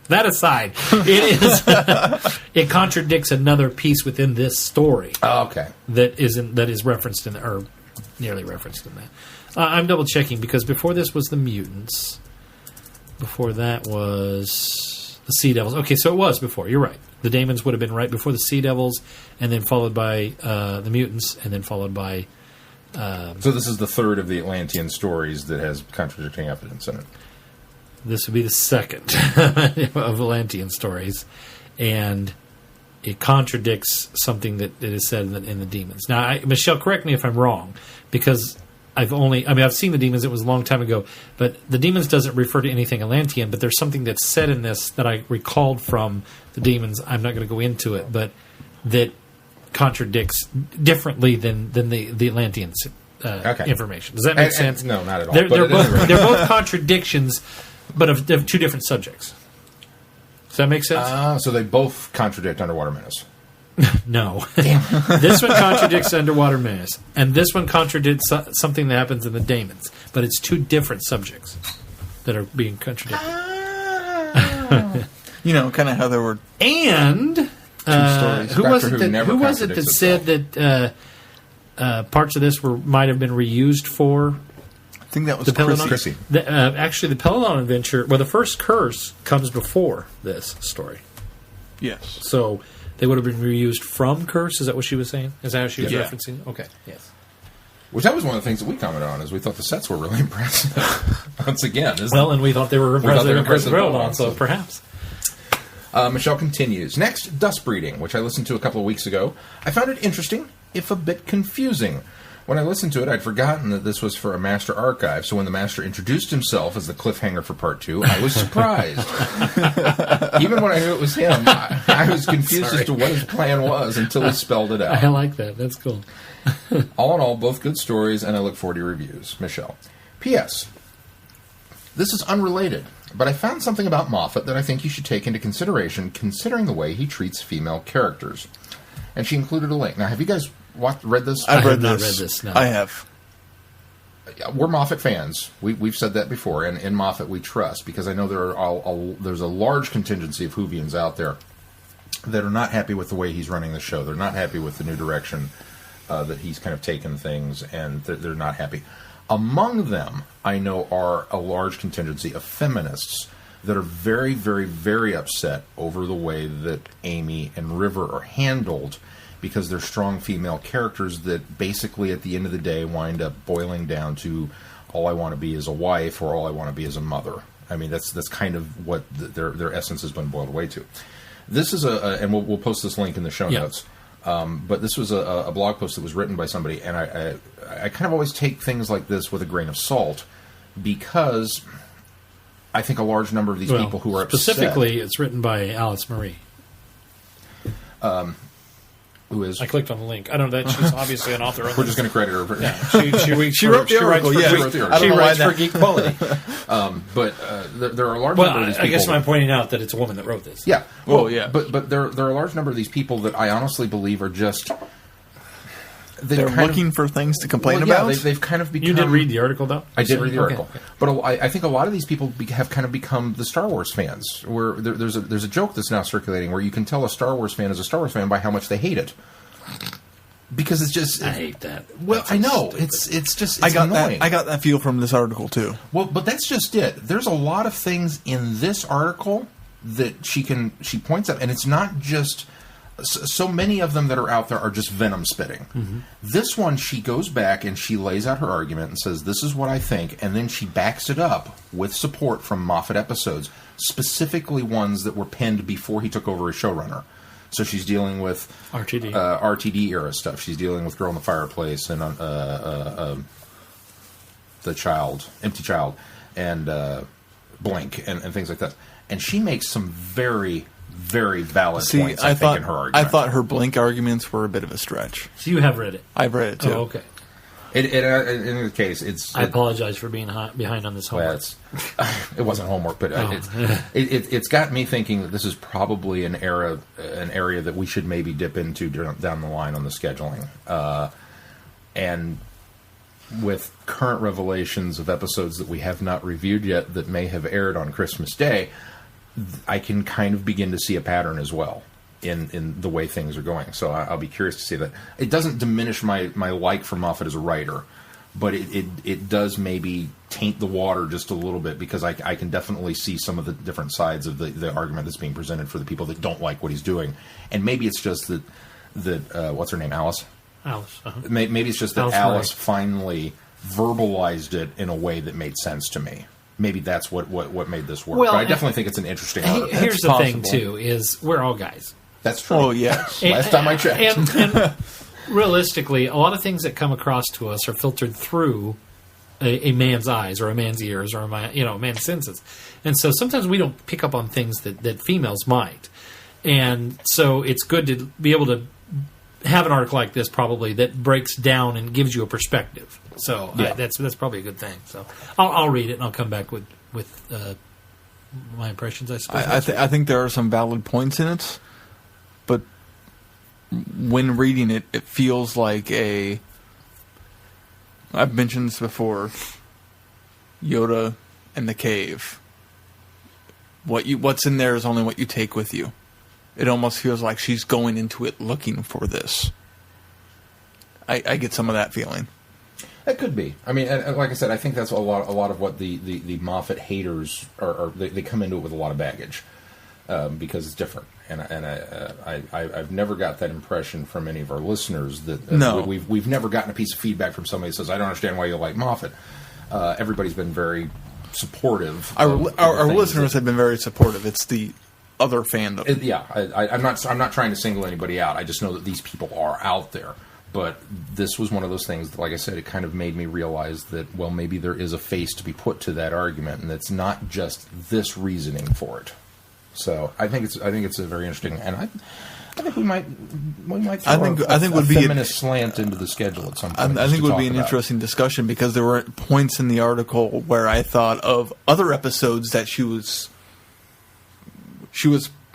That aside, it contradicts another piece within this story. Oh, okay. That is referenced in, or nearly referenced in that. I'm double checking because before this was the mutants. Before that was the Sea Devils. Okay, so it was before. You're right. The Daemons would have been right before the Sea Devils, and then followed by the mutants, and then followed by. So this is the 3rd of the Atlantean stories that has contradicting evidence in it. This would be the 2nd of Atlantean stories, and it contradicts something that is said in the Demons. Now, Michelle, correct me if I'm wrong, because I've seen the Demons. It was a long time ago, but the Demons doesn't refer to anything Atlantean. But there's something that's said in this that I recalled from the Demons. I'm not going to go into it, but that contradicts differently than the Atlantean information. Does that make sense? No, not at all. They're both contradictions. But of 2 different subjects. Does that make sense? So they both contradict Underwater Menace. No. This one contradicts Underwater Menace, and this one contradicts something that happens in the Daemons. But it's 2 different subjects that are being contradicted. Kind of how there were... And... 2 stories. Who was it that said that parts of this might have been reused for... I think that was Chrissy. Actually, the Peladon adventure... Well, the first curse comes before this story. Yes. So they would have been reused from Curse? Is that what she was saying? Is that how she was referencing? Okay, yes. Which that was one of the things that we commented on, is we thought the sets were really impressive. Once again. And we thought they were impressive Peladon, so perhaps. Michelle continues. Next, Dust Breeding, which I listened to a couple of weeks ago. I found it interesting, if a bit confusing. When I listened to it, I'd forgotten that this was for a Master Archive, so when the Master introduced himself as the cliffhanger for Part 2, I was surprised. Even when I knew it was him, I was confused as to what his plan was until he spelled it out. I like that. That's cool. All in all, both good stories, and I look forward to your reviews. Michelle. P.S. This is unrelated, but I found something about Moffat that I think you should take into consideration, considering the way he treats female characters. And she included a link. Now, have you guys read this? I've not read this. No. I have. We're Moffat fans. We've said that before, and in Moffat we trust, because I know there's a large contingency of Whovians out there that are not happy with the way he's running the show. They're not happy with the new direction that he's kind of taken things, and they're not happy. Among them, I know, are a large contingency of feminists that are very, very, very upset over the way that Amy and River are handled, because they're strong female characters that basically at the end of the day wind up boiling down to all I want to be is a wife or all I want to be is a mother. I mean, that's kind of what their essence has been boiled away to. This is and we'll post this link in the show notes. But this was a blog post that was written by somebody, and I kind of always take things like this with a grain of salt, because I think a large number of these people who are specifically, upset, it's written by Alice Marie. Who is? I clicked on the link. I don't know that she's obviously an author. We're just going to credit her. Yeah, she wrote the article. She writes for Geek Quality. But there are a large number of these people. I guess I'm pointing out that it's a woman that wrote this. Yeah. Yeah. But there are a large number of these people that I honestly believe are just... They're looking for things to complain about? Yeah, they've kind of become... You did read the article, though? I did read the article. Okay. But I think a lot of these people have kind of become the Star Wars fans, where there's a joke that's now circulating where you can tell a Star Wars fan is a Star Wars fan by how much they hate it. Because it's just... I hate that. Well, I know. It's just... It's annoying. I got that feel from this article, too. Well, but that's just it. There's a lot of things in this article that she points out, and it's not just... So many of them that are out there are just venom spitting. Mm-hmm. This one, she goes back and she lays out her argument and says, this is what I think, and then she backs it up with support from Moffat episodes, specifically ones that were penned before he took over as showrunner. So she's dealing with RTD era stuff. She's dealing with Girl in the Fireplace and the Empty Child, and Blink and things like that. And she makes some very, very valid points, I think, in her argument. I thought her Blink arguments were a bit of a stretch. So you have read it? I've read it, too. Oh, okay. In the case, I apologize for being behind on this homework. It wasn't homework, but it's got me thinking that this is probably an area that we should maybe dip into down the line on the scheduling. And with current revelations of episodes that we have not reviewed yet that may have aired on Christmas Day, I can kind of begin to see a pattern as well in the way things are going. So I'll be curious to see that. It doesn't diminish my like for Moffat as a writer, but it does maybe taint the water just a little bit, because I can definitely see some of the different sides of the argument that's being presented for the people that don't like what he's doing. And maybe it's just that what's her name, Alice? Alice. Uh-huh. Maybe it's just that Alice finally verbalized it in a way that made sense to me. Maybe that's what made this work. Well, but I definitely think it's an interesting article. Here's the thing, too, is we're all guys. That's true. Oh, yeah. Last time I checked. And realistically, a lot of things that come across to us are filtered through a man's eyes or a man's ears or a man's senses. And so sometimes we don't pick up on things that females might. And so it's good to be able to have an article like this probably that breaks down and gives you a perspective. So that's probably a good thing. So I'll read it and I'll come back with my impressions, I suppose. I think there are some valid points in it, but when reading it, it feels like I've mentioned this before, Yoda and the cave. What's in there is only what you take with you. It almost feels like she's going into it looking for this. I get some of that feeling. That could be. I mean, and like I said, I think that's a lot of what the Moffat haters are. They come into it with a lot of baggage because it's different. And I've never got that impression from any of our listeners that no. We've never gotten a piece of feedback from somebody that says, I don't understand why you like Moffat. Everybody's been very supportive. Our listeners have been very supportive. It's the other fandom. I'm not trying to single anybody out. I just know that these people are out there. But this was one of those things that, like I said, it kind of made me realize that, well, maybe there is a face to be put to that argument, and it's not just this reasoning for it. So I think it's a very interesting, and I think we might throw a feminist slant into the schedule at some point. I think it would be an interesting discussion, because there were points in the article where I thought of other episodes that she was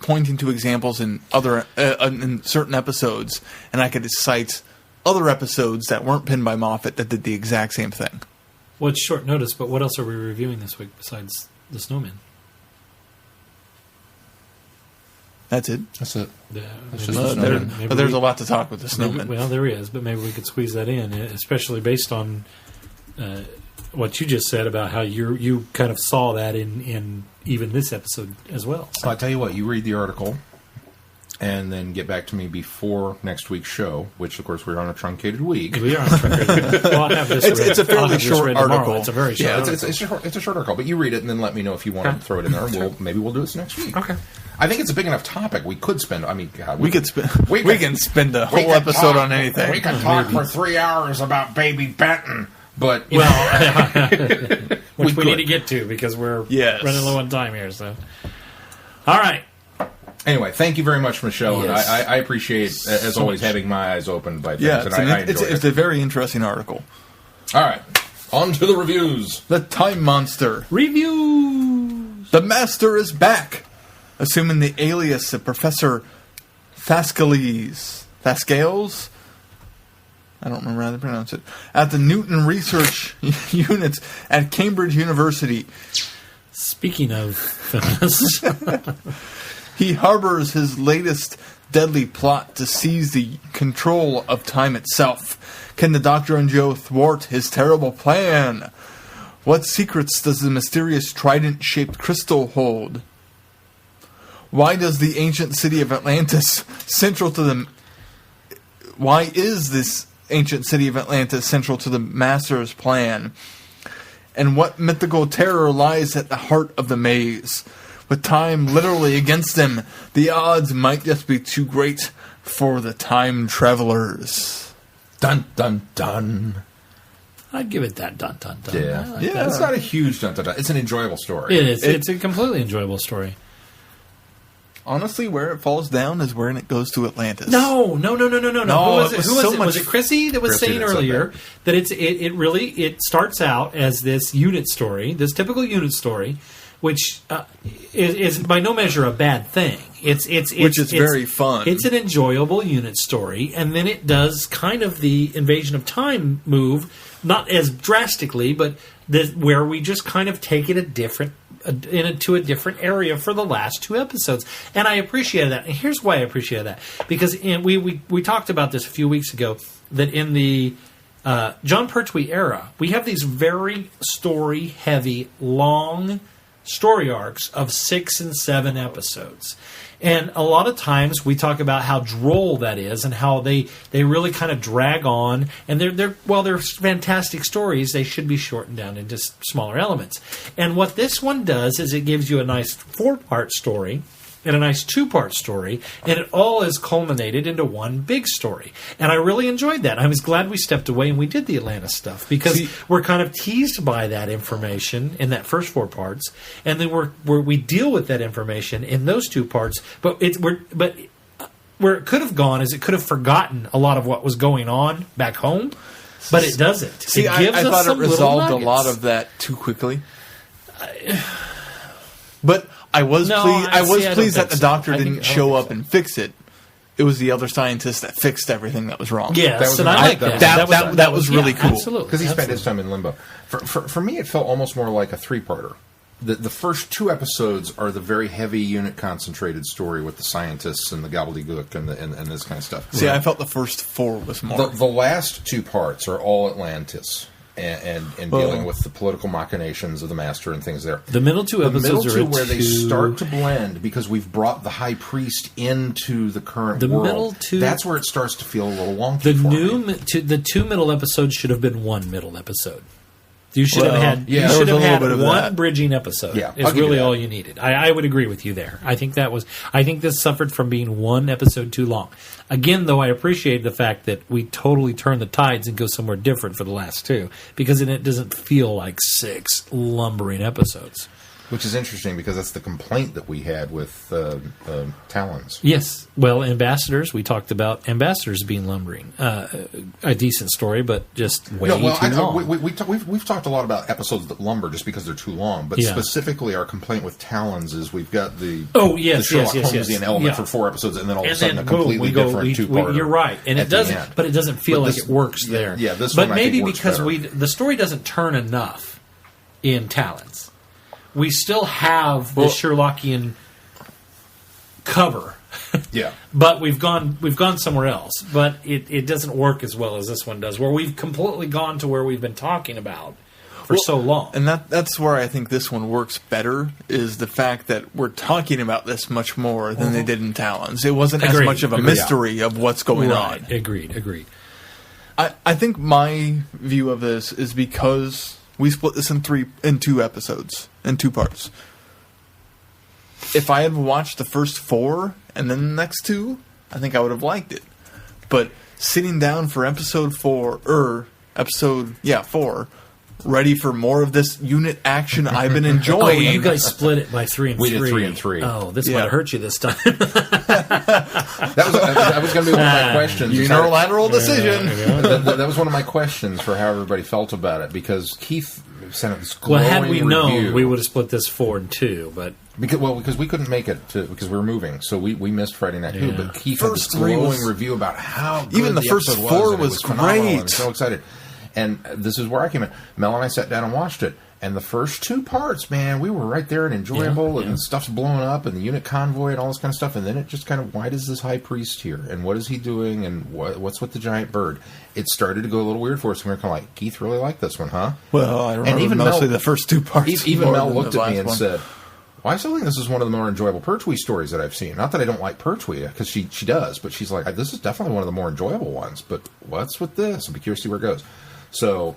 pointing to examples in in certain episodes, and I could cite other episodes that weren't pinned by Moffat that did the exact same thing. Well, it's short notice, but what else are we reviewing this week besides The Snowman? That's it. That's it. There's a lot to talk with The Snowman. Well, there is, but maybe we could squeeze that in, especially based on what you just said about how you kind of saw that in even this episode as well. So I tell you what, you read the article and then get back to me before next week's show, which of course we're on a truncated week. We are. Well, I'll have this It's a fairly I'll have this short read tomorrow. article. It's a very short. Yeah, article. it's a short article, but you read it and then let me know if you want to throw it in there. And maybe we'll do this next week. Okay. I think it's a big enough topic. We could spend. I mean, God, We can spend a whole episode on anything. We can talk for 3 hours about Baby Benton, but Which we could. need to get to because we're Yes. running low on time here. So, all right. Anyway, thank you very much, Michelle. Yes. And I appreciate, as always, having my eyes opened by things. Yeah, and I enjoy it's it. a very interesting article. All right, on to the reviews. The Time Monster. Reviews. The Master is back, assuming the alias of Professor Thascales. I don't remember how to pronounce it. At the Newton Research Units at Cambridge University. Speaking of feminists, He harbors his latest deadly plot to seize the control of time itself. Can the Doctor and Joe thwart his terrible plan? What secrets does the mysterious trident-shaped crystal hold? Why does the ancient city of Atlantis central to the... Why is this ancient city of Atlantis central to the Master's plan? And what mythical terror lies at the heart of the maze? With time literally against them, the odds might just be too great for the time travelers. Dun dun dun. I'd give it that dun dun dun. Yeah, I like Yeah. that. It's not a huge dun dun dun. It's an enjoyable story. It is. It's a completely enjoyable story. Honestly, where it falls down is when it goes to Atlantis. No. No, Who was it it? was Who was so it? much- Was it Chrissy that was Chrissy saying that said earlier that it really starts out as this unit story, this typical unit story, which is by no measure a bad thing. It's very fun. It's an enjoyable unit story, and then it does kind of the Invasion of Time move, not as drastically, but where we just kind of take it into a different area for the last 2 episodes, and I appreciated that. And here's why I appreciated that, because we talked about this a few weeks ago, that in the John Pertwee era, we have these very story-heavy, long story arcs of 6 and 7 episodes. And a lot of times we talk about how droll that is and how they really kind of drag on. And they're fantastic stories, they should be shortened down into smaller elements. And what this one does is it gives you a nice 4-part story and a nice 2-part story, and it all is culminated into one big story. And I really enjoyed that. I was glad we stepped away and we did the Atlantis stuff, because we're kind of teased by that information in that first 4 parts, and then we deal with that information in those 2 parts. But where it could have gone is it could have forgotten a lot of what was going on back home, but it doesn't. See, it gives I us thought some it resolved a little lot nuggets. of that too quickly. But I was No, pleased. I I was don't pleased that think the so. doctor I didn't don't show think up so. and fix it. It was the other scientist that fixed everything that was wrong. Yes, That was and a I nice- like that. that was really yeah, cool. Absolutely, Because he spent absolutely. his time in limbo. For me, it felt almost more like a 3-parter. The first 2 episodes are the very heavy unit concentrated story with the scientists and the gobbledygook and this kind of stuff. See, I felt the first 4 was more. The last 2 parts are all Atlantis and dealing with the political machinations of the Master and things there. The middle 2 The episodes middle 2 are where they two- start to blend because we've brought the High Priest into the current The world. middle 2 That's where it starts to feel a little wonky. The for new me. the 2 middle episodes should have been 1 middle episode. You should Well, have had yeah, you there should was a have little had bit of one that. bridging episode. Yeah, is I'll give you really that. all you needed. I would agree with you there. I think this suffered from being 1 episode too long. Again, though, I appreciate the fact that we totally turn the tides and go somewhere different for the last 2, because then it doesn't feel like 6 lumbering episodes. Which is interesting because that's the complaint that we had with Talons. Yes. Well, Ambassadors, we talked about Ambassadors being lumbering. A decent story, but just way too long. We've talked a lot about episodes that lumber just because they're too long, but Yeah. specifically our complaint with Talons is we've got the yes, Sherlock yes. Holmesian element Yeah. for 4 episodes, and then all of a And sudden then a completely boom, different 2-parter. You're right, and at it the doesn't. end. But it doesn't feel But like this- it works yeah, there. yeah, this but one I think maybe works because better. the story doesn't turn enough in Talons. We still have the Sherlockian cover, Yeah. but we've gone somewhere else. But it doesn't work as well as this one does, where we've completely gone to where we've been talking about. for so long. And that's where I think this one works better, is the fact that we're talking about this much more than they did in Talons. It wasn't as Agreed. much of a mystery of what's going on. Agreed. I think my view of this is because we split this in 2 episodes, in 2 parts. If I had watched the first 4 and then the next 2, I think I would have liked it. But sitting down for episode 4, ready for more of this unit action I've been enjoying. You guys split it by 3 and 3. We did 3 and 3. Oh, this might have hurt you this time. That was going to be one of my questions. Unilateral decision. That was one of my questions for how everybody felt about it, because Keith sent this glowing Well, had we known, review. we would have split this 4 and 2, but... Because we couldn't make it because we were moving, so we missed Friday Night Who. But Keith had this First 3 glowing was- review about how good Even the first episode 4 and it was phenomenal, and great. I'm so excited. And this is where I came in. Mel and I sat down and watched it, and the first 2 parts, man, we were right there and enjoyable, and stuff's blowing up, and the unit convoy and all this kind of stuff. And then it just kind of, why does this high priest here, and what is he doing, and what's with the giant bird? It started to go a little weird for us, and we were kind of like, Keith really liked this one, huh? Well, I remember even mostly Mel- the first 2 parts. Even more Mel than looked the at me last and one. said, well, I still think this is one of the more enjoyable Pertwee stories that I've seen. Not that I don't like Pertwee, because she does, but she's like, this is definitely one of the more enjoyable ones. But what's with this? I'll be curious to see where it goes. So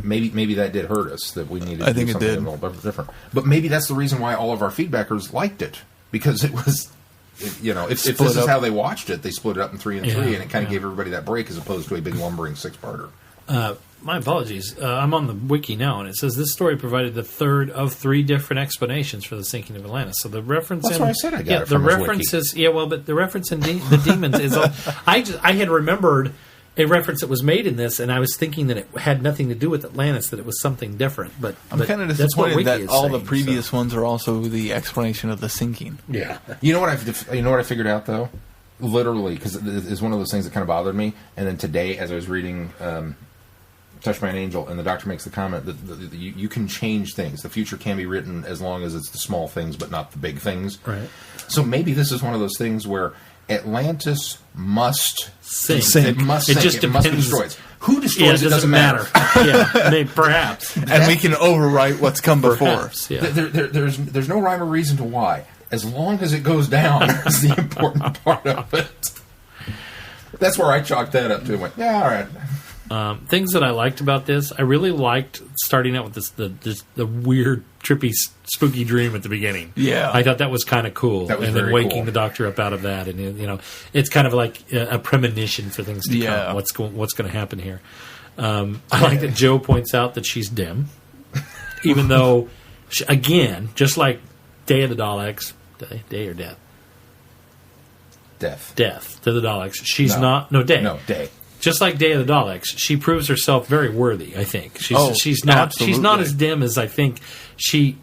maybe that did hurt us, that we needed to do something a little bit different. But maybe that's the reason why all of our feedbackers liked it, because it was, if this is how they watched it, they split it up in 3 and 3, and it kind of gave everybody that break as opposed to a big lumbering 6-parter. My apologies. I'm on the wiki now, and it says this story provided the third of 3 different explanations for the sinking of Atlantis. So the reference, That's why I said I got it the from his reference wiki. is but the reference in the demons is. I had remembered a reference that was made in this, and I was thinking that it had nothing to do with Atlantis, that it was something different. But I'm kind of that's what disappointed Wiki that is all the saying, previous ones are also the explanation of the sinking. Yeah. You know what I figured out though, literally, because it's one of those things that kind of bothered me. And then today, as I was reading Touched by an Angel, and the doctor makes the comment that you can change things. The future can be written as long as it's the small things, but not the big things. Right. So maybe this is one of those things where Atlantis must Sink. It must It sink. just It must be depends. destroyed. Who destroys Yeah, it doesn't matter. Yeah, maybe, perhaps. And we can overwrite what's come before. Perhaps, yeah. There's no rhyme or reason to why. As long as it goes down is the important part of it. That's where I chalked that up to and went, yeah, all right. Things that I liked about this, I really liked starting out with the weird, trippy, spooky dream at the beginning. Yeah. I thought that was kind of cool. That was and then very waking cool. the doctor up out of that, and it's kind of like a premonition for things to Yeah. come. What's going to happen here? I like that Joe points out that she's dim, even though, again, just like Day of the Daleks, Day or Death. Death to the Daleks. She's not Day. Just like Day of the Daleks, she proves herself very worthy. I think she's not as dim as I think she's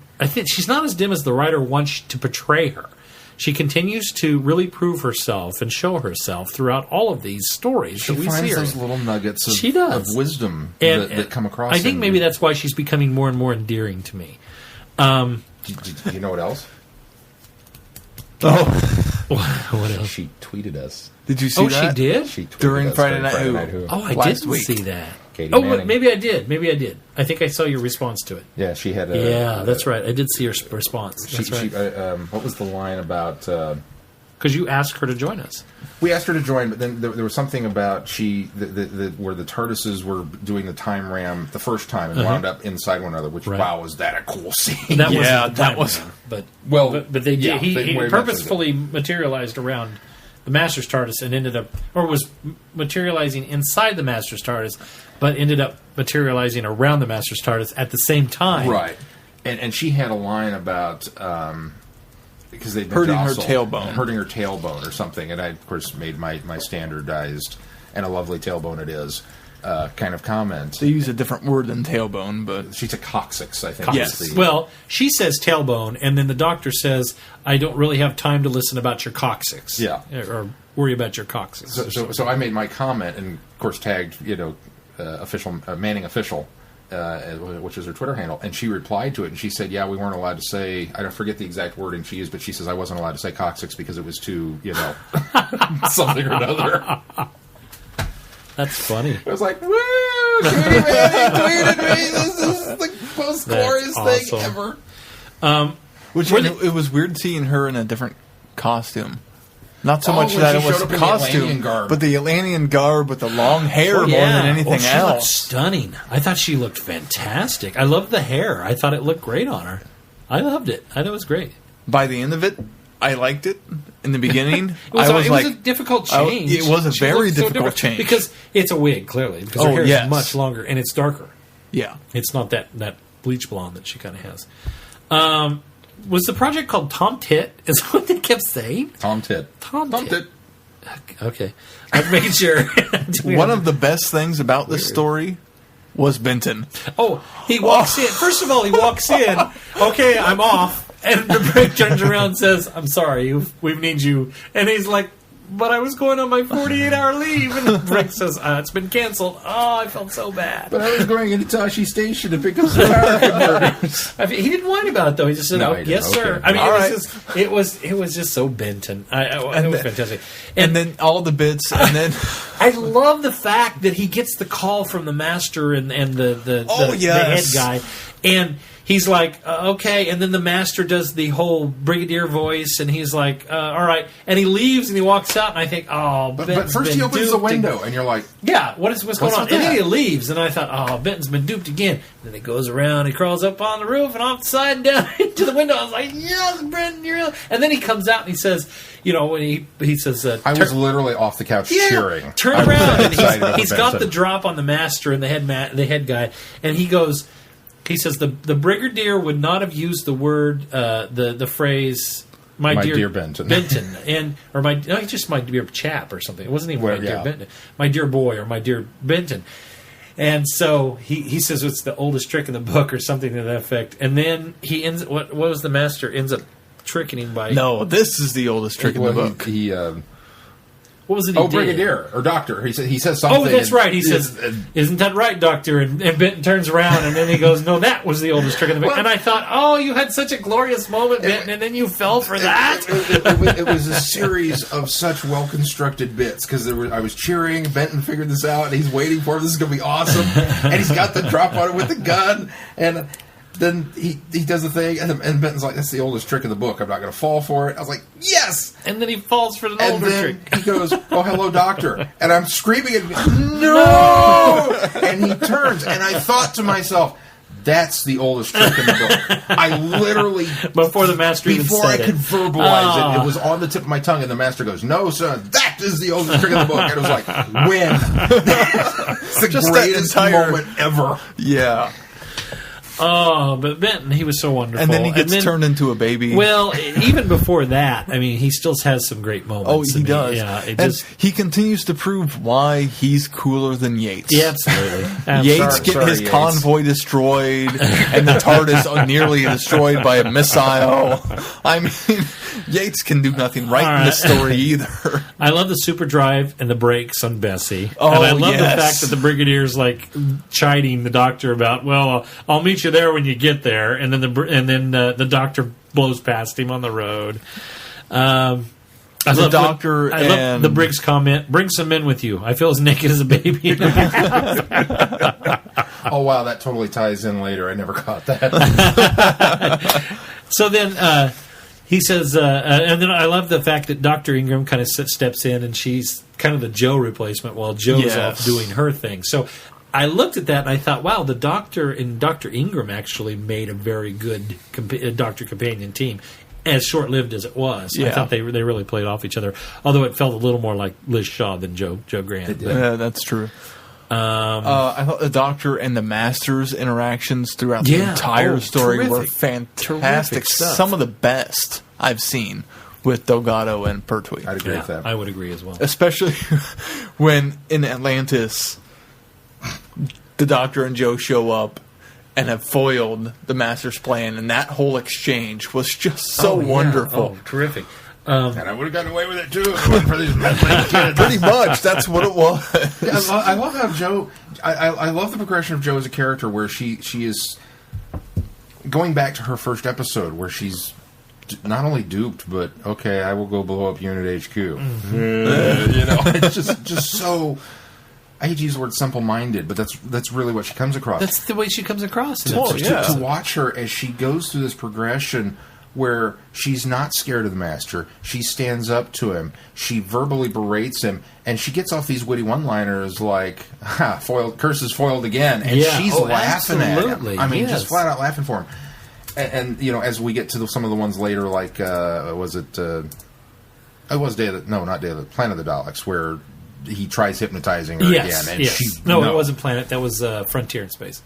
not as dim as the writer wants to portray her. She continues to really prove herself and show herself throughout all of these stories. She that we finds see her those in. little nuggets of, She does. of wisdom And that come across. I think maybe that's why she's becoming more and more endearing to me. Do you know what else? What else? She tweeted us. Did you see that? She did? She tweeted During us Friday Night Who. Oh, I Last didn't week. see that. Katie Oh, Manning. maybe I did. I think I saw your response to it. Yeah, she had a... Yeah, that's right. I did see your response. That's right. What was the line about... Because you asked her to join us. we asked her to join, but then there was something about where the TARDISes were doing the time ram the first time and wound up inside one another, which, Right. wow, was that a cool scene. That Yeah, wasn't the that time was- around, but Well, they did. yeah, he they purposefully materialized around the Master's TARDIS and ended up, or was materializing inside the Master's TARDIS, but ended up materializing around the Master's TARDIS at the same time. Right. And she had a line about because they've been Hurting her jostled, tailbone. hurting her tailbone or something, and I of course made my standardized and a lovely tailbone it is kind of comment. They use a different word than tailbone, but She's a coccyx, I think. Yes. is the- Well, she says tailbone, and then the doctor says, "I don't really have time to listen about your coccyx." Yeah. or worry about your coccyx. So I made my comment and of course tagged official Manning official. Which is her Twitter handle, and she replied to it, and she said, "Yeah, we weren't allowed to say." I don't forget the exact wording she used, but she says I wasn't allowed to say coccyx because it was too, something or another. That's funny. I was like, "Woo!" Shooty Man, he tweeted me. This is the most glorious That's thing awesome. ever. Which it was weird seeing her in a different costume. Not so Oh, much when that she it was showed up a in the costume, Atlantean garb. but the Atlantean garb with the long hair Oh, more than anything she looked else. stunning. I thought she looked fantastic. I loved the hair. I thought it looked great on her. I loved it. I thought it was great. By the end of it, I liked it. In the beginning, It was, I was it like, was a difficult change. it was a She very looked so difficult different. change. because it's a wig, clearly. Because her Oh, hair yes. is much longer and it's darker. yeah. It's not that bleach blonde that she kind of has. Was the project called Tom Tit? Is that what they kept saying? Tom Tit. Tom Tom Tit. Tit. Okay, I was making sure. One of the best things about this story was Benton. Oh, he walks in. First of all, he walks in. Okay, I'm off. And the Brick turns around and says, "I'm sorry, we need you." And he's like, "But I was going on my 48-hour leave." And the Brick says, "It's been canceled." Oh, I felt so bad. But I was going into Tashi Station to pick up some power converters. I mean, he didn't whine about it though. He just said, No, "Oh, he didn't. yes, sir." Okay. I mean, All it was right. just it was just so Benton. It was fantastic. And then all the bits, and then I love the fact that he gets the call from the master and the head yes. guy, and he's like, okay, and then the master does the whole brigadier voice, and he's like, all right, and he leaves and he walks out, and I think, oh, But Benton's first been he opens the duped window, and you're like, yeah, what's going on? with And then that? he leaves, and I thought, oh, Benton's been duped again. And then he goes around, he crawls up on the roof and off the side and down into the window. I was like, yes, Benton, you're real. And then he comes out and he says, you know, when he says, I was literally off the couch cheering. turn I was around. that And excited about he's got Benton. the drop on the master and the head guy, and he goes, he says the brigadier would not have used the word the phrase my dear Benton. and or just my dear chap or something. It wasn't even Well, my dear yeah. Benton, my dear boy or my dear Benton. And so he says it's the oldest trick in the book or something to that effect. And then he ends. What was the master ends up tricking him by? no, this is the oldest trick in the Well, book. What was it? He did? brigadier or doctor. He says something. Oh, that's and- right. He says, "Isn't that right, Doctor?" And Benton turns around, and then he goes, "No, that was the oldest trick in the book." Well- And I thought, "Oh, you had such a glorious moment, Benton, and then you fell for that." It was a series of such well constructed bits because I was cheering. Benton figured this out, and he's waiting for it. This is going to be awesome. And he's got the drop on it with the gun, and then he does the thing, and Benton's like, "That's the oldest trick in the book. I'm not going to fall for it." I was like, "Yes!" And then he falls for an And older then trick. he goes, "Oh, hello, doctor," and I'm screaming at him, "No!" And he turns, and I thought to myself, "That's the oldest trick in the book." I literally Before the master even before I said could it. verbalize it, it was on the tip of my tongue, and the master goes, "No, son, that is the oldest trick in the book." And it was like, "When?" It's the Just that greatest entire- moment ever. Yeah. Oh, but Benton, he was so wonderful. And then he gets turned into a baby. Well, even before that, I mean, he still has some great moments. Oh, I he mean, does. Yeah, it and just. he continues to prove why he's cooler than Yates. Yeah, absolutely. Yates Sorry, getting his Yates. convoy destroyed, and the TARDIS nearly destroyed by a missile. I mean, Yates can do nothing right in this story either. I love the super drive and the brakes on Bessie. Oh, and I love the yes. fact that the Brigadier's like chiding the Doctor about, well, I'll meet you there when you get there, and then the Doctor blows past him on the road. I love Doctor I love and- the Briggs comment. Bring some men with you. I feel as naked as a baby. Oh wow, that totally ties in later. I never caught that. So then he says, and then I love the fact that Dr. Ingram kind of steps in, and she's kind of the Joe replacement while Joe's Yes. off doing her thing. So I looked at that and I thought, wow, the Doctor and Dr. Ingram actually made a very good Doctor companion team. As short-lived as it was, I Yeah. thought they really played off each other. Although it felt a little more like Liz Shaw than Joe Grant. But, Yeah, that's true. I thought the Doctor and the Master's interactions throughout the Yeah. entire Oh, story were terrific. fantastic. Terrific stuff. Some of the best I've seen with Delgado and Pertwee. I'd agree with yeah, that. I would agree as well. Especially when in Atlantis, the Doctor and Joe show up and have foiled the Master's plan, and that whole exchange was just so Oh, yeah. wonderful. Oh, terrific. And I would have gotten away with it too if it wasn't for these meddling kids. Pretty much, that's what it was. I love how Joe. I love the progression of Joe as a character, where she is going back to her first episode, where she's not only duped, but okay, I will go blow up Unit HQ. You know, it's just so. I hate to use the word simple-minded, but that's really what she comes across. That's the way she comes across. To watch her as she goes through this progression where she's not scared of the Master, she stands up to him, she verbally berates him, and she gets off these witty one-liners like, curse is foiled again, and she's laughing at him. I mean, just flat out laughing for him. And as we get to some of the ones later, like, was it... it was not Day of the Planet of the Daleks, where he tries hypnotizing her again. And she, no, it wasn't Planet. That was Frontier in Space.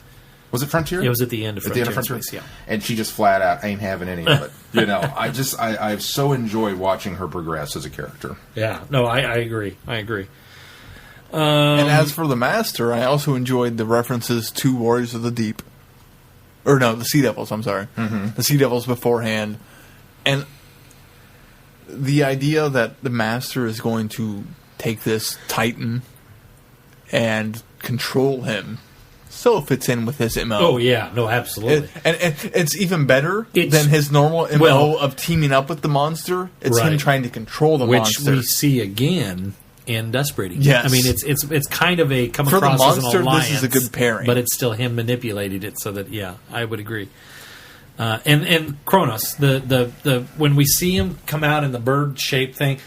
Was it Frontier? It was at the end of Frontier in Space, yeah. And she just flat out ain't having any of it. I've so enjoyed watching her progress as a character. Yeah, no, I agree. And as for the Master, I also enjoyed the references to Warriors of the Deep. Or no, the Sea Devils, I'm sorry. Mm-hmm. The Sea Devils beforehand. And the idea that the Master is going to take this Titan and control him so fits in with his MO. Oh, yeah. No, absolutely. And it's even better than his normal MO of teaming up with the monster. It's him trying to control the monster. Which we see again in Dust Breeding. Yes. I mean, it's kind of a come For across the monster, as an alliance. this is a good pairing. But it's still him manipulating it so that, I would agree. And Kronos, the when we see him come out in the bird-shaped thing,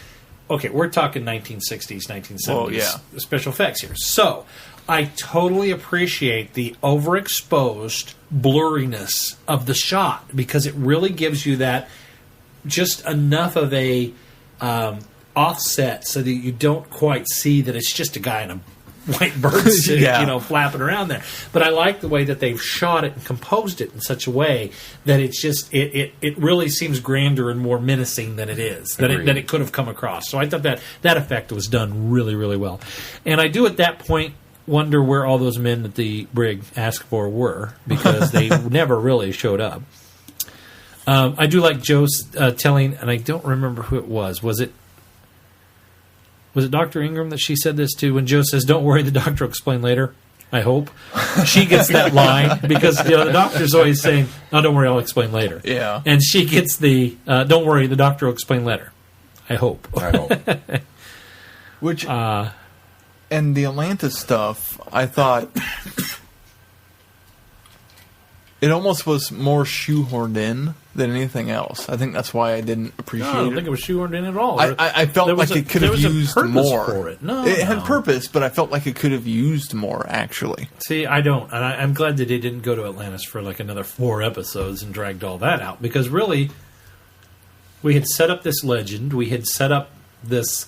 okay, we're talking 1960s, 1970s special effects here. So, I totally appreciate the overexposed blurriness of the shot because it really gives you that just enough of a offset so that you don't quite see that it's just a guy in a white bird suit, flapping around there. But I like the way that they've shot it and composed it in such a way that it's just it really seems grander and more menacing than it is, than it could have come across. So I thought that effect was done really, really well. And I do at that point wonder where all those men that the brig asked for were, because they never really showed up. I do like Joe's telling, and I don't remember who it was. Was it Dr. Ingram that she said this to when Joe says, "Don't worry, the doctor will explain later"? I hope. She gets that line because the doctor's always saying, "Oh, don't worry, I'll explain later." Yeah. And she gets the, "Don't worry, the doctor will explain later." I hope. Which, and the Atlantis stuff, I thought it almost was more shoehorned in than anything else. I think that's why I didn't appreciate it. I don't think it was shoehorned in at all. I felt like it could have used more. For it. No, it had purpose, but I felt like it could have used more, actually. See, I don't. And I'm glad that they didn't go to Atlantis for like another 4 episodes and dragged all that out. Because really, we had set up this legend. We had set up this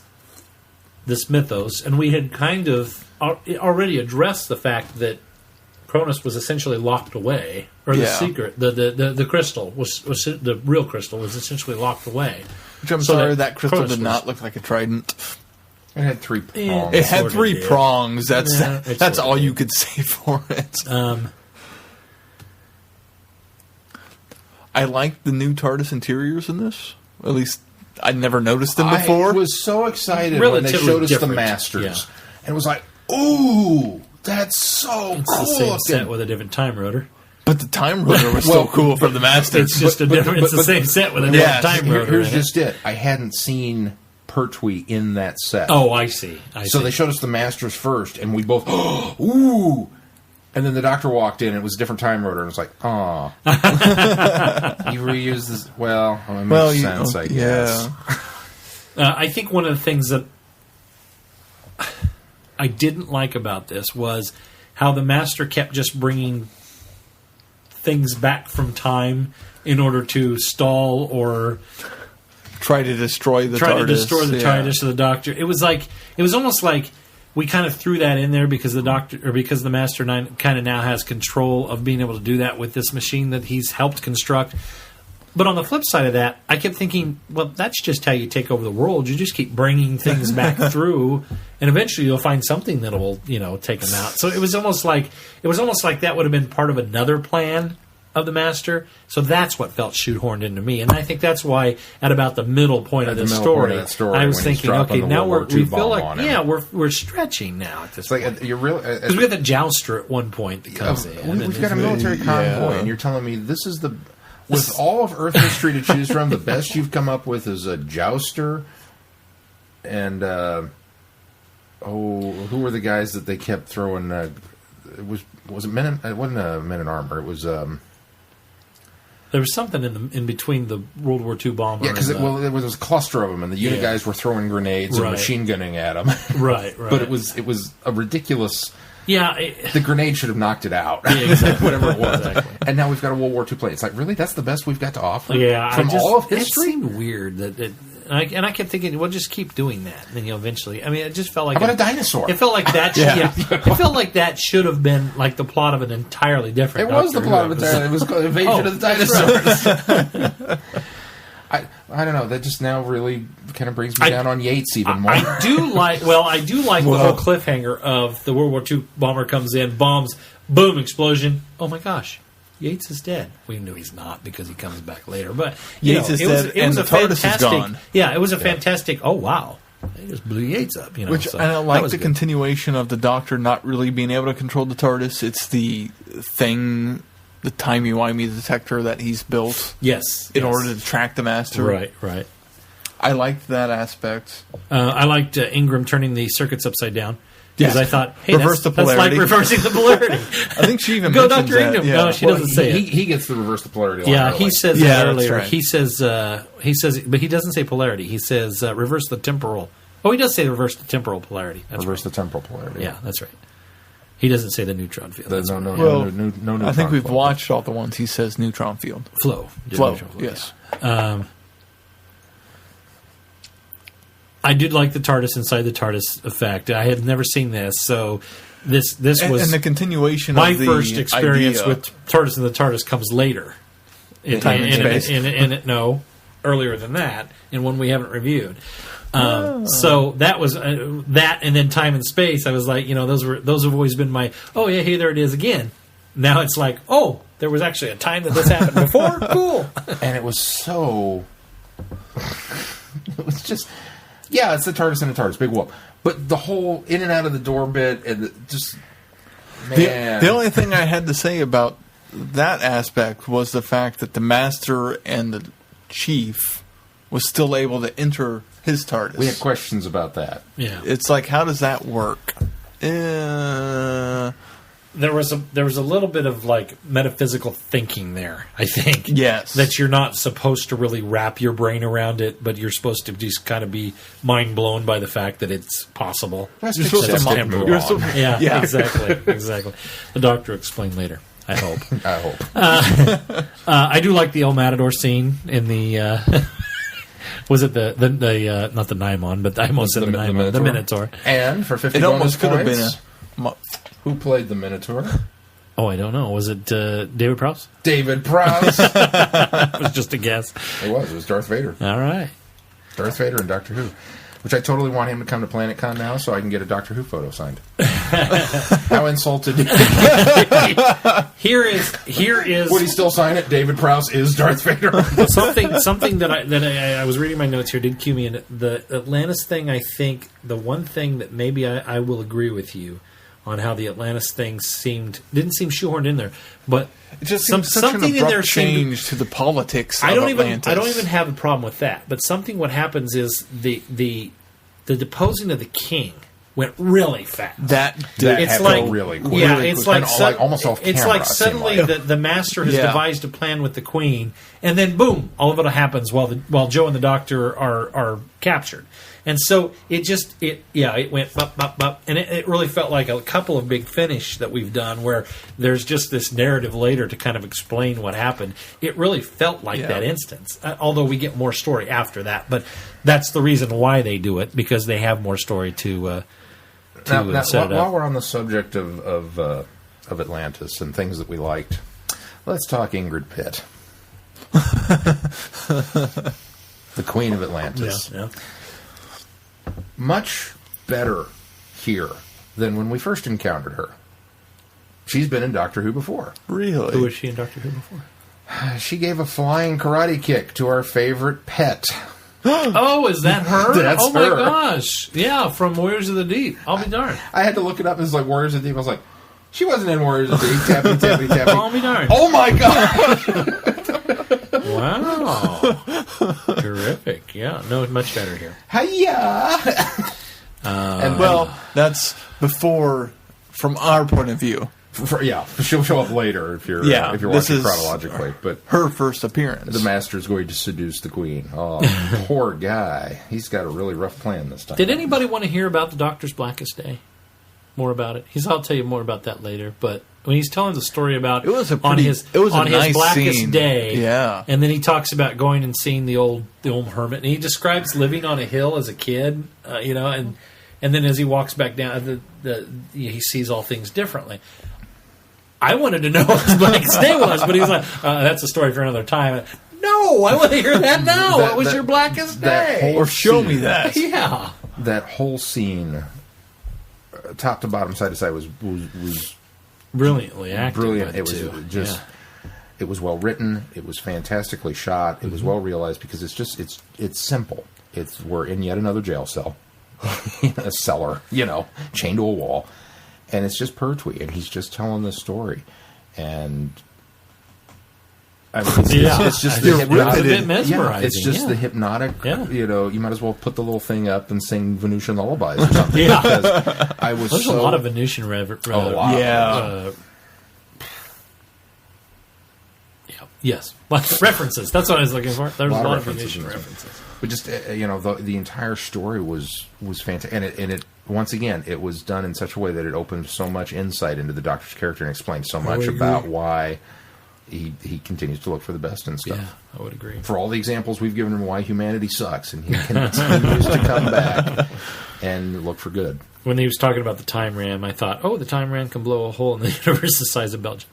mythos. And we had kind of already addressed the fact that Cronus was essentially locked away, or the secret, the crystal was the real crystal was essentially locked away. Which I'm sorry, that crystal did not look like a trident. It had 3 prongs. It had 3 prongs. That's all you could say for it. I liked the new TARDIS interiors in this. At least I'd never noticed them before. I was so excited when they showed us the Masters, and it was like, ooh. That's so it's cool. It's the same set with a different time rotor. But the time rotor was still cool from the Masters. It's just it's the same set with a different time rotor. Here's just it. I hadn't seen Pertwee in that set. Oh, I see. So they showed us the Masters first, and we both, ooh. And then the Doctor walked in, and it was a different time rotor, and it was like, aw. You reused this. Well, it makes sense, I guess. Yeah. I think one of the things that I didn't like about this was how the Master kept just bringing things back from time in order to stall or try to destroy the TARDIS of the Doctor. It was almost like we kind of threw that in there because the Master kind of now has control of being able to do that with this machine that he's helped construct. But on the flip side of that, I kept thinking, well, that's just how you take over the world. You just keep bringing things back through, and eventually you'll find something that will, take them out. So it was almost like that would have been part of another plan of the Master. So that's what felt shoehorned into me, and I think that's why at about the middle point of the story, I was thinking, okay, now we feel like we're stretching now at this point. You're really because we got the jouster at one point that comes in. We've got a military convoy, and you're telling me this is the. With all of Earth history to choose from, the best you've come up with is a jouster and who were the guys that they kept throwing? It was it men? It wasn't Men in Armor. It was. There was something in between the World War II bomber. Yeah, because there was a cluster of them, and the unit guys were throwing grenades and machine gunning at them. Right. But it was a ridiculous. Yeah, the grenade should have knocked it out. Yeah, exactly. Whatever it was. Exactly. And now we've got a World War II plane. It's like, really? That's the best we've got to offer? Yeah, from all of it history? seemed weird that. And I kept thinking, well, just keep doing that, and then eventually. I mean, it just felt like How about a dinosaur? It felt like that. It felt like that should have been like the plot of an entirely different. It was the plot of it. It was called Invasion of the Dinosaurs. Right. I don't know. That just now really kind of brings me down on Yates even more. I do like the whole cliffhanger of the World War II bomber comes in, bombs, boom, explosion. Oh my gosh. Yates is dead. We knew he's not because he comes back later. But Yates is dead, and the TARDIS is gone. Yeah, it was a fantastic. Oh wow, they just blew Yates up. Which so I like the good. continuation of the Doctor not really being able to control the TARDIS. It's the thing, the timey-wimey detector that he's built. Yes, in order to track the Master. Right. I liked that aspect. I liked Ingram turning the circuits upside down. Because I thought, hey, reverse that's the polarity. like reversing the polarity. I think she even Go mentions Dr. that. Ingram. Yeah. No, she doesn't say it. He gets the reverse the polarity. Yeah, he says Yeah, that that's earlier. right. He says, but he doesn't say polarity. He says reverse the temporal. Oh, he does say reverse the temporal polarity. That's reverse right. the temporal polarity. Yeah, that's right. He doesn't say the neutron field. That's right. Well, no I think we've flow. watched all the ones he says neutron field. Flow. Flow, Neutron yes. Yeah. I did like the TARDIS inside the TARDIS effect. I had never seen this, so this was And the continuation my of the first experience idea. with TARDIS and the TARDIS comes later. Time and Space. No, earlier than that, and one we haven't reviewed. So that was that, and then Time and Space. I was like, those have always been my. Oh yeah, hey, there it is again. Now it's like, oh, there was actually a time that this happened before. Cool. And it was so. It was just. Yeah, it's the TARDIS and the TARDIS, big whoop. But the whole in and out of the door bit, and just man. The only thing I had to say about that aspect was the fact that the Master and the Chief was still able to enter his TARDIS. We had questions about that. Yeah, it's like, how does that work? There was a little bit of like metaphysical thinking there, I think. Yes. That you're not supposed to really wrap your brain around it, but you're supposed to just kind of be mind blown by the fact that it's possible. You're supposed It's to temporal. you're supposed- Yeah, exactly. The Doctor will explain later, I hope. I hope. I do like the El Matador scene in the... was it the not the Naimon, but I almost said the Naimon, the Minotaur. And for 50 It almost could have points, been who played the Minotaur? Oh, I don't know. Was it David Prowse? David Prowse. It was just a guess. It was Darth Vader. All right. Darth Vader and Doctor Who. Which I totally want him to come to PlanetCon now so I can get a Doctor Who photo signed. How insulted. Here is Would he still sign it? David Prowse is Darth Vader. something that I was reading my notes here did cue me in. The Atlantis thing, I think the one thing that maybe I will agree with you on how the Atlantis thing didn't seem shoehorned in there, but It just seems such something an in there abrupt seemed change to the politics I of don't Atlantis. even have a problem with that. But what happens is the deposing of the king went really fast. That It's happened like really quick. Yeah, Really it's quick. like, And like almost off it's camera, like it seemed suddenly like. the master has Yeah. devised a plan with the queen, and then boom, all of it happens while Joe and the Doctor are captured. And so it went bop, bop, bop, and it really felt like a couple of big finish that we've done where there's just this narrative later to kind of explain what happened. It really felt like that instance, although we get more story after that. But that's the reason why they do it, because they have more story to Now, set it up. while we're on the subject of Atlantis and things that we liked, let's talk Ingrid Pitt. The Queen of Atlantis. Yeah. Much better here than when we first encountered her. She's been in Doctor Who before. Really? Who was she in Doctor Who before? She gave a flying karate kick to our favorite pet. Oh, is that her? That's oh my her. gosh! Yeah, from Warriors of the Deep. I'll be darned. I had to look it up. It was like Warriors of the Deep. I was like, she wasn't in Warriors of the Deep. Tappy, tappy, tappy. I'll be darned. Oh my god! Wow! Terrific. Yeah, no, much better here. Hiya! And Well, that's before, from our point of view, she'll show up later if you're Yeah, if you're this watching is- chronologically. But her first appearance. the master's going to seduce the queen. Oh, poor guy. He's got a really rough plan this time. Did anybody want to hear about the Doctor's Blackest Day? More about it. I'll tell you more about that later. But when he's telling the story about It was a on pretty- his it was a on his nice blackest scene. day, Yeah. and then he talks about going and seeing the old hermit, and he describes living on a hill as a kid, and then as he walks back down, he sees all things differently. I wanted to know what his blackest day was, but he was like, "That's a story for another time." No, I want to hear that now. What was your blackest that day? whole Or show me scene- that. Yeah. That whole scene, top to bottom, side to side, was Brilliantly acted. brilliant. by It was two. just, it was well written. It was fantastically shot. It was well realized because it's simple. We're in yet another jail cell, in a cellar, chained to a wall, and it's just Pertwee, and he's just telling this story, and. I mean, it's just the It's a hypnotic. bit mesmerizing. It's just yeah. the hypnotic. Yeah. You might as well put the little thing up and sing Venusian lullabies or something. Yeah. Because I was There's so, a lot of Venusian a lot. Yeah. Yes. References. That's what I was looking for. There's a lot of references Venusian in this. references. But just the entire story was fantastic, and it once again it was done in such a way that it opened so much insight into the Doctor's character and explained so much would about agree. why he continues to look for the best and stuff. Yeah, I would agree. For all the examples we've given him why humanity sucks, and he continues to come back and look for good. When he was talking about the time ram, I thought, the time ram can blow a hole in the universe the size of Belgium.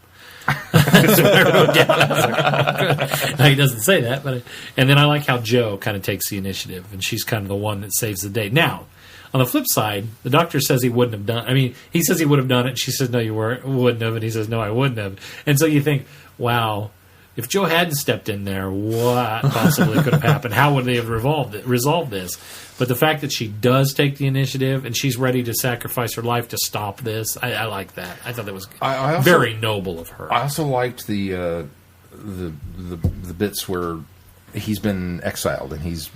That's what I wrote down. I was like, now, he doesn't say that, and then I like how Jo kind of takes the initiative, and she's kind of the one that saves the day. Now, on the flip side, the Doctor says he wouldn't have done. I mean, he says he would have done it. She says, "No, you wouldn't have," and he says, "No, I wouldn't have." And so you think, wow, if Jo hadn't stepped in there, what possibly could have happened? How would they have resolved this? But the fact that she does take the initiative and she's ready to sacrifice her life to stop this, I like that. I thought that was I also- very noble of her. I also liked the bits where he's been exiled and he's.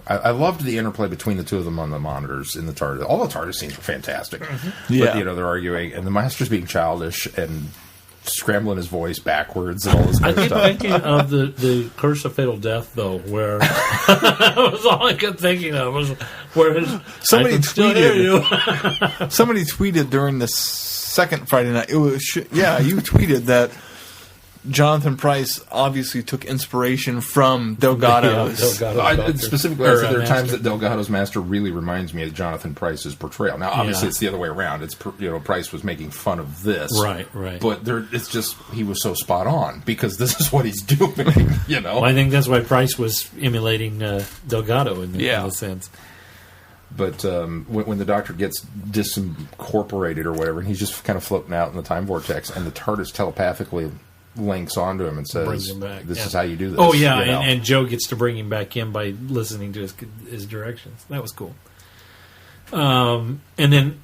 I loved the interplay between the two of them on the monitors in the TARDIS. All the TARDIS scenes were fantastic. Yeah. But, they're arguing, and the Master's being childish and scrambling his voice backwards and all this I kind of keep stuff. thinking of the Curse of Fatal Death, though, where that was all I kept thinking of. Was where Somebody I can still hear tweeted. you. Somebody tweeted during the second Friday night. It was you tweeted that Jonathan Pryce obviously took inspiration from Delgado's. Specifically, I said there are times that Delgado's Master really reminds me of Jonathan Pryce's portrayal. Now, obviously, Yeah. it's the other way around. It's Pryce was making fun of this, Right. But it's just he was so spot on because this is what he's doing. Well, I think that's why Price was emulating Delgado in Yeah. a sense. But when the Doctor gets disincorporated or whatever, and he's just kind of floating out in the time vortex, and the TARDIS telepathically links onto him and Brings says, him back. "This yeah. is how you do this." Oh yeah, you know? and Joe gets to bring him back in by listening to his directions. That was cool. And then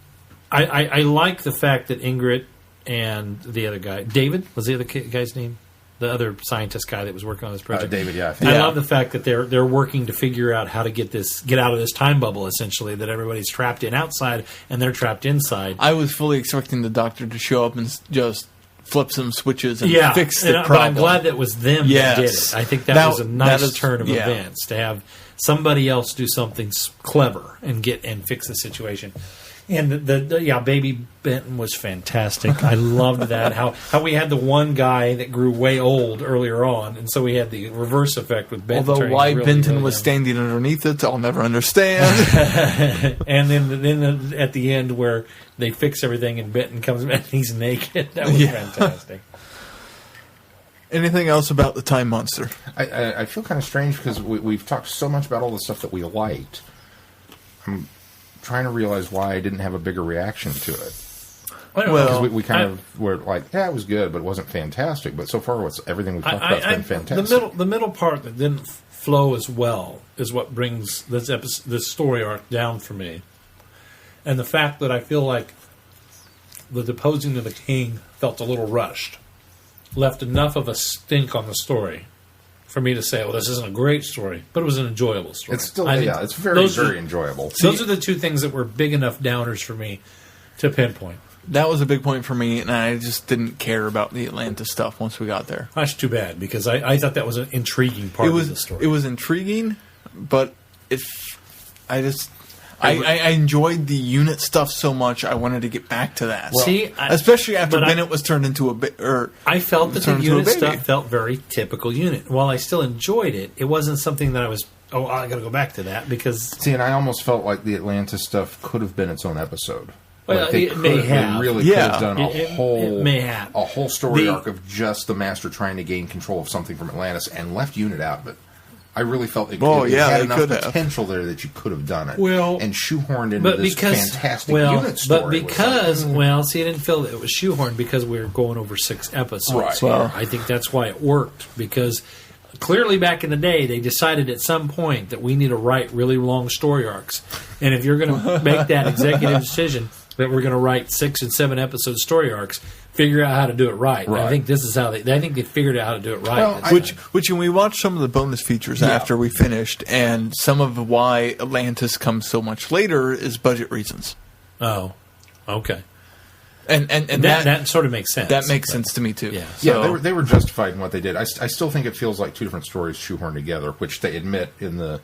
I like the fact that Ingrid and the other guy, David, was the other guy's name? The other scientist guy that was working on this project. David, yeah, I think. I love the fact that they're working to figure out how to get out of this time bubble, essentially, that everybody's trapped in outside and they're trapped inside. I was fully expecting the Doctor to show up and just flip some switches and Yeah, fix the but problem. I'm glad that was them Yes. that did it. I think that was a nice that is- turn of yeah. events to have somebody else do something clever and fix the situation. And the Baby Benton was fantastic. I loved that. How we had the one guy that grew way old earlier on, and so we had the reverse effect with Benton. Although turning why really, Benton really was young. standing underneath it, I'll never understand. And then at the end where they fix everything and Benton comes back and he's naked. That was fantastic. Anything else about the Time Monster? I feel kind of strange because we've talked so much about all the stuff that we liked. I'm trying to realize why I didn't have a bigger reaction to it. Well, Because we kind of were like, yeah, it was good, but it wasn't fantastic. But so far, everything we've talked about has been fantastic. The middle part that didn't flow as well is what brings this story arc down for me. And the fact that I feel like the deposing of the king felt a little rushed, left enough of a stink on the story for me to say, well, this isn't a great story, but it was an enjoyable story. It's still, I think it's very, very enjoyable. Those are the two things that were big enough downers for me to pinpoint. That was a big point for me, and I just didn't care about the Atlantis stuff once we got there. That's too bad, because I thought that was an intriguing part of the story. It was intriguing, but I enjoyed the unit stuff so much, I wanted to get back to that. Well, especially after Bennett was turned into a bit. I felt that the unit stuff felt very typical unit. While I still enjoyed it, it wasn't something that I was, I got to go back to that because. See, and I almost felt like the Atlantis stuff could have been its own episode. Well, like it may have. They really could have done a whole story arc of just the Master trying to gain control of something from Atlantis and left unit out of it. I really felt it had enough potential there that you could have done it. Well, and shoehorned into this fantastic unit story. But because, I didn't feel that it was shoehorned because we were going over 6 episodes. Right. Well, I think that's why it worked, because clearly back in the day they decided at some point that we need to write really long story arcs. And if you're going to make that executive decision that we're going to write 6 and 7 episode story arcs, figure out how to do it right. I think this is how I think they figured out how to do it right. Well, which when we watched some of the bonus features after we finished, and some of why Atlantis comes so much later is budget reasons. Oh, okay. And that sort of makes sense. That makes sense to me too. Yeah, so, they were justified in what they did. I still think it feels like 2 different stories shoehorned together, which they admit in the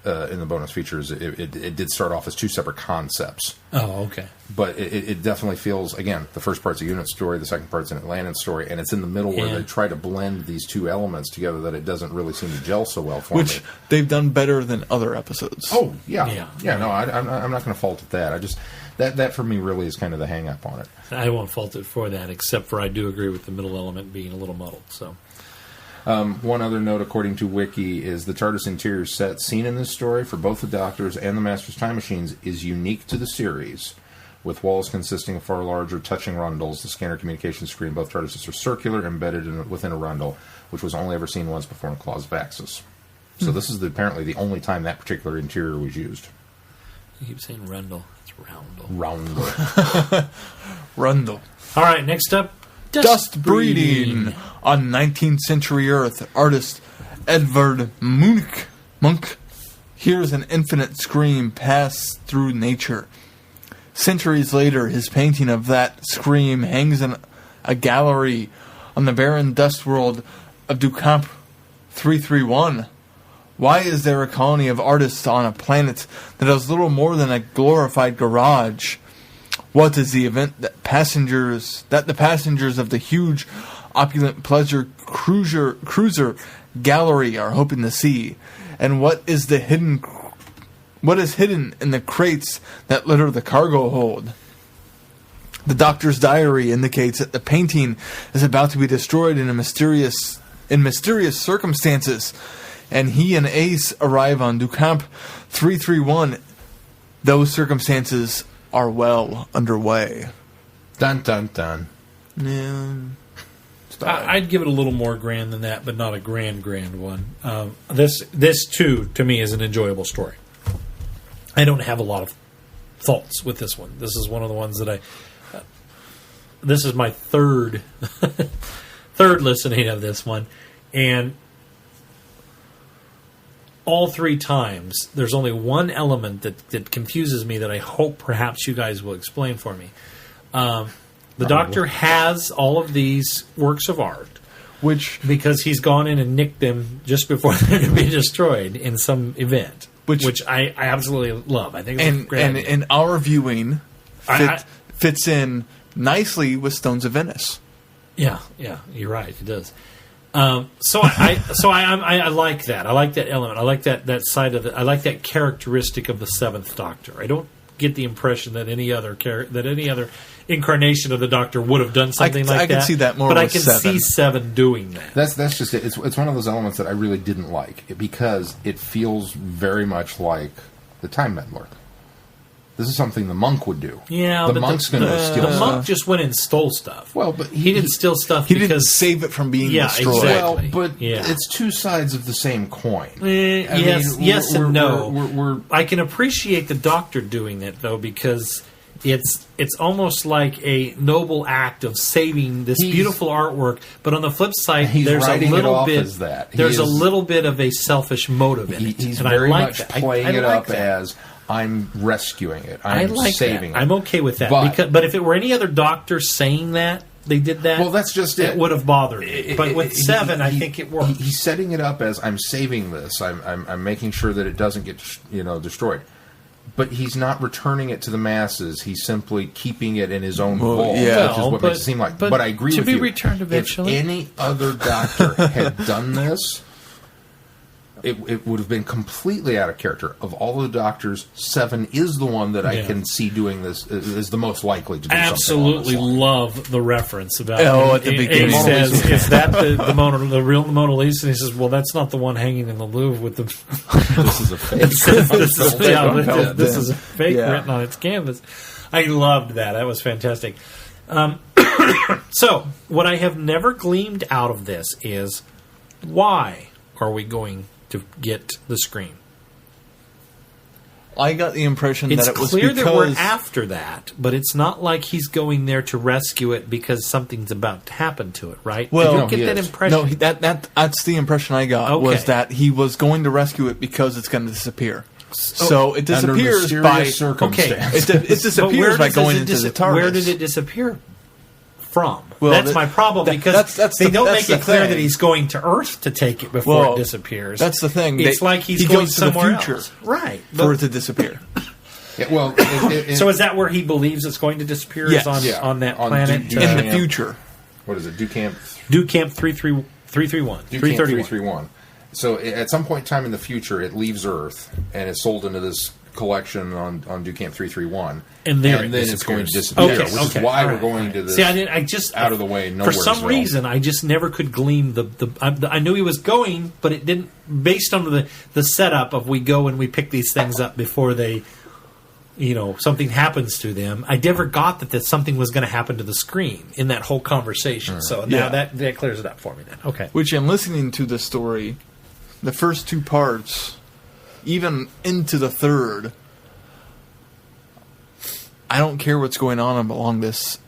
bonus features. It did start off as 2 separate concepts. Oh, okay. But it definitely feels, again, the first part's a unit story, the second part's an Atlantis story, and it's in the middle where they try to blend these 2 elements together that it doesn't really seem to gel so well for me. Which they've done better than other episodes. Oh, yeah. No, I'm not going to fault at that. I just that for me really is kind of the hang-up on it. I won't fault it for that, except for I do agree with the middle element being a little muddled, so... One other note, according to Wiki, is the TARDIS interior set seen in this story for both the Doctors and the Master's time machines is unique to the series, with walls consisting of far larger touching rundles. The scanner communication screen, both TARDISes are circular, embedded within a rundle, which was only ever seen once before in Claws of Axis. So this is apparently the only time that particular interior was used. You keep saying rundle. It's roundel. Roundel. Rundle. All right, next up. Dust breeding. On 19th century Earth, artist Edvard Munch hears an infinite scream pass through nature. Centuries later, his painting of that scream hangs in a gallery on the barren dust world of Ducamp 331. Why is there a colony of artists on a planet that is little more than a glorified garage? What is the event that the passengers of the huge, opulent pleasure cruiser gallery are hoping to see? And what is hidden in the crates that litter the cargo hold? The Doctor's diary indicates that the painting is about to be destroyed in mysterious circumstances, and he and Ace arrive on Ducamp 331. Those circumstances are well underway. Dun, dun, dun. Yeah. I'd give it a little more grand than that, but not a grand one. This too, to me, is an enjoyable story. I don't have a lot of faults with this one. This is one of the ones that this is my third listening of this one, and all 3 times, there's only one element that confuses me that I hope perhaps you guys will explain for me. The Doctor has all of these works of art, because he's gone in and nicked them just before they're going to be destroyed in some event, which I absolutely love. I think it's great. And in our viewing, fits in nicely with Stones of Venice. Yeah, you're right. It does. So I like that. I like that element. I like that side of it. I like that characteristic of the 7th Doctor. I don't get the impression that any other incarnation of the Doctor would have done something like that. I can see that more, but I with can 7. see 7 doing that. That's just it. It's one of those elements that I really didn't like because it feels very much like the Time Meddler. This is something the monk would do. Yeah, the monk's going to steal the stuff. monk just went and stole stuff. Well, but he didn't steal stuff. He didn't save it from being destroyed. Exactly. Well, but it's 2 sides of the same coin. Yes and no. I can appreciate the Doctor doing it though, because it's almost like a noble act of saving this beautiful artwork. But on the flip side, He's there's a writing it little off bit as that. there's a little bit of a selfish motive in it. He's and very I like much that. playing I it like up that. as I'm rescuing it. I I'm like saving that. it. I'm okay with that. But- But if it were any other doctor saying that, they did that. Well, that's just it. It would have bothered me. But with 7, I think it works. He's setting it up as I'm saving this. I'm making sure that it doesn't get destroyed. But he's not returning it to the masses. He's simply keeping it in his own vault, yeah. which is what makes it seem like. But I agree to with be you. returned eventually. If any other doctor had done this, it would have been completely out of character. Of all the doctors, 7 is the one that I can see doing this, is the most likely to do Absolutely something along this line. love the reference about. At the beginning. He says, "Is that the real Mona Lisa?" And he says, "Well, that's not the one hanging in the Louvre with the." This is a fake. It says, this is a fake Yeah. written on its canvas. I loved that. That was fantastic. So, what I have never gleamed out of this is why are we going to get the screen? I got the impression It's that it was clear because that we're after that, but it's not like he's going there to rescue it because something's about to happen to it, right? Well, Did no, you get he that is. impression? no, that's the impression I got Okay. was that he was going to rescue it because it's going to disappear. So it Under disappears mysterious by circumstance. it disappears by going into the TARDIS. Where did it disappear from? Well, that's my problem because that's they the- don't that's make it the clear thing. that he's going to Earth to take it before Well, it disappears. that's the thing. It's like he he's going goes to the somewhere future else, right? for it to disappear. Yeah, well, So is that where he believes it's going to disappear? Yes. Is on, Yeah. on that On planet? Duke- In the Yeah. future. what is it? Ducamp Do Camp 331. 331. 331. So at some point in time in the future, it leaves Earth and is sold into this collection on Ducamp 331, And there then it it's going to disappears. disappear, which is why all we're right, going all right. to this. See, I just out of the way, For some nowheresville. reason, I just never could glean I knew he was going, but it didn't. Based on the setup of we go and we pick these things up before they, something happens to them. I never got that something was going to happen to the screen in that whole conversation. So now Yeah. that clears it up for me. Then okay. Which, in listening to the story, the first 2 parts, even into the third, I don't care what's going on along this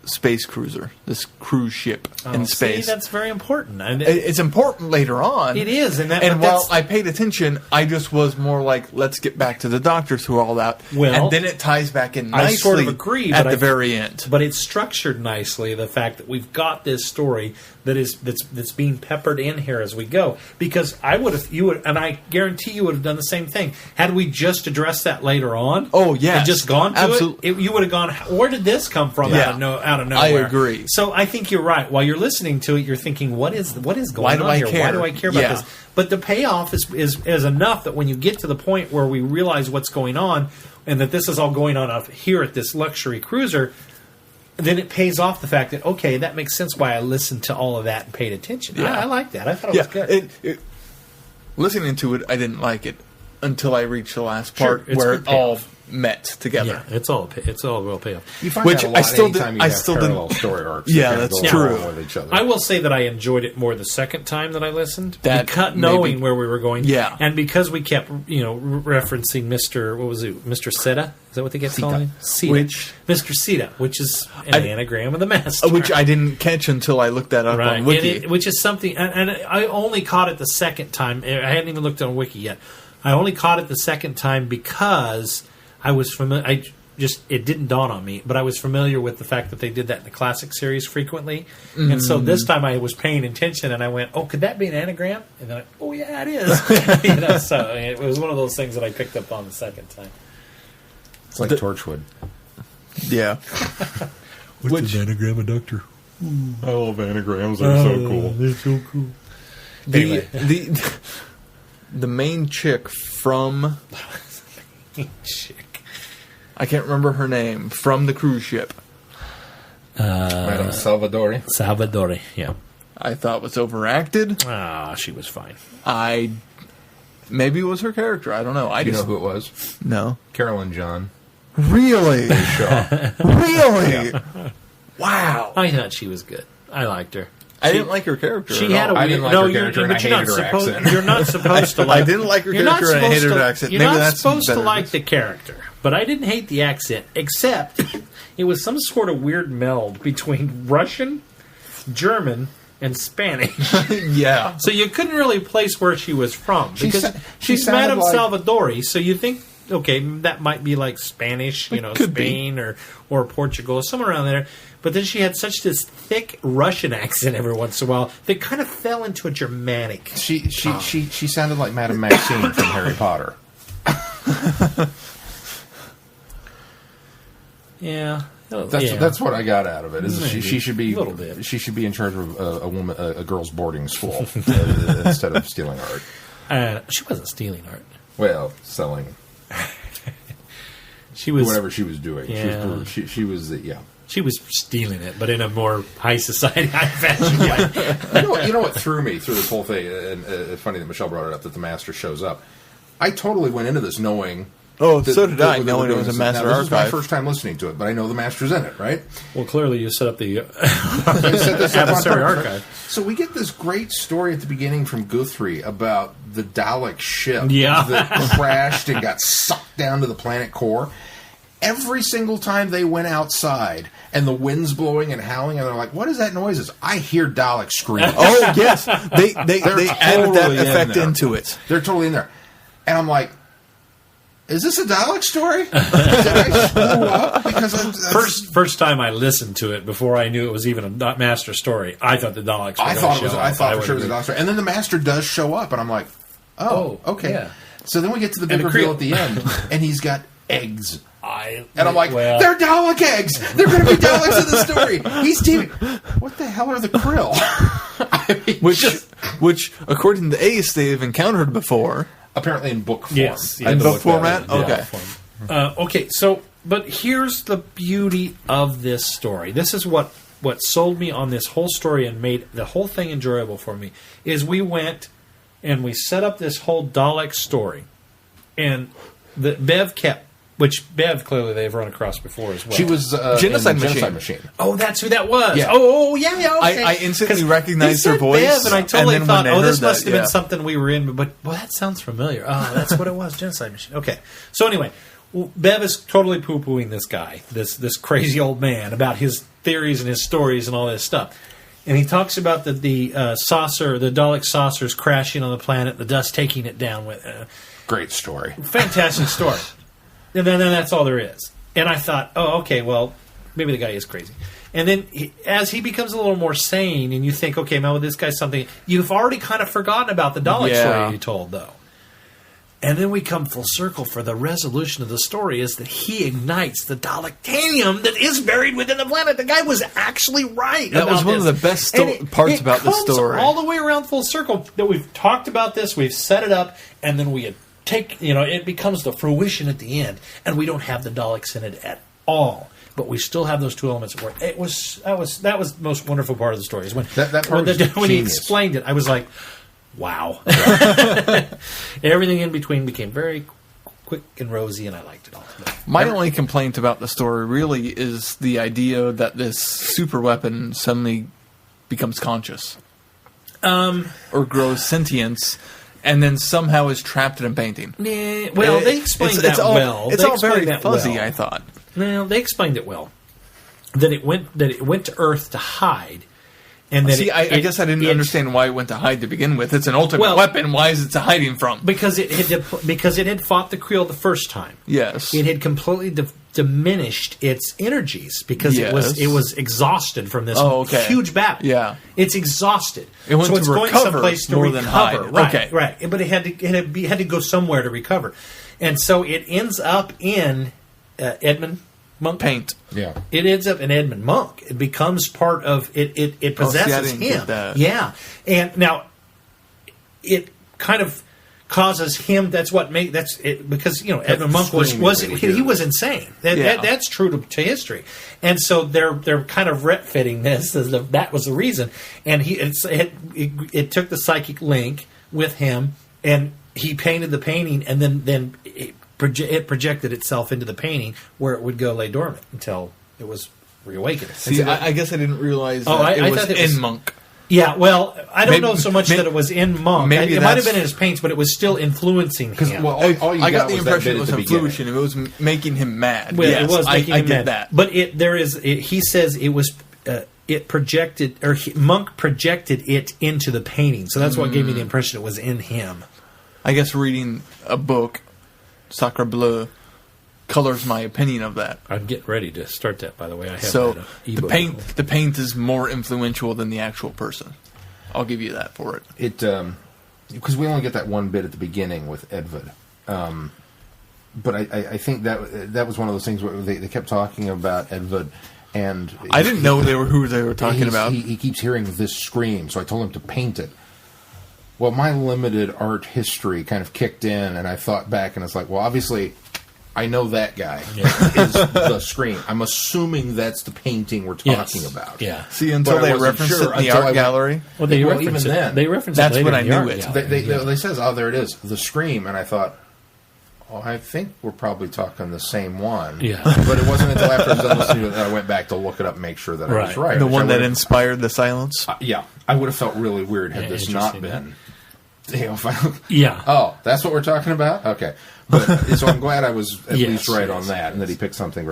space cruiser, this cruise ship in space. See, that's very important. And It's important later on. it is, and And but while that's- I paid attention, I just was more like, let's get back to the doctors who all that. Well, and then it ties back in I nicely sort of agree, at but the very end. But it's structured nicely. The fact that we've got this story that's being peppered in here as we go. Because and I guarantee you would have done the same thing had we just addressed that later on. Oh, yes. and just gone to Absolutely. it. You would have gone. Where did this come from? Yeah. Out of nowhere. I agree. So I think you're right. While you're listening to it, you're thinking, what is going Why do on I here? care? Why do I care about Yeah. this? But the payoff is enough that when you get to the point where we realize what's going on and that this is all going on up here at this luxury cruiser, then it pays off the fact that, okay, that makes sense why I listened to all of that and paid attention. Yeah. I like that. I thought it was good. Listening to it, I didn't like it until I reached the last Sure, part it's where good it all payoff. met together. Yeah, it's all real payoff. You find Which that a lot I still did- anytime you I have still parallel didn't- story arcs. Yeah, that that's go true. along with each other. I will say that I enjoyed it more the second time that I listened. That Knowing maybe- where we were going. Yeah. And because we kept, referencing Mr. Seta? Is that what they kept calling him? Seta. Mr. Seta, which is an anagram of the master. Which I didn't catch until I looked that up Right. on Wiki. Which is something, and I only caught it the second time. I hadn't even looked on Wiki yet. I only caught it the second time because I was familiar. It didn't dawn on me, but I was familiar with the fact that they did that in the classic series frequently. And so this time I was paying attention and I went, oh, could that be an anagram? And then oh yeah, it is. So it was one of those things that I picked up on the second time. It's like Torchwood. Yeah. What's an anagram of Doctor? I love anagrams. They're so cool. They're so cool. The main chick from Chick. I can't remember her name from the cruise ship. Madame Salvadori. Salvadori, yeah. I thought was overacted. She was fine. Maybe it was her character. I don't know. You know who it was? No. Carolyn John. Really? Shaw. Really? Wow. I thought she was good. I liked her. I didn't like her character. She at had all. a I weird, didn't like no, her you're, character and but I you're hated not her supposed. accent. You're not supposed to like. I didn't like her you're not character and I hated supposed her to- accent. You're Maybe not that's supposed to better. like the character. But I didn't hate the accent, except it was some sort of weird meld between Russian, German, and Spanish. Yeah. So you couldn't really place where she was from. Because she she's sounded Madame like- Salvadori, so you think, okay, that might be like Spanish, could be. Spain or Portugal, somewhere around there. But then she had such this thick Russian accent every once in a while that kind of fell into a Germanic. She sounded like Madame Maxine from Harry Potter. Yeah. That's what I got out of it. Is Maybe. she should be A little bit. She should be in charge of a girls' boarding school instead of stealing art. She wasn't stealing art. Well, selling She was whatever she was doing. Yeah. She was She was stealing it, but in a more high society, high fashion way. You know what threw me through this whole thing? And it's funny that Michelle brought it up that the Master shows up. I totally went into this knowing. Oh, that- so did that I, we're knowing it doing was a this. Master Now, this is my Archive. first time listening to it, but I know the Master's in it, right? Well, clearly you set up the I set this up on Adversary purpose. Archive. So we get this great story at the beginning from Guthrie about the Dalek ship Yeah. that crashed and got sucked down to the planet core. Every single time they went outside and the wind's blowing and howling, and they're like, "What is that noise?" I hear Dalek screaming. Oh, yes. They added that totally in effect there. into it. They're totally in there, and I'm like, "Is this a Dalek story? Did I screw up?" Because first time I listened to it before I knew it was even a Master story, I thought the Daleks were I going thought to it was. show I up. thought for would sure it was a agree. Dalek story, and then the Master does show up, and I'm like, "Oh, okay." yeah. So then we get to the big And the reveal Creel- at the end, and he's got eggs. And I'm like, well, they're Dalek eggs! They're going to be Daleks in the story! He's teaming... What the hell are the krill? I mean, Which, according to Ace, they've encountered before. apparently in book form. Yes, In the book format? Yeah. Okay. Okay, so, but here's the beauty of this story. This is what sold me on this whole story and made the whole thing enjoyable for me, is we went and we set up this whole Dalek story. And Bev kept, which Bev clearly they've run across before as well. She was Genocide in Machine. Genocide Machine. Oh, that's who that was. Yeah. Oh, yeah, okay. I instantly 'Cause recognized they her said voice, Bev, and I totally and then thought, when they oh, this heard must that, have been yeah. something we were in. But well, that sounds familiar. Oh, that's what it was. Genocide Machine. Okay. So anyway, Bev is totally poo-pooing this guy, this crazy old man, about his theories and his stories and all this stuff. And he talks about the saucer, the Dalek saucers crashing on the planet, the dust taking it down with. Great story. Fantastic story. And then that's all there is. And I thought, oh, okay, well, maybe the guy is crazy. And then as he becomes a little more sane, and you think, okay, now this guy's something, you've already kind of forgotten about the Dalek Yeah. story you told, though. And then we come full circle for the resolution of the story is that he ignites the Dalekanium that is buried within the planet. The guy was actually right. That was about one of this. the best And parts about the comes story. all the way around full circle that we've talked about this, we've set it up, and then we take, it becomes the fruition at the end, and we don't have the Daleks in it at all. But we still have those two elements at work. That was the most wonderful part of the story. Is when That part was when he genius. explained it, I was like, wow. Everything in between became very quick and rosy, and I liked it all. My only complaint about the story really is the idea that this super weapon suddenly becomes conscious. Or grows sentience, and then somehow is trapped in a painting. Well, they explained it's that all, well. It's They all very explained that fuzzy, well. I thought. Well, they explained it well. That it went to Earth to hide, and that See, I guess I didn't understand why it went to hide to begin with. It's an ultimate Well- weapon. Why is it hiding from? because it had fought the Creel the first time. Yes. It had completely diminished its energies because Yes. it was exhausted from this Oh, okay. huge battle. Yeah. It's exhausted. It went so to it's going recover someplace to more than recover. hide. Right, Okay. right. But it had to go somewhere to recover, and so it ends up in Edmund Monk. Paint. Yeah. It ends up in Edmund Monk. It becomes part of it. It possesses didn't get him. that. Yeah, and now it kind of causes him. That's what because Edmund Monk was screaming when he you was insane. Yeah. That's true to history, and so they're kind of retfitting this as that was the reason. And it took the psychic link with him, and he painted the painting, and then it projected itself into the painting where it would go lay dormant until it was reawakened. See, I guess I didn't realize Oh, that I it was thought it was- in Monk. Yeah, well, I don't Maybe- know so much may- that it was in Monk. maybe It might have that's- been in his paints, but it was still influencing him. Well, all you I got the was that impression bit it was at the beginning. influencing. It was making him mad. Well, yes, it was making I him get mad. that. But he says it was it projected, or Monk projected it into the painting. So that's what gave me the impression it was in him. I guess reading a book, Sacre Bleu, colors my opinion of that. I'm getting ready to start that, by the way. I have So that, the ebook. paint is more influential than the actual person. I'll give you that for it. It because we only get that one bit at the beginning with Edvard. But I think that was one of those things where they kept talking about Edvard, and I didn't know who they were talking about. He keeps hearing this scream, so I told him to paint it. Well, my limited art history kind of kicked in, and I thought back, and it's like, well, obviously, I know that guy is the scream. I'm assuming that's the painting we're talking about. Yeah. See, until But I they wasn't referenced sure it in the until I art went- gallery. Well, they Well, reference even it. then. They reference That's it later when I in the knew art it. gallery. They says, oh, there it is, the scream, and I thought, oh, I think we're probably talking the same one. Yeah. But it wasn't until after I was done listening to it that I went back to look it up and make sure that I was Right. right. The which one I that would've- inspired the silence. yeah, I would have felt really weird had Yeah, this not interesting, been. You know, if I, Yeah. Oh, that's what we're talking about? Okay. But so I'm glad I was at Yes, least right yes, on that and that he picked something.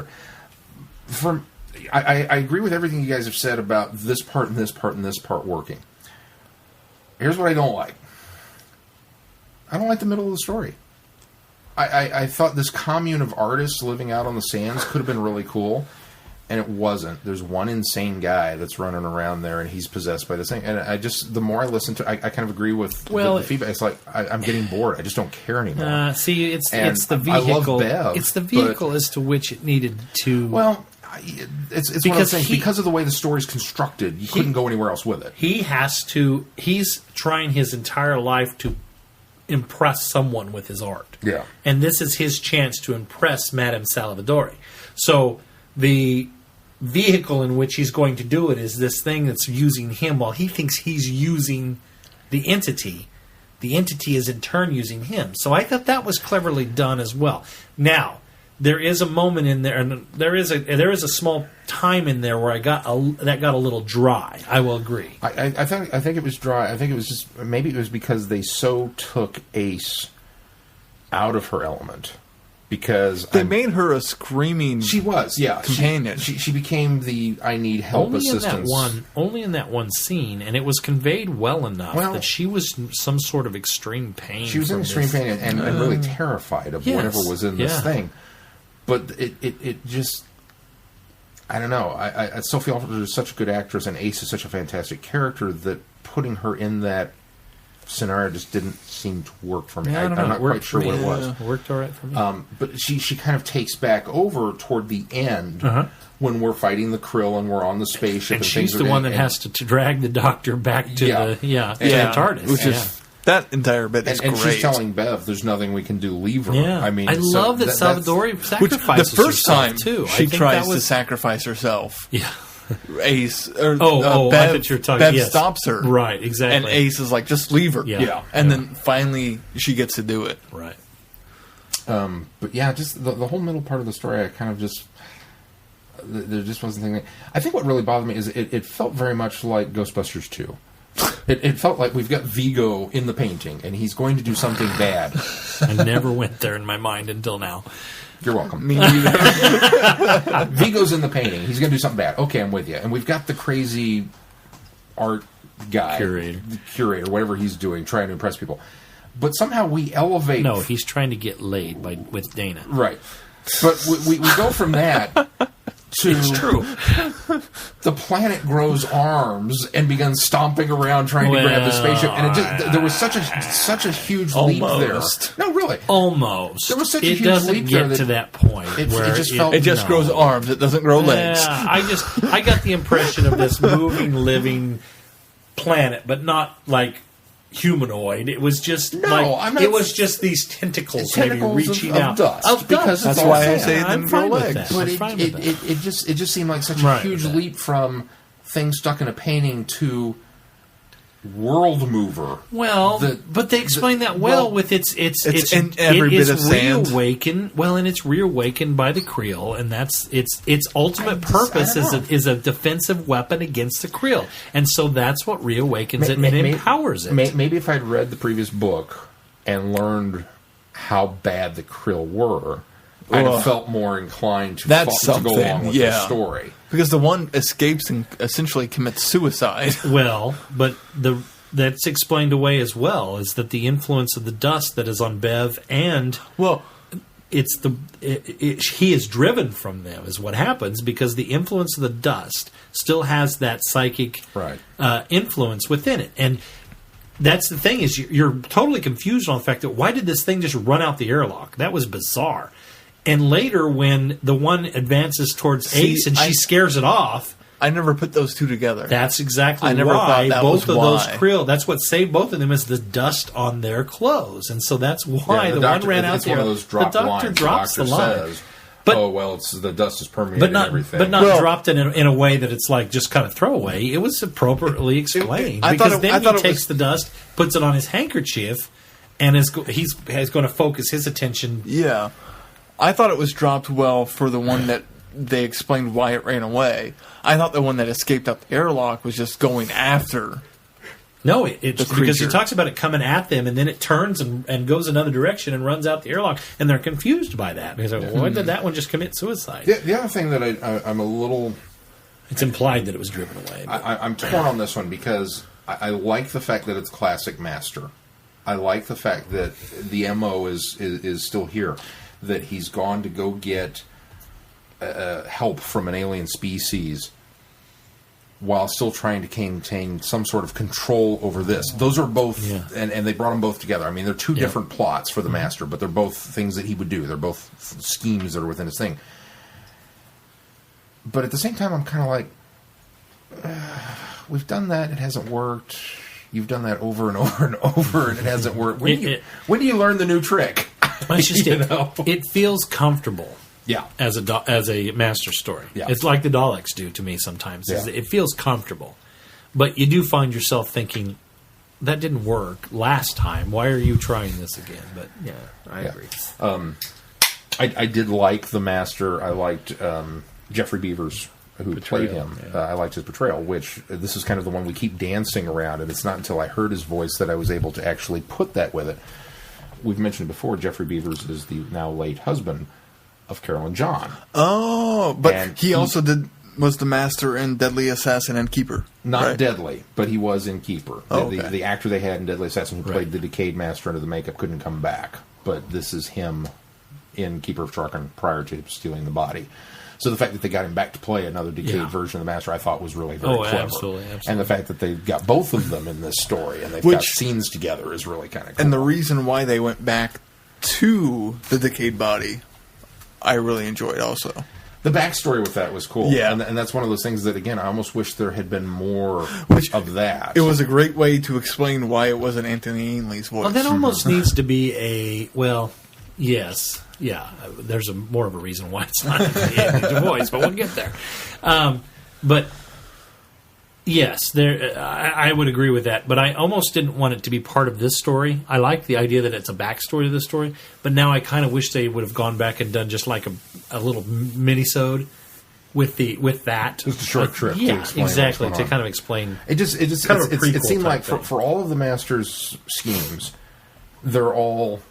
I agree with everything you guys have said about this part and this part and this part working. Here's what I don't like. I don't like the middle of the story. I thought this commune of artists living out on the sands could have been really cool, and it wasn't. There's one insane guy that's running around there, and he's possessed by this thing. And I just, the more I listen to it, I kind of agree with the feedback. It's like, I'm getting bored. I just don't care anymore. See, it's And the I love vehicle. Bev, It's the vehicle as to which it needed to. Well, it's one of Because those things. he- Because of the way the story's constructed, you couldn't go anywhere else with it. He's trying his entire life to impress someone with his art. Yeah. And this is his chance to impress Madame Salvadori. So the vehicle in which he's going to do it is this thing that's using him while he thinks he's using the entity. The entity is in turn using him. So I thought that was cleverly done as well. Now, there is a moment in there, and there is a small time in there where that got a little dry. I will agree. I think it was dry. I think it was just, maybe it was because they so took Ace out of her element. Because They made her a screaming. she was, yeah, companion. She became the I need help Only assistance. in that one scene, and it was conveyed well enough Well- that she was in some sort of extreme pain. She was in from extreme this. pain and really terrified of Yes, whatever was in this yeah. thing. But it just, I don't know. Sophie Alford is such a good actress, and Ace is such a fantastic character that putting her in that scenario just didn't seem to work for me. Yeah, I don't know. I'm not It worked quite sure for what me. it was. It worked all right for me. But she kind of takes back over toward the end when we're fighting the Krill and we're on the spaceship. and And she's things the are one that and- has to drag the doctor back to to the TARDIS. which is that entire bit is and great. she's telling Bev, "There's nothing we can do. Leave her." Yeah. I mean, I so love that that's- Salvadori Which sacrifices the first herself, time too. I she think tries that was, to sacrifice herself, Yeah. Ace or I Bev, thought you were talking. Bev yes. stops her, Right, exactly. and Ace is like, "Just leave her." Yeah. and then finally she gets to do it. Right. But yeah, just the whole middle part of the story, I kind of just there just wasn't anything. I think what really bothered me is it felt very much like Ghostbusters 2. It felt like we've got Vigo in the painting, and he's going to do something bad. I never went there in my mind until now. You're welcome. Me neither. Vigo's in the painting. He's going to do something bad. Okay, I'm with you. And we've got the crazy art guy, Curator. the curator, whatever he's doing, trying to impress people. But somehow we elevate. No, he's trying to get laid with Dana. Right. But we go from that to It's true. the planet grows arms and begins stomping around trying to grab the spaceship, and it just, there was such a huge leap there. Almost. No, really, Almost. There was such a it huge doesn't leap get there to that that point it where just felt- It just no. grows arms. It doesn't grow legs. Yeah, I got the impression of this moving, living planet, but not like humanoid. It was just I'm not- it was just these tentacles, Tentacles maybe reaching of out dust, Of because dust. it's That's all why I sand. say I'm them fine grow with legs. that. But I'm fine with that. it just seemed like such Right a huge with that. leap from things stuck in a painting to world mover. Well, but they explain that with it's in every bit of sand. reawakened. Well, and it's reawakened by the Creel, and that's its ultimate purpose is a defensive weapon against the Creel, and so that's what reawakens it and empowers it. Maybe if I'd read the previous book and learned how bad the Krill were, I'd have felt more inclined to go along with the story. Because the one escapes and essentially commits suicide. Well, but that's explained away as well, is that the influence of the dust that is on Bev and he is driven from them is what happens, because the influence of the dust still has that psychic influence within it. And that's the thing, is you're totally confused on the fact that why did this thing just run out the airlock? That was bizarre. And later, when the one advances towards Ace and she scares it off, I never put those two together. That's exactly I never why thought that both was of those why. Krill. That's what saved both of them, is the dust on their clothes, and so that's why the doctor, one ran out it's there. one of those The dropped doctor lines. drops The the doctor line, says, but it's the dust is permeating everything. But not dropped in a way that it's like just kind of throwaway. It was appropriately explained, because then he takes the dust, puts it on his handkerchief, and he's going to focus his attention. Yeah. I thought it was dropped well for the one that they explained why it ran away. I thought the one that escaped out the airlock was just going after. No, it's because he creature. talks about it coming at them, and then it turns and goes another direction and runs out the airlock, and they're confused by that, because why did that one just commit suicide? The other thing that I'm a little... It's implied that it was driven away. I'm torn on this one, because I like the fact that it's classic Master. I like the fact that the MO is still here, that he's gone to go get help from an alien species while still trying to maintain some sort of control over this. Those are both, and they brought them both together. I mean, they're two different plots for the Master, but they're both things that he would do. They're both schemes that are within his thing. But at the same time, I'm kind of like, we've done that, it hasn't worked. You've done that over and over and over, and it hasn't worked. When do you learn the new trick? It's just it feels comfortable. Yeah, as a Master story. Yeah. It's like the Daleks do to me sometimes. Yeah. It feels comfortable, but you do find yourself thinking, that didn't work last time. Why are you trying this again? But yeah, I agree. I did like the Master. I liked Jeffrey Beavers, who played him. Yeah. I liked his portrayal, which this is kind of the one we keep dancing around, and it's not until I heard his voice that I was able to actually put that with it. We've mentioned before, Jeffrey Beavers is the now late husband of Carolyn John. Oh, but And he also was the Master in Deadly Assassin and Keeper. Not right? Deadly, but he was in Keeper. Oh, The actor they had in Deadly Assassin who played the decayed Master under the makeup couldn't come back. But this is him in Keeper of Traken prior to stealing the body. So the fact that they got him back to play another decayed version of the Master, I thought was really very clever. Absolutely. And the fact that they've got both of them in this story and they've got scenes together is really kind of cool. And the reason why they went back to the decayed body, I really enjoyed also. The backstory with that was cool. Yeah. And that's one of those things that, again, I almost wish there had been more of that. It was a great way to explain why it wasn't Anthony Ainley's voice. Well, that almost needs to be yes. Yeah, there's more of a reason why it's not Anthony's voice, but we'll get there. But yes, I would agree with that. But I almost didn't want it to be part of this story. I like the idea that it's a backstory to this story, but now I kind of wish they would have gone back and done just like a little mini-sode with that. Just a short trip. Yeah, to explain exactly, what's to going on. kind of explain. It seemed like for all of the Master's schemes, they're all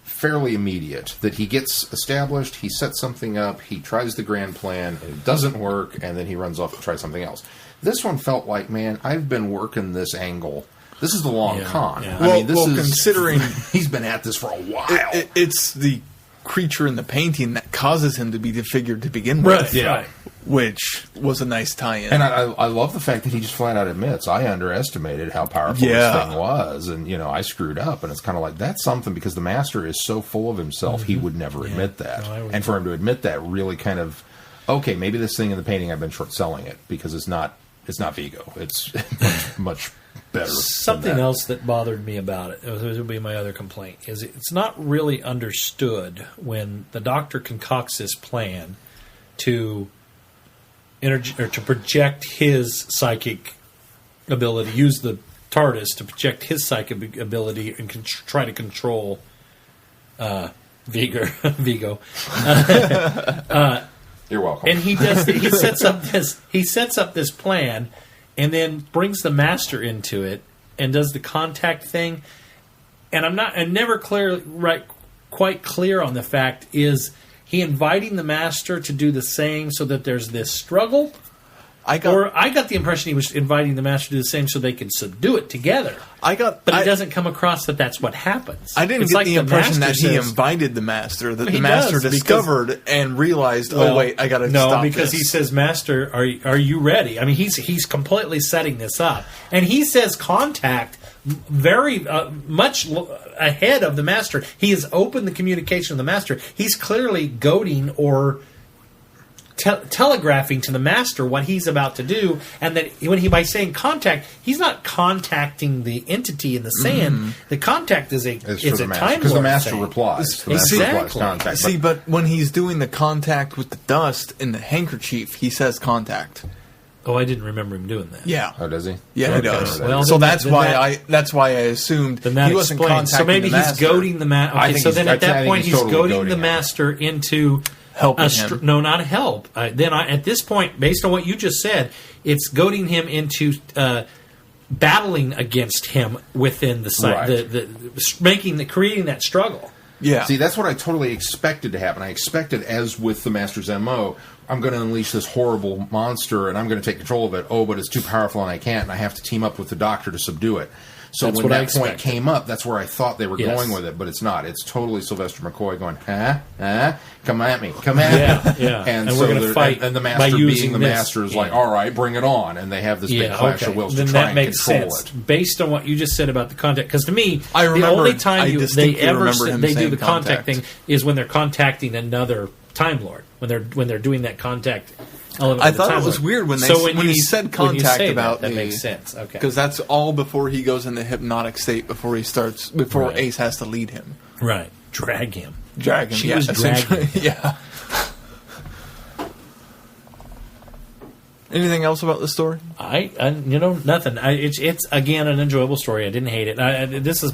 fairly immediate. That he gets established, he sets something up, he tries the grand plan, and it doesn't work, and then he runs off to try something else. This one felt like, man, I've been working this angle. This is the long con. Yeah. I mean, this is considering he's been at this for a while. It's the creature in the painting that causes him to be disfigured to begin with. Right, yeah. Which was a nice tie-in. And I love the fact that he just flat out admits, I underestimated how powerful this thing was, and I screwed up. And it's kind of like, that's something, because the Master is so full of himself, he would never admit that. No, and for him to admit that really kind of, okay, maybe this thing in the painting, I've been short selling it, because it's not Vigo. It's much better. Something else that bothered me about it, this would be my other complaint, is it's not really understood when the Doctor concocts this plan to to project his psychic ability, use the TARDIS to project his psychic ability and try to control Vigo. You're welcome. And he sets up this plan, and then brings the Master into it and does the contact thing. And I'm never quite clear on the fact, is he inviting the Master to do the same so that there's this struggle? I got the impression he was inviting the Master to do the same so they could subdue it together. But it doesn't come across that that's what happens. I didn't get the impression that he invited the Master, that the Master discovered and realized, oh, wait, I got to stop this. No, because he says, Master, are you ready? I mean, he's completely setting this up. And he says contact very much ahead of the Master. He has opened the communication of the Master. He's clearly goading or telegraphing to the Master what he's about to do, and that by saying contact, he's not contacting the entity in the sand. Mm-hmm. The contact is a time because the Master replies. The Master replies contact. See, but when he's doing the contact with the dust in the handkerchief, he says contact. Oh, I didn't remember him doing that. Yeah. Oh, does he? Yeah, he does. Well, so that's why I assumed he wasn't contacting so maybe the Master. He's goading the Master. Okay, so then at that point he's goading the Master into helping him. No, not help. At this point, based on what you just said, it's goading him into battling against him within the site, creating that struggle. Yeah. See, that's what I totally expected to happen. I expected, as with the Master's MO, I'm going to unleash this horrible monster and I'm going to take control of it. Oh, but it's too powerful and I can't, and I have to team up with the Doctor to subdue it. So that's when that point came up, that's where I thought they were going with it, but it's not. It's totally Sylvester McCoy going, come at me, Yeah. And we're going to fight. And the Master being the Master is like, all right, bring it on. And they have this big clash of wills to try and control it. Based on what you just said about the contact, because to me, the only time they do the contact thing is when they're contacting another Time Lord. When they're doing that contact. I thought it was weird when he said contact about that makes sense. Okay, because that's all before he goes into hypnotic state before Ace has to lead him. Right, drag him. She was dragging. Yeah. Anything else about the story? Nothing. It's again an enjoyable story. I didn't hate it. This is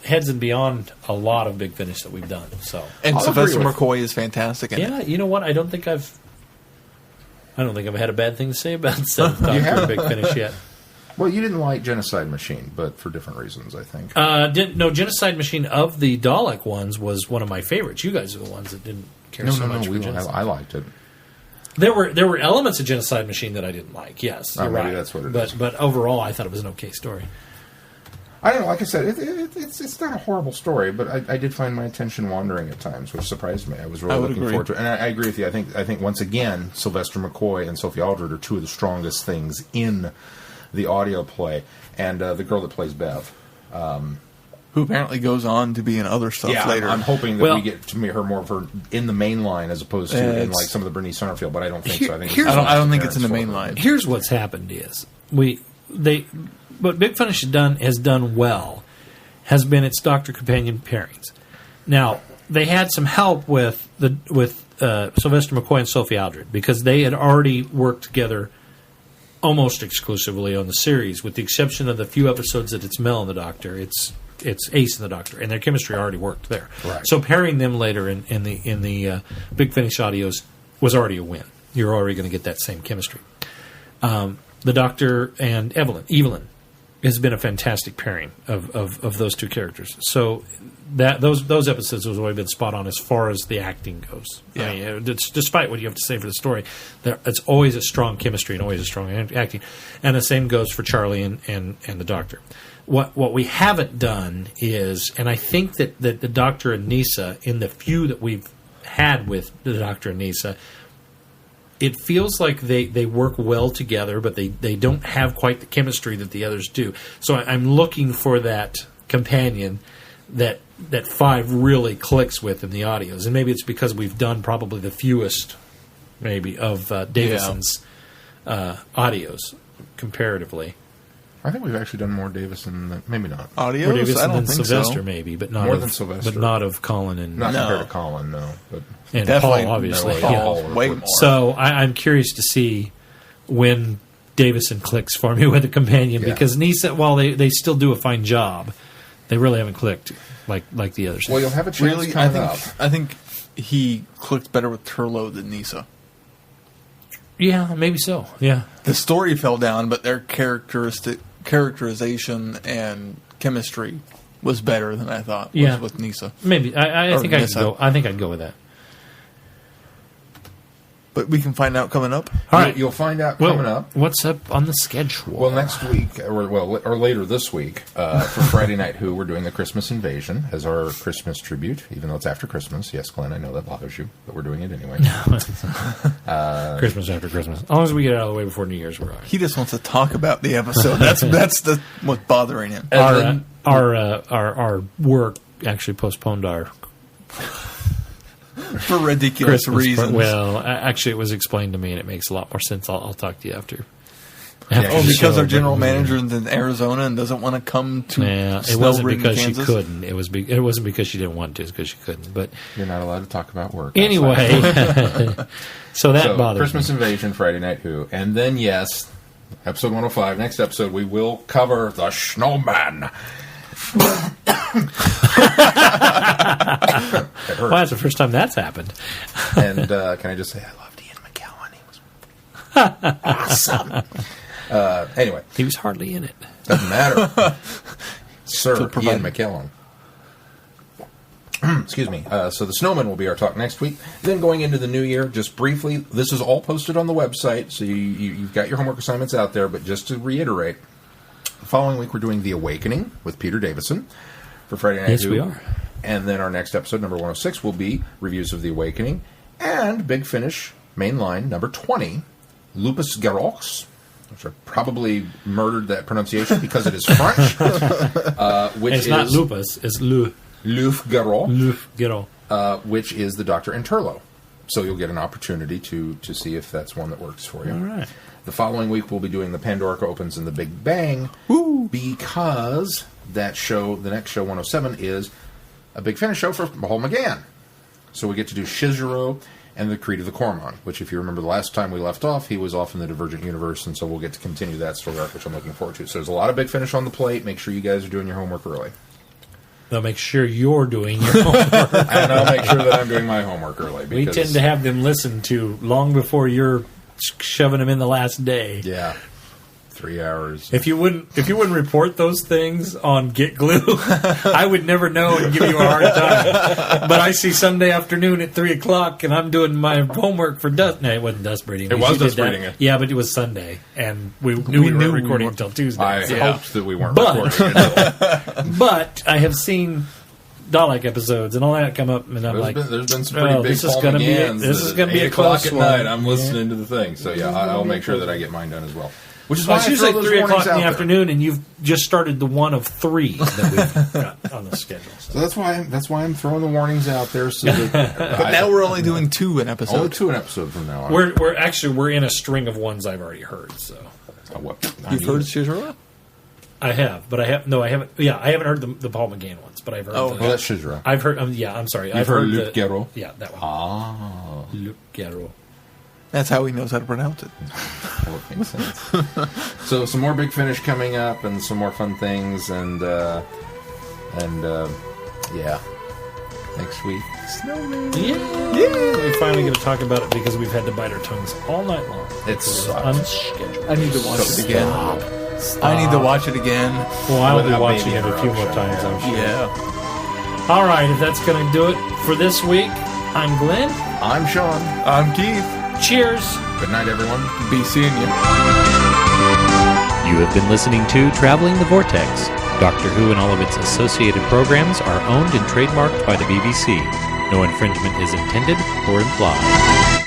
heads and beyond a lot of Big Finish that we've done. So, and Sylvester McCoy is fantastic in it. Yeah, you know what? I don't think I've had a bad thing to say about Seventh Doctor Big Finish yet. Well, you didn't like Genocide Machine, but for different reasons, I think. Genocide Machine of the Dalek ones was one of my favorites. You guys are the ones that didn't care so much for Genocide. I liked it. There were elements of Genocide Machine that I didn't like. Yes, you're right. That's what it is. But overall, I thought it was an okay story. I don't know. Like I said, it's not a horrible story, but I did find my attention wandering at times, which surprised me. I was really looking forward to it. And I agree with you. I think once again, Sylvester McCoy and Sophie Aldred are two of the strongest things in the audio play. And the girl that plays Bev. Who apparently goes on to be in other stuff later. I'm hoping that we get to meet her more of her in the main line as opposed to in like some of the Bernice Summerfield, but I don't think so. I don't think it's in the main line. Here's what's happened is what Big Finish has done well has been its Doctor Companion pairings. Now, they had some help with Sylvester McCoy and Sophie Aldred because they had already worked together almost exclusively on the series, with the exception of the few episodes that it's Mel and the Doctor. It's Ace and the Doctor, and their chemistry already worked there. Right. So pairing them later in the Big Finish audios was already a win. You're already going to get that same chemistry. The Doctor and Evelyn has been a fantastic pairing of those two characters. So those episodes have always been spot on as far as the acting goes. Yeah. I mean, despite what you have to say for the story, it's always a strong chemistry and always a strong acting. And the same goes for Charlie and the Doctor. What we haven't done is, and I think that the Doctor and Nisa, in the few that we've had with the Doctor and Nisa, it feels like they work well together, but they don't have quite the chemistry that the others do. So I'm looking for that companion that Five really clicks with in the audios. And maybe it's because we've done probably the fewest, maybe, of Davison's audios, comparatively. I think we've actually done more Davison than... Maybe not. Audios? More Davison I don't than think Sylvester, so. maybe, but not more of, than Sylvester. But not of Colin and... Not compared to Colin, no. But and definitely Paul, obviously. Paul, yeah. way more. So I'm curious to see when Davison clicks for me with a companion Yeah. because Nisa, while they still do a fine job, they really haven't clicked like the others. Well, you'll have a chance Really, coming up. I think he clicked better with Turlo than Nisa. Yeah, maybe so. Yeah. The story fell down, but their characterization and chemistry was better than I thought. Yeah. Was with Nisa. Maybe. I Or think I could Nissa. go. I think I'd go with that. But we can find out coming up. All right. You'll find out Well, coming up. what's up on the schedule? Well, next week, or later this week, for Friday Night Who, we're doing the Christmas Invasion as our Christmas tribute, even though it's after Christmas. Yes, Glenn, I know that bothers you, but we're doing it anyway. Christmas after Christmas. As long as we get it out of the way before New Year's, we're all right. He just wants to talk about the episode. That's what's bothering him. Our work actually postponed our For ridiculous Christmas. reasons. Well, actually, it was explained to me, and it makes a lot more sense. I'll talk to you after. Yeah, Oh, the because show, our general but- manager is in Arizona and doesn't want to come to Yeah, it wasn't snow-ridden because Kansas. she couldn't. It wasn't because she didn't want to. It's because she couldn't. But You're not allowed to talk about work. anyway, so that So, bothers Christmas me. Invasion, Friday Night Who. And then, yes, episode 105, next episode, we will cover the Snowman. It hurts. Well, that's the first time that's happened. And can I just say, I loved Ian McKellen. He was awesome. Anyway, He was hardly in it. doesn't matter. Sir provide- Ian McKellen. Excuse me. So the Snowman will be our talk next week. Then going into the new year, just briefly, this is all posted on the website, so you've got your homework assignments out there, but just to reiterate, the following week we're doing The Awakening with Peter Davison for Friday Night Yes, Who. we are. And then our next episode, number 106, will be reviews of The Awakening. And Big Finish, main line, number 20, Lupus Garox, which I probably murdered that pronunciation because it is French. Which It's is not lupus. It's Luf Garox, Gero. which is the Dr. Interlo. So you'll get an opportunity to see if that's one that works for you. All right. The following week we'll be doing the Pandorica Opens and the Big Bang because that show, the next show, 107, is a Big Finish show for Paul McGann. So we get to do Shizuru and the Creed of the Cormon, which if you remember the last time we left off, he was off in the Divergent Universe, and so we'll get to continue that story arc, which I'm looking forward to. So there's a lot of Big Finish on the plate. Make sure you guys are doing your homework early. They'll make sure you're doing your homework. And I'll make sure that I'm doing my homework early. We Because, tend to have them listen to long before you're shoving them in the last day. Yeah. 3 hours. If you wouldn't report those things on Get Glue, I would never know and give you a hard time. But I see Sunday afternoon at 3:00, and I'm doing my homework for dust. No, it wasn't dust breeding. It was You did dust that. breeding it. Yeah, but it was Sunday, and we knew we weren't recording until Tuesday. I so- hoped that we weren't But- recording it. But I have seen Dalek episodes and all that come up, and I'm There's like, been some pretty oh, big this is Paul gonna be McGanns this is at going to be 8 a o'clock close at one. night. I'm listening to the thing. So yeah, I'll make sure that I get mine done as well. Which is Well, why it's I usually throw those 3:00 warnings in the out there. afternoon, and you've just started the one of 3 that we've got on the schedule. So. So that's why I'm throwing the warnings out there. So that But now we're only doing 2 an episode. only 2 an episode from now on. We're in a string of ones I've already heard. So What? You've heard Shizuru? I have, but I haven't. Yeah, I haven't heard the Paul McGann ones, but I've heard. Oh, Well, that's Shizra. I've heard. Yeah, I'm sorry. I've heard heard Luc Guerreau? Yeah, that one. Ah, Luc Guerreau. That's how he knows how to pronounce it. well, it makes sense. So some more Big Finish coming up, and some more fun things, and yeah, next week. Snowman. Yeah, we're finally going to talk about it because we've had to bite our tongues all night long. It sucks. Unscheduled. I need to watch So it again. I need to watch it again. Well, I'll be Without watching baby it a few more interruption, times, I'm sure. Yeah. All right, if that's going to do it for this week, I'm Glenn. I'm Sean. I'm Keith. Cheers. Good night, everyone. Be seeing you. You have been listening to Traveling the Vortex. Doctor Who and all of its associated programs are owned and trademarked by the BBC. No infringement is intended or implied.